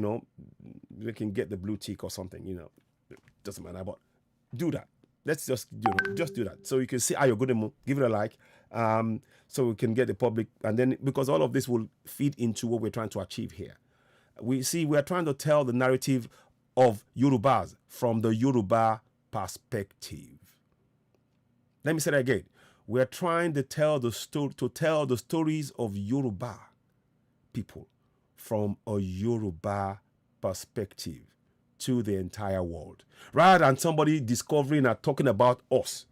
we can get the blue tick or something. Doesn't matter. But do that. Let's just do that. So you can see Ayo Gudemu. Give it a like. So we can get the public, and then because all of this will feed into what we're trying to achieve here. We're trying to tell the narrative of Yorubas from the Yoruba perspective. Let me say that again. We're trying to tell the stories of Yoruba people from a Yoruba perspective to the entire world. Rather than somebody discovering and talking about us,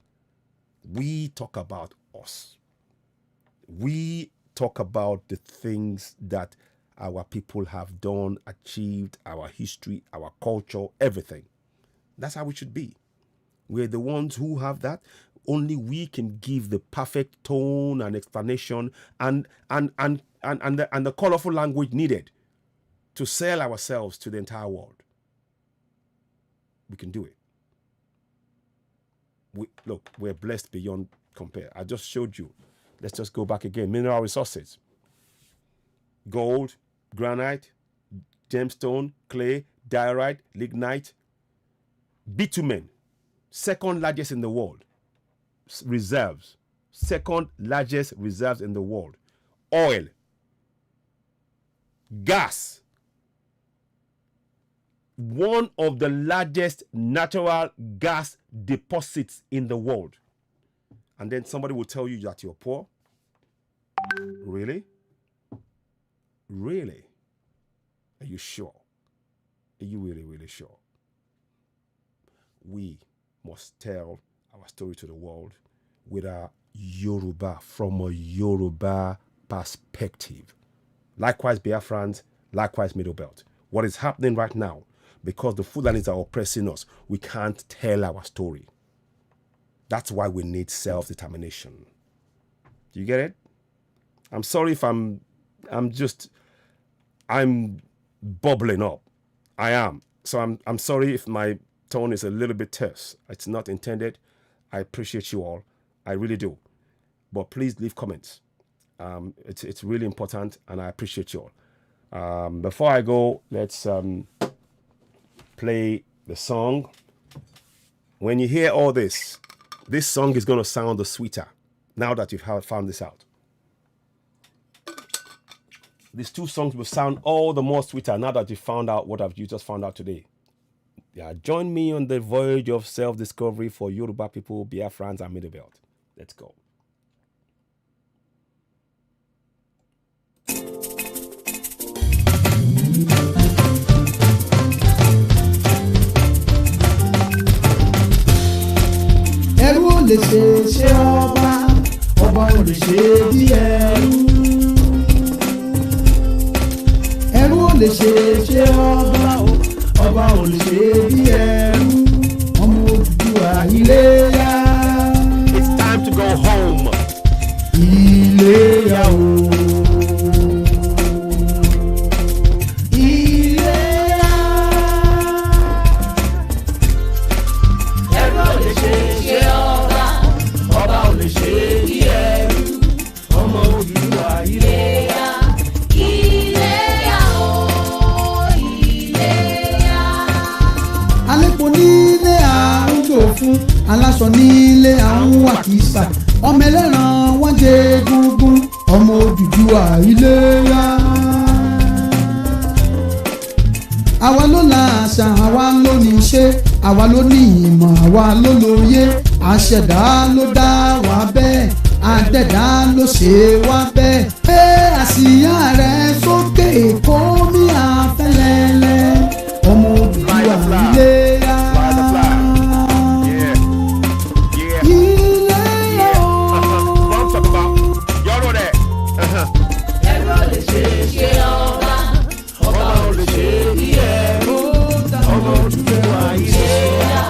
we talk about us. We talk about the things that our people have done, achieved, our history, our culture, everything. That's how it should be. We're the ones who have that. Only we can give the perfect tone and explanation and the colorful language needed to sell ourselves to the entire world. We can do it. We're blessed beyond compare. I just showed you. Let's just go back again. Mineral resources. Gold, granite, gemstone, clay, diorite, lignite, bitumen. Second largest in the world. Reserves. Second largest reserves in the world. Oil. Gas. One of the largest natural gas deposits in the world. And then somebody will tell you that you're poor. Really? Really? Are you sure? Are you really, really sure? We must tell our story to the world with our Yoruba, from a Yoruba perspective. Likewise, Biafrans, likewise, Middle Belt. What is happening right now, because the Fulanis are oppressing us, we can't tell our story. That's why we need self-determination. Do you get it? I'm sorry if I'm bubbling up. I am. So I'm sorry if my tone is a little bit terse. It's not intended. I appreciate you all. I really do. But please leave comments. It's really important, and I appreciate you all. Before I go, let's play the song. When you hear all this song is going to sound the sweeter now that you've found this out. These two songs will sound all the more sweeter now that you found out what you just found out today. Yeah, join me on the voyage of self-discovery for Yoruba people, Biafrans, and Middle Belt. Let's go. Ẹrú ò lè ṣe ọba, ọba ò lè ṣe bí ẹrú. Ẹrú ò lè ṣe ọba, ọba ò lè ṣe bí ẹrú. Ọmọ Odùduwà Iléyá. It's time to go home. Iléyá o. Iléyá. aláṣọ nílé àwọn wàkísà ọmọ ẹlẹ́ran wọ́n jẹ egungun ọmọ Odùduwà Iléyá. àwa ló la àṣà àwa ló ní iṣẹ́ àwa ló ní ìmọ̀ àwa ló lóye àṣẹ̀dá ló dá wa bẹ́ẹ̀ àdẹ̀dá ló ṣe wá bẹ́ẹ̀ pé àsíá rẹ̀ sókè kó mi àfẹ́lẹ́lẹ́ ọmọ Odùduwà Iléyá. Iléyá o. ẹ̀rọ lè ṣe ọba ọba ò lè ṣe bí ẹ̀rọ ọmọ Odùduwà Iléyá.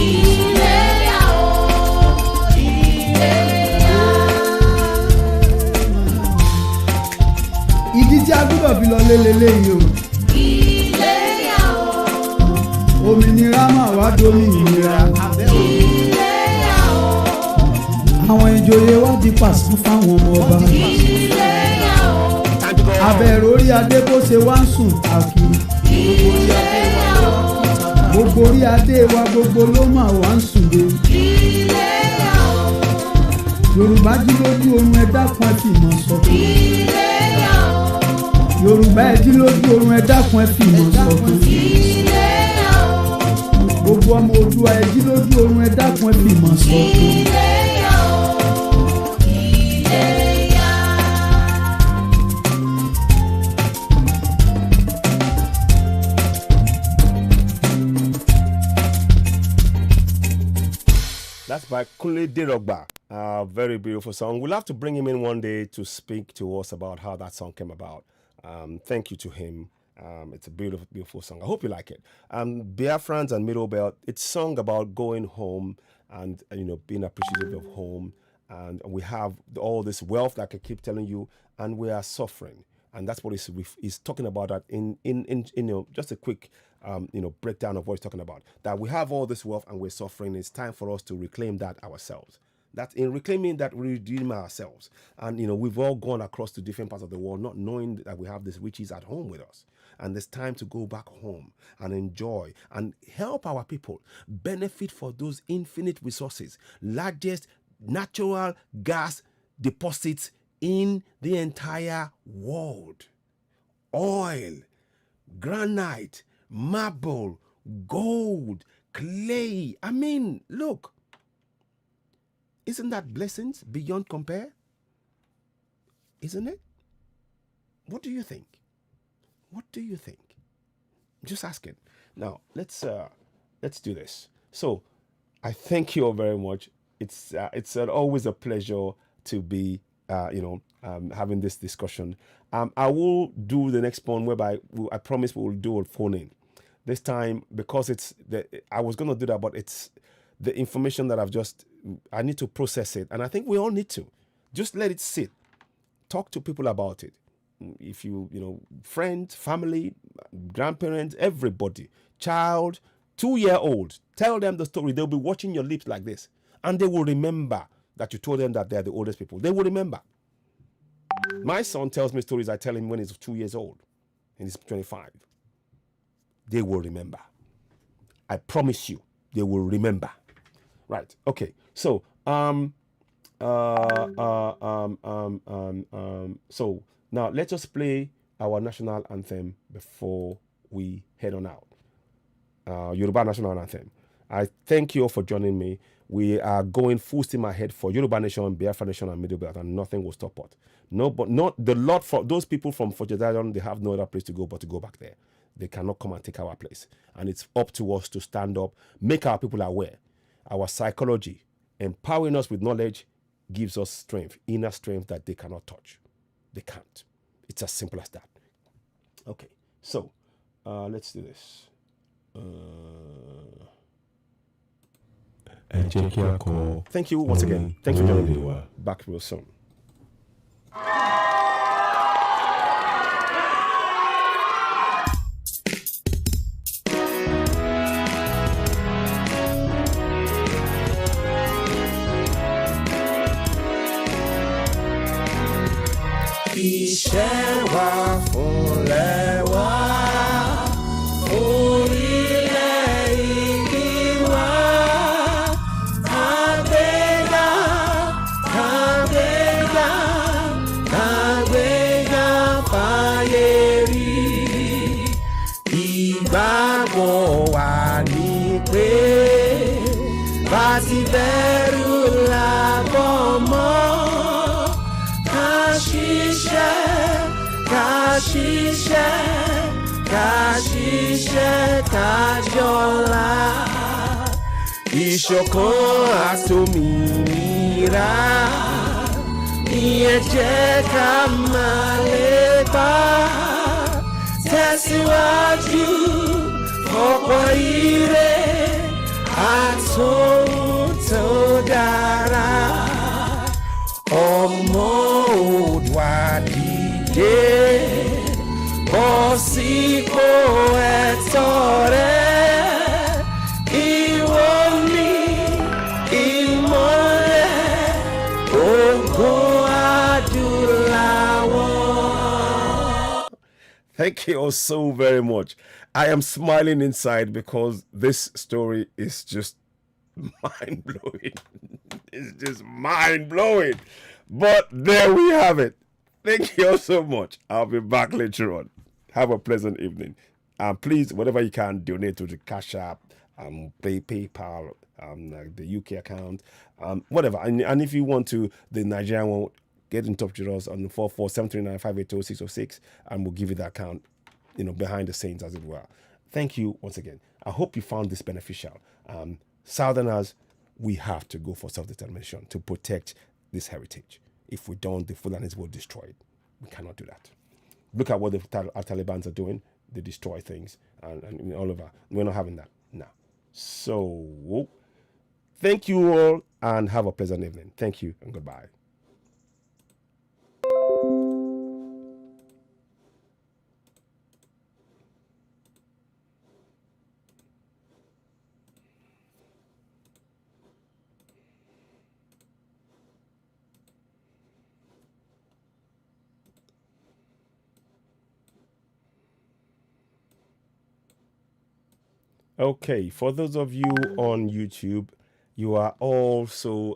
Iléyá o, Iléyá. ìdí tí a gbọ́dọ̀ fi lọ lélẹ́lẹ́yìí o. Iléyá o, òmìnira máa wá dómìnira. Iléyá o, àwọn ìjòyè wá di pàṣán fáwọn ọmọ ọba. Iléyá o, abẹ́rẹ́ orí adé bó ṣe wá ń sùn káàkiri. Iléyá o, gbogbo orí adé wa gbogbo ló máa wá ń sùn dé. Iléyá o, Yorùbá jí lójú oorun ẹ dákun ẹ fi ìmọ̀ sọ̀tún. Iléyá o, Yorùbá ẹ jí lójú oorun ẹ dákun ẹ fi ìmọ̀ sọ̀tún. Iléyá o, gbogbo ọmọ Oòduà ẹ jí lójú oorun ẹ dákun ẹ fi ìmọ̀ sọ̀tún. Iléyá o, Iléyá. That's by Kunle Derogba. Very beautiful song. We'll have to bring him in one day to speak to us about how that song came about. Thank you to him. It's a beautiful, beautiful song. I hope you like it. Biafrans and Middle Belt, it's sung about going home and being appreciative of home. And we have all this wealth, like I keep telling you, and we are suffering. And that's what he's talking about. That in just a quick breakdown of what he's talking about. That we have all this wealth and we're suffering. It's time for us to reclaim that ourselves. That in reclaiming that, we redeem ourselves. And we've all gone across to different parts of the world, not knowing that we have these riches at home with us. And it's time to go back home and enjoy and help our people benefit for those infinite resources, largest natural gas deposits in the entire world. Oil, granite, marble, gold, clay. I mean, look. Isn't that blessings beyond compare? Isn't it? What do you think? What do you think? Just asking. Now, let's do this. So, I thank you all very much. It's always a pleasure to be having this discussion. I will do the next one whereby I promise we will do a phone in. This time, because I was going to do that, but it's the information that I need to process it. And I think we all need to. Just let it sit. Talk to people about it. If friends, family, grandparents, everybody, child, 2-year-old, tell them the story. They'll be watching your lips like this. And they will remember that you told them that they're the oldest people. They will remember. My son tells me stories I tell him when he's 2 years old and he's 25. They will remember. I promise you, they will remember. Right. Okay. So, so now let us play our national anthem before we head on out. Yoruba national anthem. I thank you all for joining me. We are going full steam ahead for Yoruba Nation, Biafra Nation, and Middle Belt, and nothing will stop us. No, but not the lot for those people from Fojadarion. They have no other place to go but to go back there. They cannot come and take our place, and it's up to us to stand up, make our people aware. Our psychology, empowering us with knowledge, gives us strength, inner strength that they cannot touch. They can't. It's as simple as that. Okay, so let's do this. Thank you once again. Thanks for joining me. Back real soon. Iṣẹ́ wa fúnlẹ̀ wa, orílẹ̀ ìní wa, pé bá ti bẹ̀rù làbọ̀ mọ́. Ká ṣiṣẹ́, ká ṣiṣẹ́, ká ṣiṣẹ́, ká jọlá. Ìṣọ̀kan àtòmìnira ìyẹn jẹ́ ká máa lépa. Tẹ̀síwájú ọ̀pọ̀ ire àtòhun tó dára. Ọmọ Oòduà dìde, bọ́ sípò ẹ̀tọ́ rẹ. Ìwọ ni ìmọ́lẹ̀ ògo adúláwọ̀. Thank you all so very much. I am smiling inside because this story is just mind-blowing. It's just mind-blowing. But there we have it. Thank you all so much. I'll be back later on. Have a pleasant evening. And please, whatever you can, donate to the Cash App, PayPal, the UK account, whatever. And if you want to, the Nigerian one, get in touch with us on 44739580606, and we'll give you the account, behind the scenes, as it were. Thank you once again. I hope you found this beneficial. Southerners, we have to go for self-determination to protect this heritage. If we don't, the Fulanis will destroy it. We cannot do that. Look at what the Taliban are doing. They destroy things and all over. We're not having that now. So, thank you all and have a pleasant evening. Thank you and goodbye. Okay, for those of you on YouTube, you are also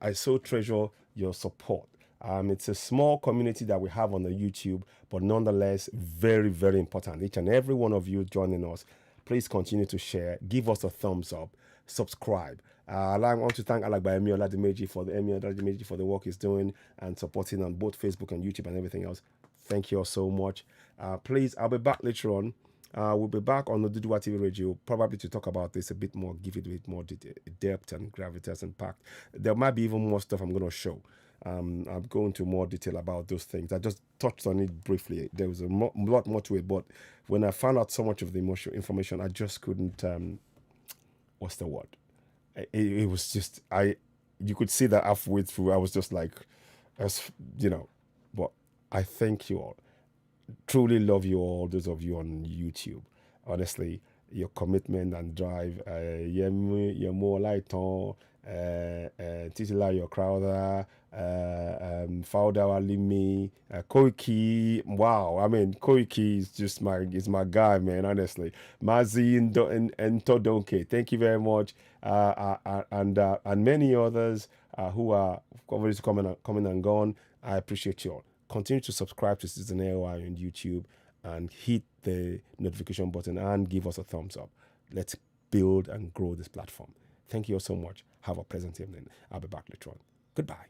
I so treasure your support. It's a small community that we have on the YouTube, but nonetheless very, very important. Each and every one of you joining us, please continue to share, give us a thumbs up, subscribe. I want to thank Alagba Emi Oladimeji for the work he's doing and supporting on both Facebook and YouTube and everything else. Thank you all so much. Please, I'll be back later on. We'll be back on the Duduwa TV radio, probably to talk about this a bit more, give it a bit more depth and gravitas and impact. There might be even more stuff I'm going to show. I'll go into more detail about those things. I just touched on it briefly. There was a lot more to it, but when I found out so much of the information, I just couldn't, what's the word? It was just, you could see that halfway through, I was just like, but I thank you all. Truly love you all, those of you on YouTube. Honestly, your commitment and drive. Yemo Laiton, Titilayo Crowther, Fauda Alimi, Koiki. Wow, I mean, Koiki is just my guy, man. Honestly, Mazi and Todonke. Thank you very much, and many others who are always coming and gone. I appreciate you all. Continue to subscribe to Citizen AOI on YouTube and hit the notification button and give us a thumbs up. Let's build and grow this platform. Thank you all so much. Have a pleasant evening. I'll be back later on. Goodbye.